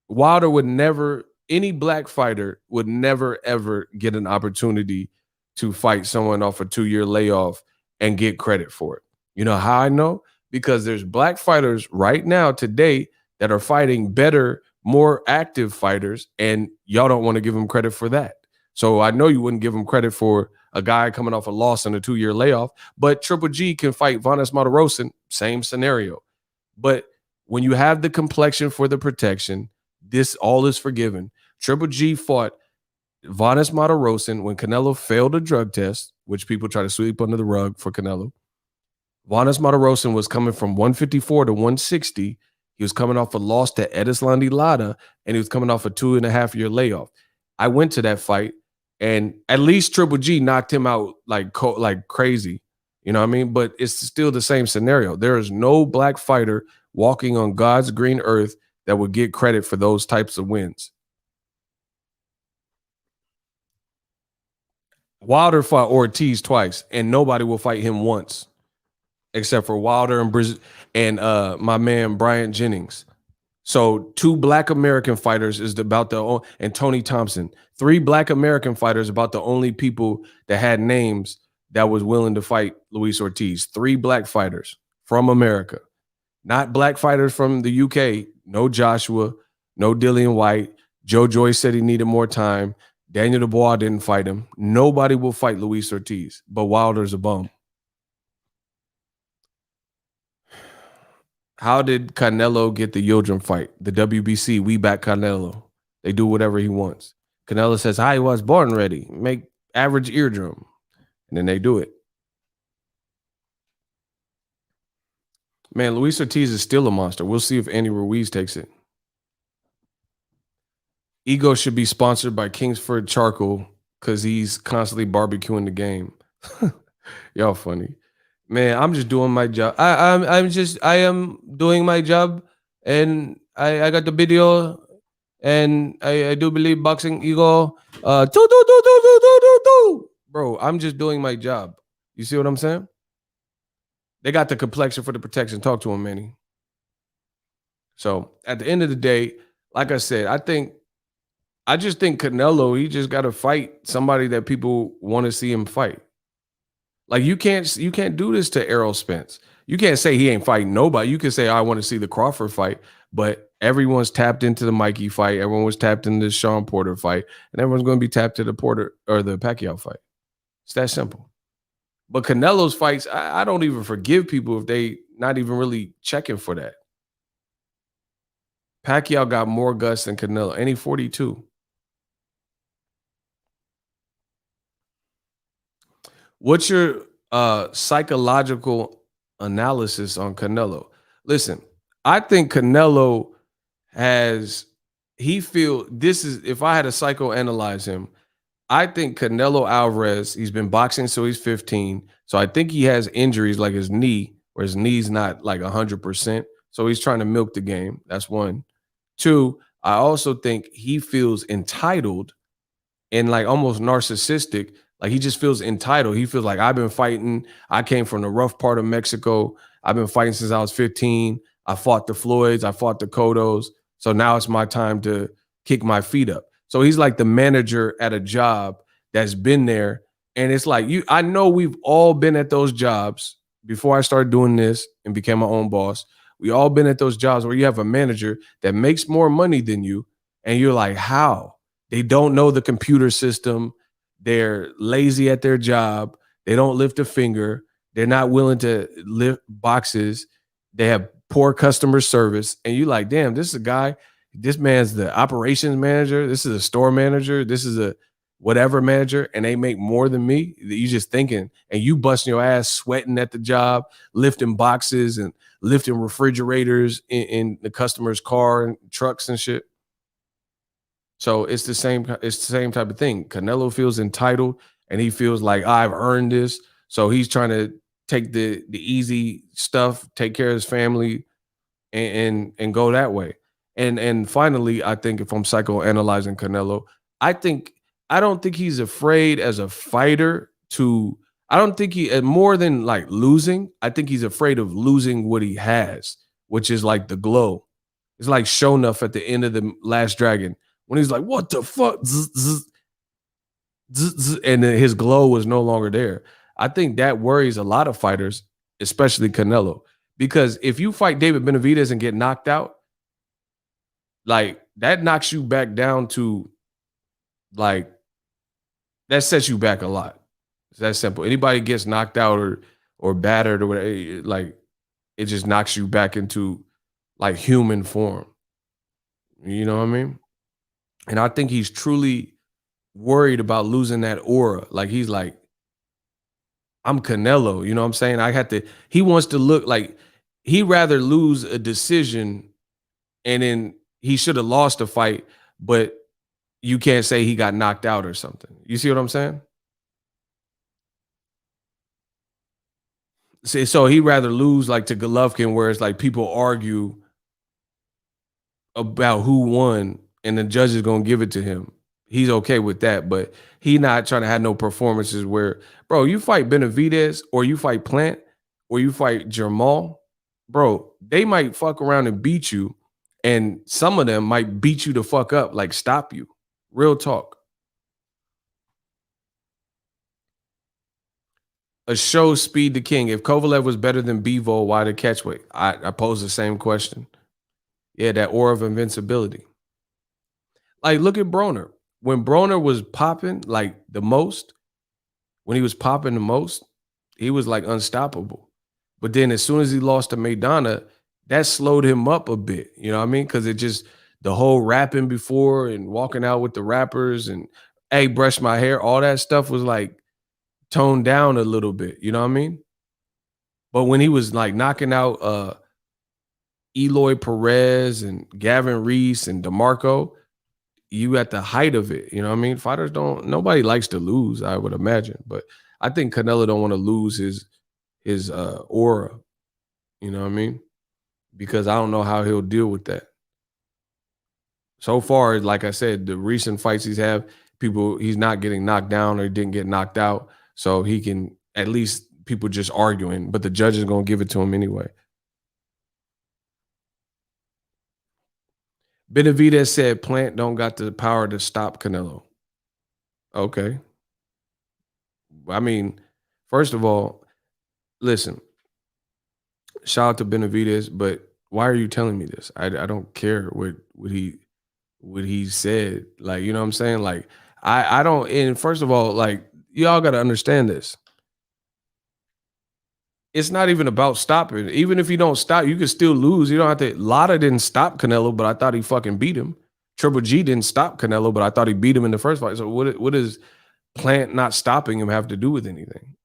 Wilder would never, any black fighter would never, ever get an opportunity to fight someone off a 2-year layoff and get credit for it. You know how I know? Because there's black fighters right now today that are fighting better, more active fighters, and y'all don't want to give them credit for that. So I know you wouldn't give them credit for a guy coming off a loss in a 2-year layoff, but Triple G can fight Vanes Martirosyan, same scenario. But when you have the complexion for the protection, this all is forgiven. Triple G fought Vanes Martirosyan when Canelo failed a drug test, which people try to sweep under the rug for Canelo. Vanes Martirosyan was coming from 154 to 160. He was coming off a loss to Erislandy Lara, and he was coming off a 2.5-year layoff. I went to that fight, and at least Triple G knocked him out like crazy. You know what I mean? But it's still the same scenario. There is no black fighter walking on God's green earth that would get credit for those types of wins. Wilder fought Ortiz twice, and nobody will fight him once, except for Wilder and my man Bryant Jennings. So 2 black American fighters is about the, and Tony Thompson, 3 black American fighters, about the only people that had names that was willing to fight Luis Ortiz. 3 black fighters from America, not black fighters from the UK. No Joshua, no Dillian White. Joe Joyce said he needed more time. Daniel Dubois didn't fight him. Nobody will fight Luis Ortiz, but Wilder's a bum. How did Canelo get the Yildirim fight? The WBC, we back Canelo. They do whatever he wants. Canelo says, I was born ready. Make average eardrum. And then they do it. Man, Luis Ortiz is still a monster. We'll see if Andy Ruiz takes it. Ego should be sponsored by Kingsford Charcoal because he's constantly barbecuing the game. Y'all funny. Man, I'm just doing my job. I am doing my job, and I got the video, and I do believe Boxingego. Bro, I'm just doing my job. You see what I'm saying? They got the complexion for the protection. Talk to him, Manny. So at the end of the day, like I said, I think I just think Canelo, he just got to fight somebody that people want to see him fight. Like you can't do this to Errol Spence. You can't say he ain't fighting nobody. You can say I want to see the Crawford fight, but everyone's tapped into the Mikey fight. Everyone was tapped into the Sean Porter fight, and everyone's going to be tapped to the Porter or the Pacquiao fight. It's that simple. But Canelo's fights, I don't even forgive people if they not even really checking for that. Pacquiao got more guts than Canelo, and he 42. What's your psychological analysis on Canelo? Listen, I think Canelo has he feel this is if I had to psychoanalyze him, I think Canelo Alvarez, he's been boxing so he's 15. So I think he has injuries like his knee, where his knee's not like 100%. So he's trying to milk the game. That's one. Two, I also think he feels entitled and like almost narcissistic. Like he just feels entitled. He feels like I've been fighting. I came from the rough part of Mexico. I've been fighting since I was 15. I fought the Floyds. I fought the Cottos. So now it's my time to kick my feet up. So he's like the manager at a job that's been there. And it's like I know we've all been at those jobs before I started doing this and became my own boss. We all been at those jobs where you have a manager that makes more money than you. And you're like, how? They don't know the computer system. They're lazy at their job. They don't lift a finger. They're not willing to lift boxes. They have poor customer service. And you're like, damn, this is a guy. This man's the operations manager. This is a store manager. This is a whatever manager. And they make more than me. You just thinking, and you busting your ass, sweating at the job, lifting boxes and lifting refrigerators in the customer's car and trucks and shit. So it's the same type of thing. Canelo feels entitled and he feels like I've earned this. So he's trying to take the easy stuff, take care of his family and go that way. And finally, I think if I'm psychoanalyzing Canelo, I think I don't think he's afraid as a fighter to I don't think he more than like losing, I think he's afraid of losing what he has, which is like the glow. It's like Shonuff at the end of the Last Dragon when he's like, "What the fuck?" Zzz, zzz, zzz, zzz, and then his glow was no longer there. I think that worries a lot of fighters, especially Canelo, because if you fight David Benavidez and get knocked out, like that knocks you back down to like that sets you back a lot. It's that simple. Anybody gets knocked out or battered or whatever, like it just knocks you back into like human form. You know what I mean? And I think he's truly worried about losing that aura. Like he's like, I'm Canelo. You know what I'm saying? He wants to look like he'd rather lose a decision and then he should have lost a fight, but you can't say he got knocked out or something. You see what I'm saying? See, so he'd rather lose like to Golovkin, where it's like people argue about who won and the judge is gonna give it to him. He's okay with that, but he not trying to have no performances where, bro, you fight Benavidez or you fight Plant or you fight Jamal, bro, they might fuck around and beat you, and some of them might beat you the fuck up, like stop you. Real talk. A show Speed the King. If Kovalev was better than Bivol, why the Catchweight? I pose the same question. Yeah, that aura of invincibility. Like, look at Broner. When Broner was popping like the most, when he was popping the most, he was like unstoppable. But then as soon as he lost to Maidana, that slowed him up a bit. You know what I mean? Because it just the whole rapping before and walking out with the rappers and hey, brush my hair, all that stuff was like toned down a little bit. You know what I mean? But when he was like knocking out Eloy Perez and Gavin Reese and DeMarco, you at the height of it. You know what I mean? Fighters don't nobody likes to lose, I would imagine. But I think Canelo don't want to lose his aura. You know what I mean? Because I don't know how he'll deal with that. So far, like I said, the recent fights he's not getting knocked down or he didn't get knocked out. So he can at least people just arguing, but the judge is gonna give it to him anyway. Benavidez said Plant don't got the power to stop Canelo. Okay. I mean, first of all, listen, shout out to Benavidez, but why are you telling me this? I don't care what he said. Like, you know what I'm saying? Like, I don't, and first of all, like, y'all gotta understand this. It's not even about stopping. Even if you don't stop, you can still lose. You don't have to. Lotta didn't stop Canelo, but I thought he fucking beat him. Triple G didn't stop Canelo, but I thought he beat him in the first fight. So what does Plant not stopping him have to do with anything?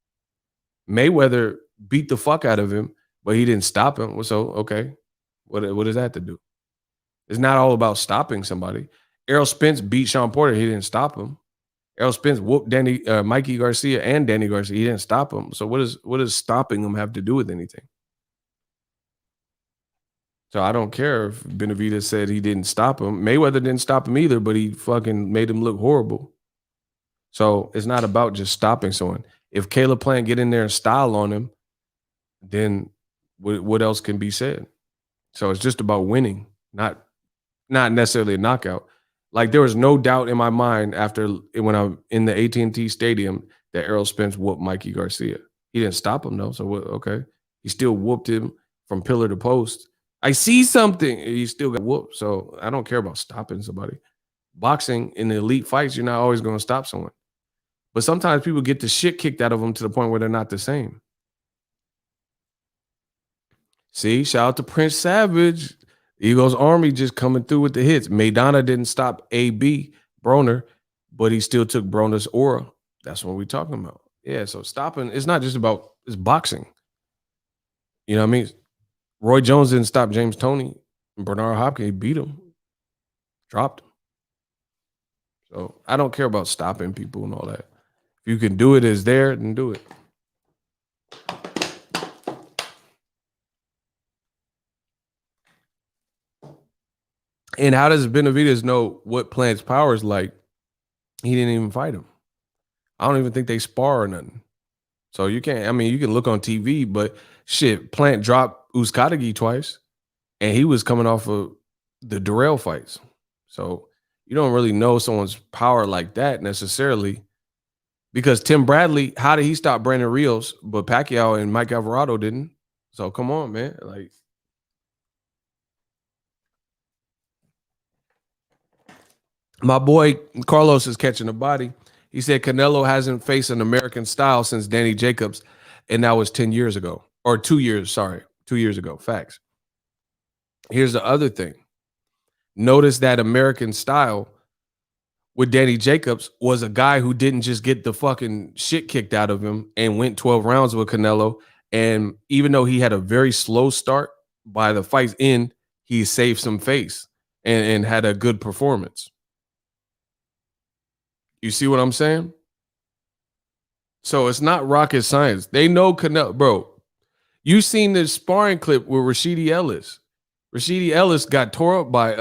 Mayweather beat the fuck out of him, but he didn't stop him. So okay, what does that have to do? It's not all about stopping somebody. Errol Spence beat Sean Porter. He didn't stop him. Errol Spence whooped Mikey Garcia and Danny Garcia. He didn't stop him. So what does stopping him have to do with anything? So I don't care if Benavidez said he didn't stop him. Mayweather didn't stop him either, but he fucking made him look horrible. So it's not about just stopping someone. If Caleb Plant get in there and style on him, then what else can be said? So it's just about winning, not necessarily a knockout. Like there was no doubt in my mind after when I'm in the AT&T Stadium that Errol Spence whooped Mikey Garcia. He didn't stop him though, so okay. He still whooped him from pillar to post. I see something. He still got whooped. So I don't care about stopping somebody. Boxing in the elite fights, you're not always going to stop someone. But sometimes people get the shit kicked out of them to the point where they're not the same. See, shout out to Prince Savage. Eagles Army just coming through with the hits. Maidana didn't stop A.B. Broner, but he still took Broner's aura. That's what we're talking about. Yeah, so stopping, it's not just about, it's boxing. You know what I mean? Roy Jones didn't stop James Toney. Bernard Hopkins, he beat him. Dropped him. So I don't care about stopping people and all that. If you can do it as there, then do it. And how does Benavidez know what Plant's power is like? He didn't even fight him. I don't even think they spar or nothing. So you can't, I mean, you can look on TV, but shit, Plant dropped Uzcategui twice, and he was coming off of the Durrell fights. So you don't really know someone's power like that necessarily. Because Tim Bradley, how did he stop Brandon Rios, but Pacquiao and Mike Alvarado didn't? So come on, man. Like, my boy Carlos is catching a body. He said Canelo hasn't faced an American style since Danny Jacobs, and that was 10 years ago. Or 2 years, sorry. 2 years ago. Facts. Here's the other thing. Notice that American style with Danny Jacobs was a guy who didn't just get the fucking shit kicked out of him and went 12 rounds with Canelo. And even though he had a very slow start, by the fight's end, he saved some face and had a good performance. You see what I'm saying? So it's not rocket science. They know Canelo, bro. You seen this sparring clip with Rashidi Ellis. Rashidi Ellis got tore up by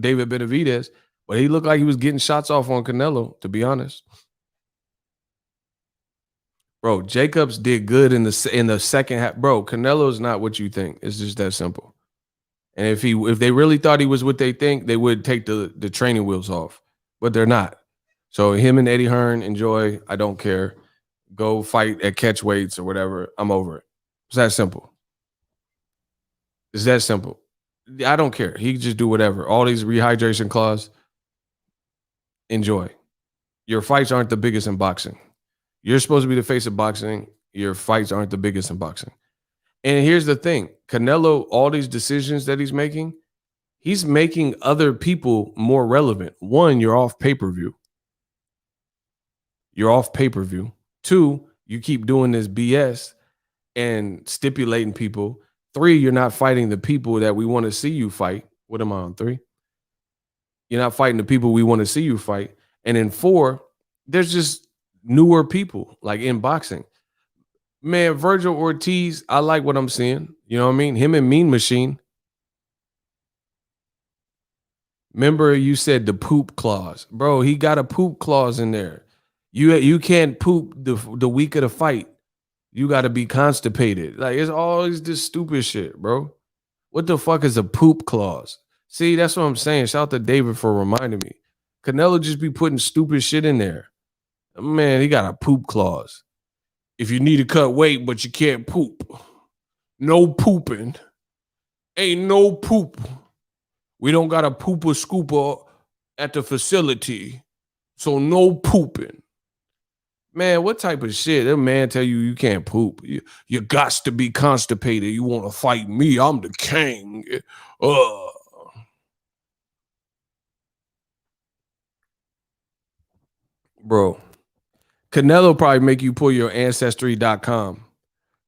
David Benavidez, but he looked like he was getting shots off on Canelo, to be honest. Bro, Jacobs did good in the second half. Bro, Canelo's not what you think. It's just that simple. And if they really thought he was what they think, they would take the training wheels off. But they're not. So him and Eddie Hearn, enjoy. I don't care. Go fight at Catchweights or whatever. I'm over it. It's that simple. It's that simple. I don't care. He can just do whatever. All these rehydration clause. Enjoy. Your fights aren't the biggest in boxing. You're supposed to be the face of boxing. Your fights aren't the biggest in boxing. And here's the thing. Canelo, all these decisions that he's making other people more relevant. One, you're off pay-per-view. You're off pay-per-view. Two, you keep doing this BS and stipulating people. Three, you're not fighting the people that we want to see you fight. What am I on? 3? You're not fighting the people we want to see you fight. And then 4, there's just newer people like in boxing. Man, Virgil Ortiz, I like what I'm seeing. You know what I mean? Him and Mean Machine. Remember you said the poop clause. Bro, he got a poop clause in there. You can't poop the week of the fight. You got to be constipated. Like, it's always this stupid shit, bro. What the fuck is a poop clause? See, that's what I'm saying. Shout out to David for reminding me. Canelo just be putting stupid shit in there. Man, he got a poop clause. If you need to cut weight, but you can't poop. No pooping. Ain't no poop. We don't got a pooper scooper at the facility. So no pooping. Man, what type of shit? That man tell you can't poop. You got to be constipated. You want to fight me? I'm the king. Bro, Canelo probably make you pull your ancestry.com.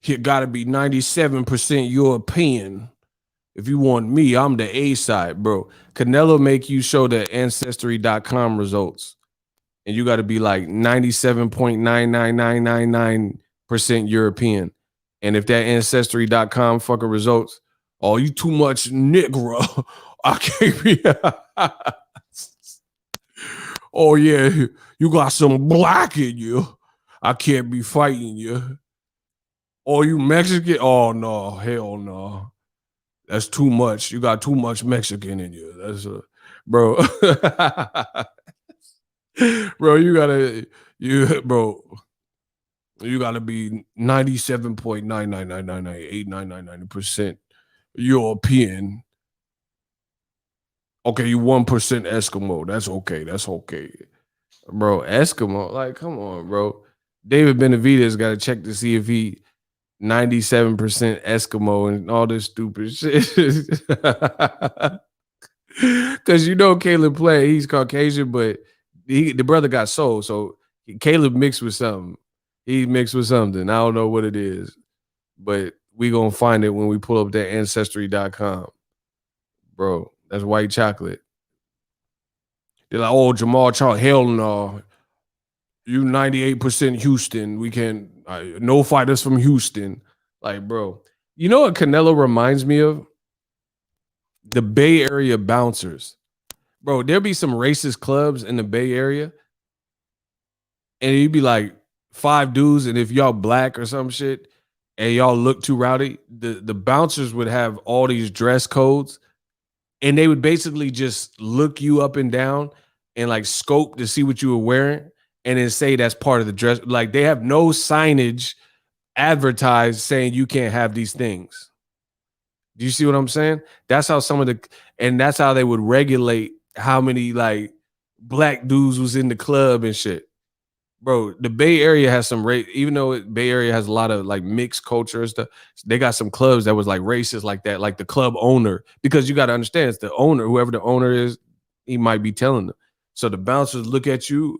You got to be 97% European. If you want me, I'm the A side, bro. Canelo make you show the ancestry.com results. And you got to be like 97.99999% European. And if that ancestry.com fucking results, oh, you too much Negro. I can't be. Oh, yeah, you got some black in you. I can't be fighting you. Oh, you Mexican? Oh, no, hell no. That's too much. You got too much Mexican in you. That's bro. Bro, you gotta be 97.999998999% European. Okay, you 1% Eskimo. That's okay. That's okay. Bro, Eskimo, like, come on, bro. David Benavidez got to check to see if he 97% Eskimo and all this stupid shit. Because Caleb play, he's Caucasian, but the brother got soul. So Caleb mixed with something. He mixed with something. I don't know what it is, but we gonna find it when we pull up that ancestry.com. Bro, that's white chocolate. They're like, oh, Jamal Charles, hell no. You 98% Houston. We can't, no fighters from Houston. Like, bro, you know what Canelo reminds me of? The Bay Area bouncers. Bro, there'll be some racist clubs in the Bay Area, and you'd be like 5 dudes, and if y'all black or some shit, and y'all look too rowdy, the bouncers would have all these dress codes, and they would basically just look you up and down and like scope to see what you were wearing, and then say that's part of the dress. Like they have no signage advertised saying you can't have these things. Do you see what I'm saying? That's how that's how they would regulate how many like black dudes was in the club and shit. Bro, the Bay Area has some race, even though Bay Area has a lot of like mixed culture and stuff, they got some clubs that was like racist like that, like the club owner, because you got to understand it's the owner, whoever the owner is, he might be telling them. So the bouncers look at you,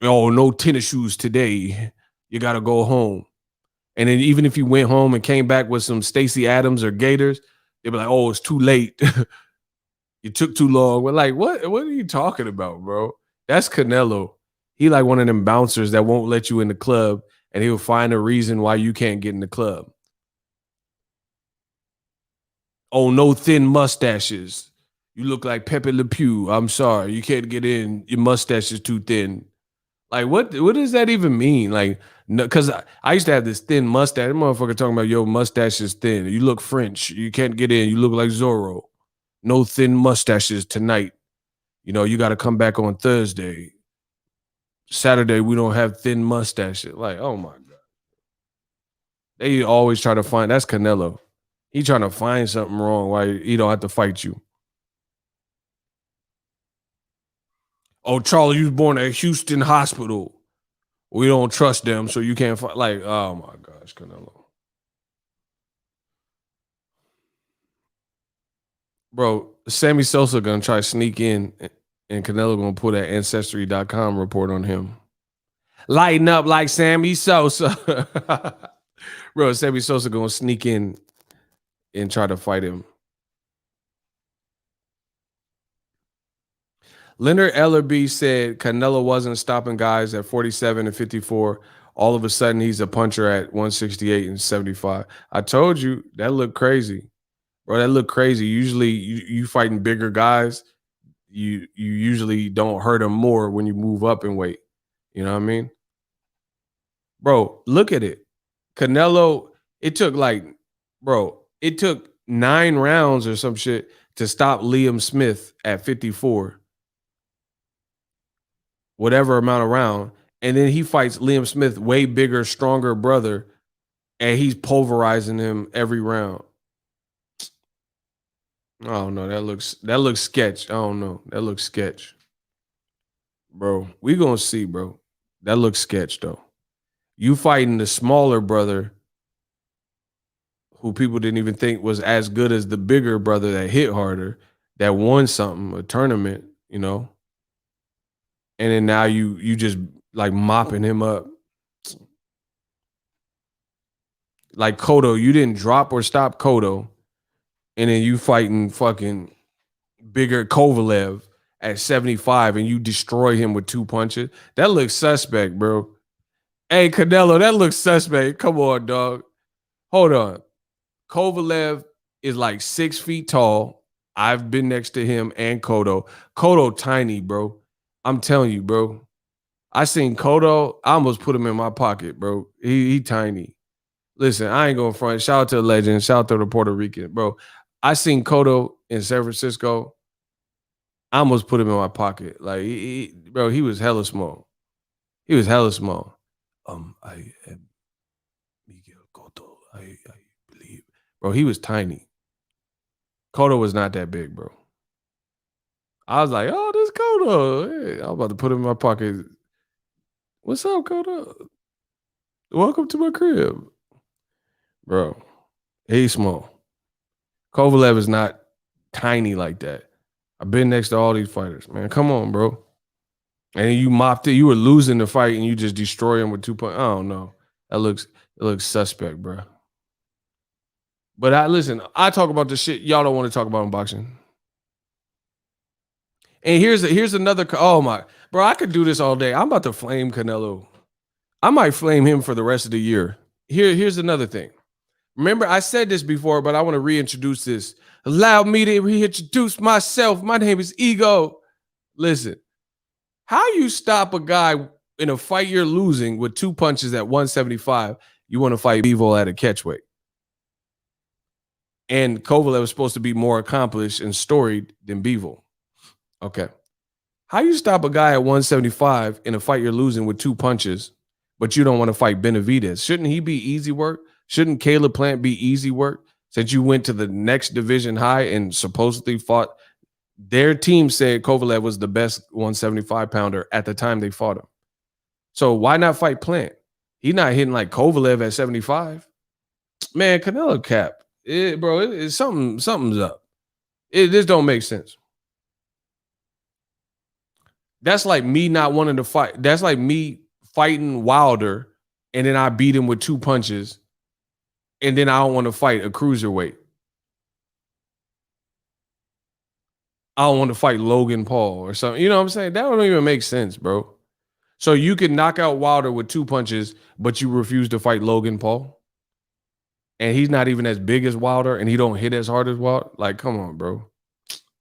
oh, no tennis shoes today. You got to go home. And then even if you went home and came back with some Stacey Adams or Gators, they'd be like, oh, it's too late. You took too long. We're like, what are you talking about, bro? That's Canelo. He like one of them bouncers that won't let you in the club, and he'll find a reason why you can't get in the club. Oh, no thin mustaches. You look like Pepe Le Pew. I'm sorry. You can't get in. Your mustache is too thin. Like, what does that even mean? Like, because I used to have this thin mustache. That motherfucker talking about your mustache is thin. You look French. You can't get in. You look like Zorro. No thin mustaches tonight. You got to come back on Thursday. Saturday, we don't have thin mustaches. Like, oh my God. They always try to find, that's Canelo. He trying to find something wrong why he don't have to fight you. Oh, Charlie, you was born at Houston Hospital. We don't trust them, so you can't fight. Like, oh my gosh, Canelo. Bro, Sammy Sosa gonna try to sneak in, and Canelo gonna put that ancestry.com report on him. Lighten up like Sammy Sosa. Bro, Sammy Sosa gonna sneak in and try to fight him. Leonard Ellerby said Canelo wasn't stopping guys at 47 and 54. All of a sudden, he's a puncher at 168 and 75. I told you that looked crazy, bro. That looked crazy. Usually, you fighting bigger guys, you usually don't hurt them more when you move up in weight. You know what I mean, bro? Look at it, Canelo. It took 9 rounds or some shit to stop Liam Smith at 54, whatever amount of round, and then he fights Liam Smith, way bigger, stronger brother, and he's pulverizing him every round. I don't know. That looks sketch. I don't know. That looks sketch. Bro, we gonna see, bro. That looks sketch though. You fighting the smaller brother who people didn't even think was as good as the bigger brother that hit harder, that won something, a tournament, you know. And then now you just like mopping him up. Like Cotto, you didn't drop or stop Cotto, and then you fighting fucking bigger Kovalev at 75 and you destroy him with 2 punches. That looks suspect, bro. Hey, Canelo, that looks suspect. Come on, dog. Hold on. Kovalev is like 6 feet tall. I've been next to him and Cotto. Cotto tiny, bro. I'm telling you, bro. I seen Cotto. I almost put him in my pocket, bro. He tiny. Listen, I ain't going front. Shout out to the legend. Shout out to the Puerto Rican, bro. I seen Cotto in San Francisco. I almost put him in my pocket. Like, bro, he was hella small. He was hella small. I am Miguel Cotto. I believe. Bro, he was tiny. Cotto was not that big, bro. I was like, oh, this Cotto. Hey, I'm about to put him in my pocket. What's up, Cotto? Welcome to my crib. Bro, he's small. Kovalev is not tiny like that. I've been next to all these fighters, man. Come on, bro. And you mopped it. You were losing the fight and you just destroy him with 2 points. I don't know. It looks suspect, bro. But I talk about the shit y'all don't want to talk about in boxing. And here's another. Oh my, bro, I could do this all day. I'm about to flame Canelo. I might flame him for the rest of the year. Here's another thing. Remember, I said this before, but I want to reintroduce this. Allow me to reintroduce myself. My name is Ego. Listen, how you stop a guy in a fight you're losing with 2 punches at 175? You want to fight Bivol at a catchweight. And Kovalev was supposed to be more accomplished and storied than Bivol. Okay. How you stop a guy at 175 in a fight you're losing with 2 punches, but you don't want to fight Benavidez? Shouldn't he be easy work? Shouldn't Caleb Plant be easy work since you went to the next division high and supposedly fought? Their team said Kovalev was the best 175 pounder at the time they fought him. So why not fight Plant? He's not hitting like Kovalev at 75. Man, Canelo cap. Something's up. This don't make sense. That's like me not wanting to fight. That's like me fighting Wilder and then I beat him with 2 punches and then I don't want to fight a cruiserweight. I don't want to fight Logan Paul or something. You know what I'm saying? That don't even make sense, bro. So you can knock out Wilder with 2 punches, but you refuse to fight Logan Paul? And he's not even as big as Wilder and he don't hit as hard as Wilder? Like, come on, bro.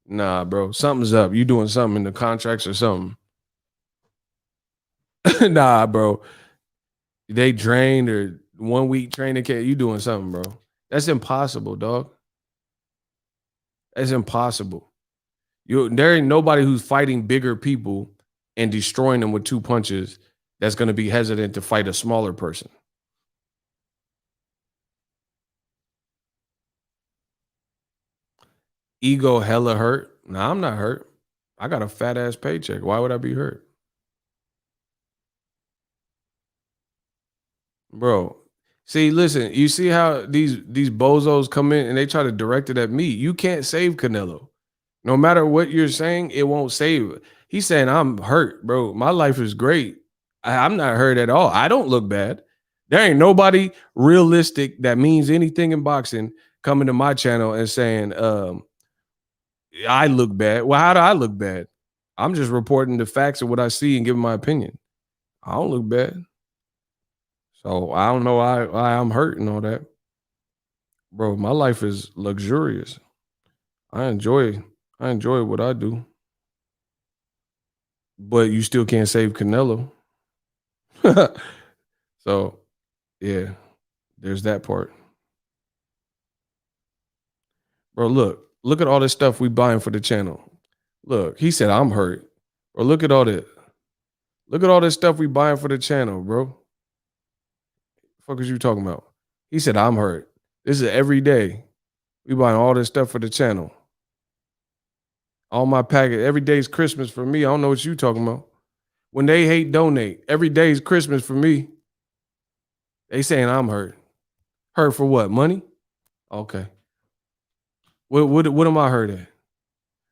Nah, bro. Something's up. You doing something in the contracts or something. Nah, bro. They drained or 1 week training camp. You doing something, bro. That's impossible, dog. That's impossible. There ain't nobody who's fighting bigger people and destroying them with 2 punches that's going to be hesitant to fight a smaller person. Ego hella hurt. Nah, I'm not hurt. I got a fat ass paycheck. Why would I be hurt? Bro, see, listen, you see how these bozos come in and they try to direct it at me. You can't save Canelo. No matter what you're saying, it won't save it. He's saying I'm hurt, bro. My life is great. I'm not hurt at all. I don't look bad. There ain't nobody realistic that means anything in boxing coming to my channel and saying, I look bad. Well, how do I look bad? I'm just reporting the facts of what I see and giving my opinion. I don't look bad. So I don't know why I'm hurt and all that. Bro, my life is luxurious. I enjoy what I do. But you still can't save Canelo. So, yeah, there's that part. Bro, look, Look at all this stuff we buying for the channel. Look, he said I'm hurt. Or look at all this. Look at all this stuff we buying for the channel, bro. The fuck is you talking about? He said I'm hurt. This is every day. We buying all this stuff for the channel. All my package. Every day's Christmas for me. I don't know what you talking about. When they hate donate, every day's Christmas for me. They saying I'm hurt. Hurt for what? Money? Okay. What am I hurt at?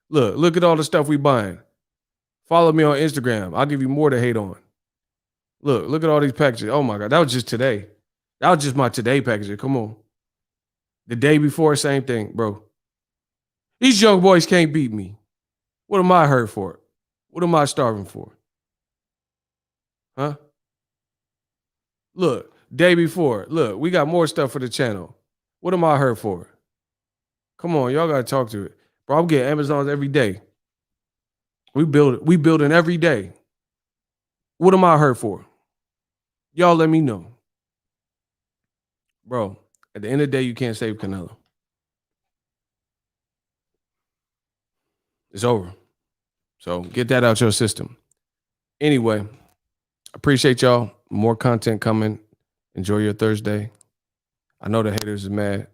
Look at all the stuff we buying. Follow me on Instagram. I'll give you more to hate on. Look at all these packages. Oh my God, that was just today. That was just my today package. Come on. The day before, same thing, bro. These young boys can't beat me. What am I hurt for? What am I starving for? Huh? Look, day before. Look, we got more stuff for the channel. What am I hurt for? Come on, y'all gotta talk to it. Bro, I'm getting Amazons every day. We building every day. What am I hurt for? Y'all let me know. Bro, at the end of the day, you can't save Canelo. It's over. So get that out your system. Anyway, appreciate y'all. More content coming. Enjoy your Thursday. I know the haters is mad.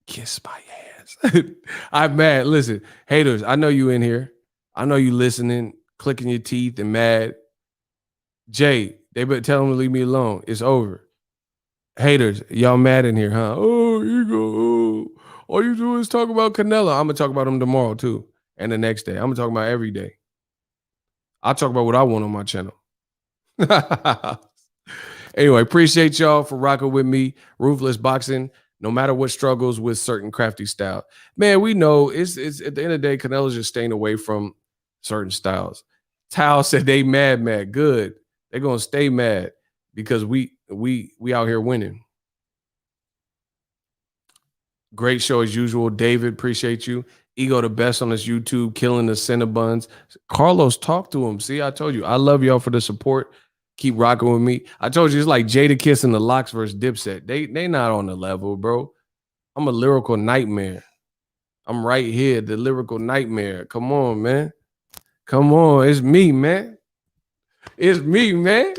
Kiss my ass. I'm mad. Listen, haters, I know you in here. I know you listening, clicking your teeth and mad. Jay, they better tell them to leave me alone. It's over. Haters, y'all mad in here, huh? Oh, ego. Oh. All you do is talk about Canelo. I'm going to talk about him tomorrow too. And the next day. I'm going to talk about every day. I'll talk about what I want on my channel. Anyway, appreciate y'all for rocking with me. Ruthless Boxing. No matter what struggles with certain crafty style. Man, we know it's at the end of the day, Canelo's just staying away from certain styles. Tao said they mad. Good. They're gonna stay mad because we out here winning. Great show as usual. David, appreciate you. Ego the best on this YouTube, killing the Cinnabons. Carlos, talk to him. See, I told you, I love y'all for the support. Keep rocking with me. I told you it's like Jadakiss and the Locks versus Dipset. They not on the level, bro. I'm a lyrical nightmare. I'm right here, the lyrical nightmare. Come on, man. Come on, it's me, man. It's me, man.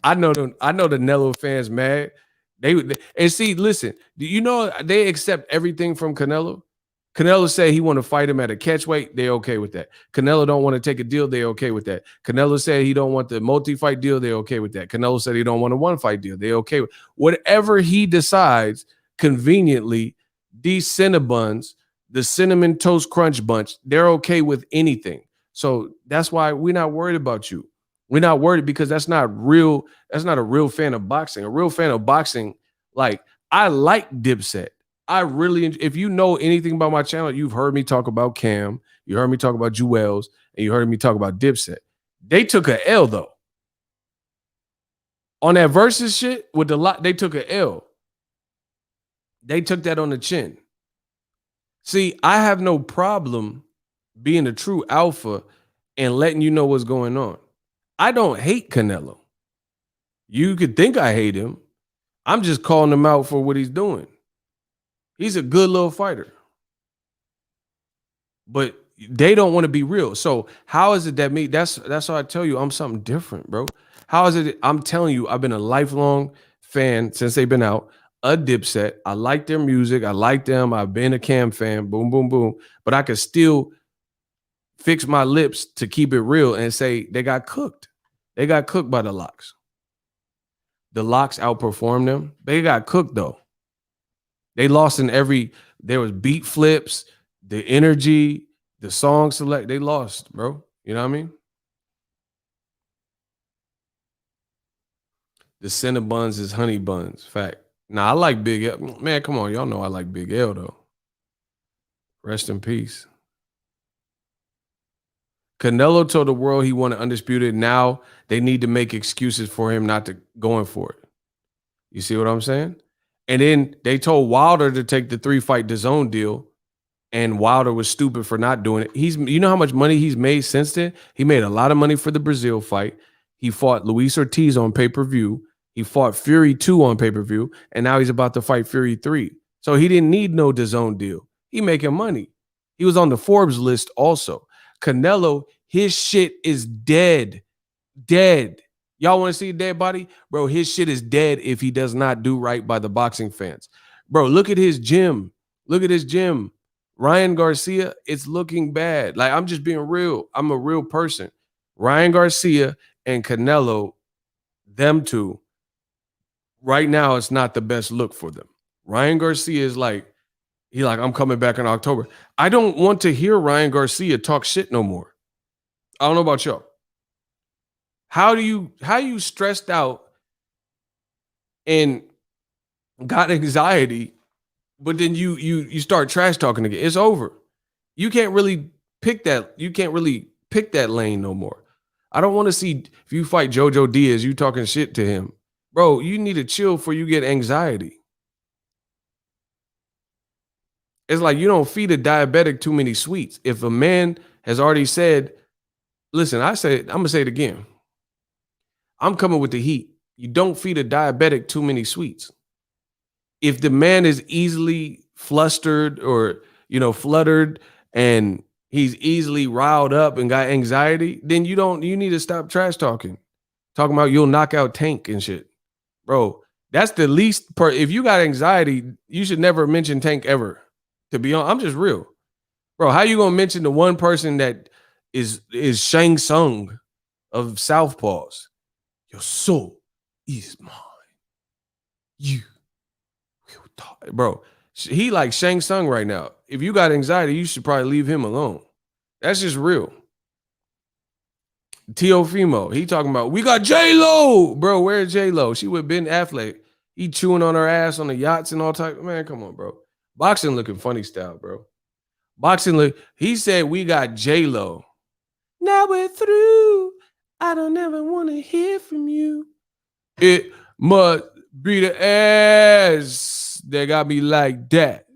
I know the Nello fans mad. They and see, listen, do you know they accept everything from Canelo? Canelo said he want to fight him at a catchweight. They okay with that. Canelo don't want to take a deal. They okay with that. Canelo said he don't want the multi-fight deal. They okay with that. Canelo said he don't want a one-fight deal. They okay with whatever he decides. Conveniently, these Cinnabons, the Cinnamon Toast Crunch Bunch, they're okay with anything. So that's why we're not worried about you. We're not worried because that's not real. That's not a real fan of boxing. A real fan of boxing, like I like Dipset. I really, if you know anything about my channel, you've heard me talk about Cam, you heard me talk about Jewels, and you heard me talk about Dipset. They took a L though. On that Verzuz shit with the lot, they took a L. They took that on the chin. See, I have no problem being a true alpha and letting you know what's going on. I don't hate Canelo. You could think I hate him. I'm just calling him out for what he's doing. He's a good little fighter. But they don't want to be real. So how is it that me? That's why I tell you I'm something different, bro. How is it? I'm telling you, I've been a lifelong fan since they've been out. A Dipset. I like their music. I like them. I've been a Cam fan. Boom, boom, boom. But I could still fix my lips to keep it real and say they got cooked. They got cooked by the Locks. The Locks outperformed them. They got cooked though. They lost in every. There was beat flips, the energy, the song select. They lost, bro. You know what I mean? The Cinnabons is honey buns. Fact. Nah, I like Big L. Man, come on. Y'all know I like Big L, though. Rest in peace. Canelo told the world he wanted undisputed. Now they need to make excuses for him not to going for it. You see what I'm saying? And then they told Wilder to take the 3-fight DAZN deal, and Wilder was stupid for not doing it. You know how much money he's made since then? He made a lot of money for the Brazil fight. He fought Luis Ortiz on pay-per-view. He fought Fury 2 on pay-per-view, and now he's about to fight Fury 3. So he didn't need no DAZN deal. He making money. He was on the Forbes list also. Canelo, his shit is dead. Dead. Y'all want to see a dead body? Bro, his shit is dead if he does not do right by the boxing fans. Bro, look at his gym. Look at his gym. Ryan Garcia, it's looking bad. Like, I'm just being real. I'm a real person. Ryan Garcia and Canelo, them two, right now, it's not the best look for them. Ryan Garcia is like, I'm coming back in October. I don't want to hear Ryan Garcia talk shit no more. I don't know about y'all. How you stressed out and got anxiety, but then you start trash talking again? It's over. You can't really pick that. You can't really pick that lane no more. I don't want to see if you fight Jojo Diaz, you talking shit to him. Bro, you need to chill before you get anxiety. It's like you don't feed a diabetic too many sweets. If a man has already said, listen, I'm gonna say it again. I'm coming with the heat. You don't feed a diabetic too many sweets. If the man is easily flustered or, fluttered, and he's easily riled up and got anxiety, then you need to stop trash talking. Talking about you'll knock out Tank and shit. Bro, that's the least if you got anxiety, you should never mention Tank ever. To be honest, I'm just real. Bro, how you gonna mention the one person that is Shang Tsung of Southpaws? Your soul is mine. You will die. Bro, he like Shang Tsung right now. If you got anxiety, you should probably leave him alone. That's just real. Teofimo, he talking about, we got J-Lo. Bro, where's J-Lo? She with Ben Affleck. He chewing on her ass on the yachts and all type. Man, come on, bro. Boxing looking funny style, bro. He said we got J-Lo. Now we're through. I don't ever want to hear from you. It must be the ass that got me like that.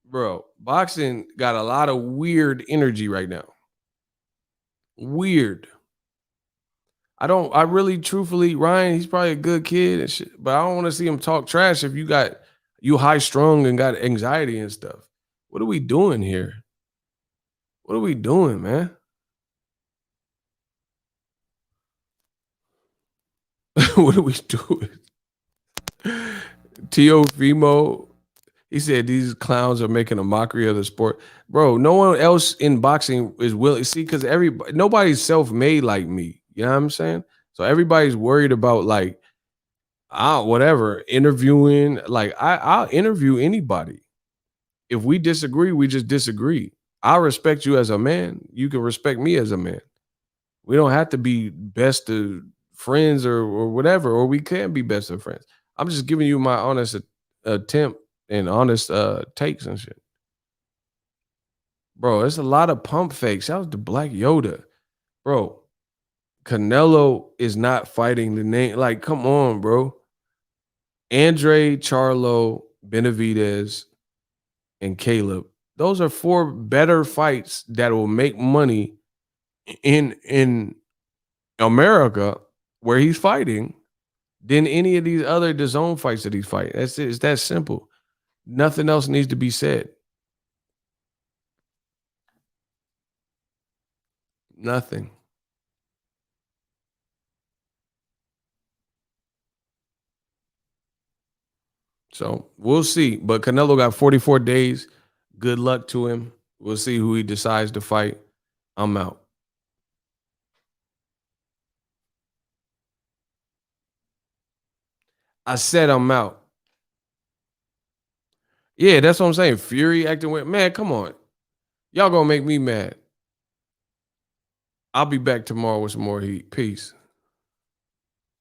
Bro, boxing got a lot of weird energy right now. Weird. I really truthfully, Ryan, he's probably a good kid and shit, but I don't want to see him talk trash if you high strung and got anxiety and stuff. What are we doing here? What are we doing, man? What are we doing? Teofimo, he said these clowns are making a mockery of the sport. Bro, no one else in boxing is willing. See, because nobody's self-made like me. You know what I'm saying? So everybody's worried about like, whatever, interviewing. Like, I'll interview anybody. If we disagree, we just disagree. I respect you as a man. You can respect me as a man. We don't have to be best of friends or whatever, or we can be best of friends. I'm just giving you my honest attempt and honest takes and shit. Bro, there's a lot of pump fakes. That was the Black Yoda. Bro, Canelo is not fighting the name. Like, come on, bro. Andre, Charlo, Benavidez, and Caleb. Those are 4 better fights that will make money in America where he's fighting than any of these other DAZN fights that he's fighting. That's it. It's that simple. Nothing else needs to be said. Nothing. So we'll see. But Canelo got 44 days. Good luck to him. We'll see who he decides to fight. I'm out. I said I'm out. Yeah, that's what I'm saying. Fury acting with, man, come on. Y'all gonna make me mad. I'll be back tomorrow with some more heat. Peace.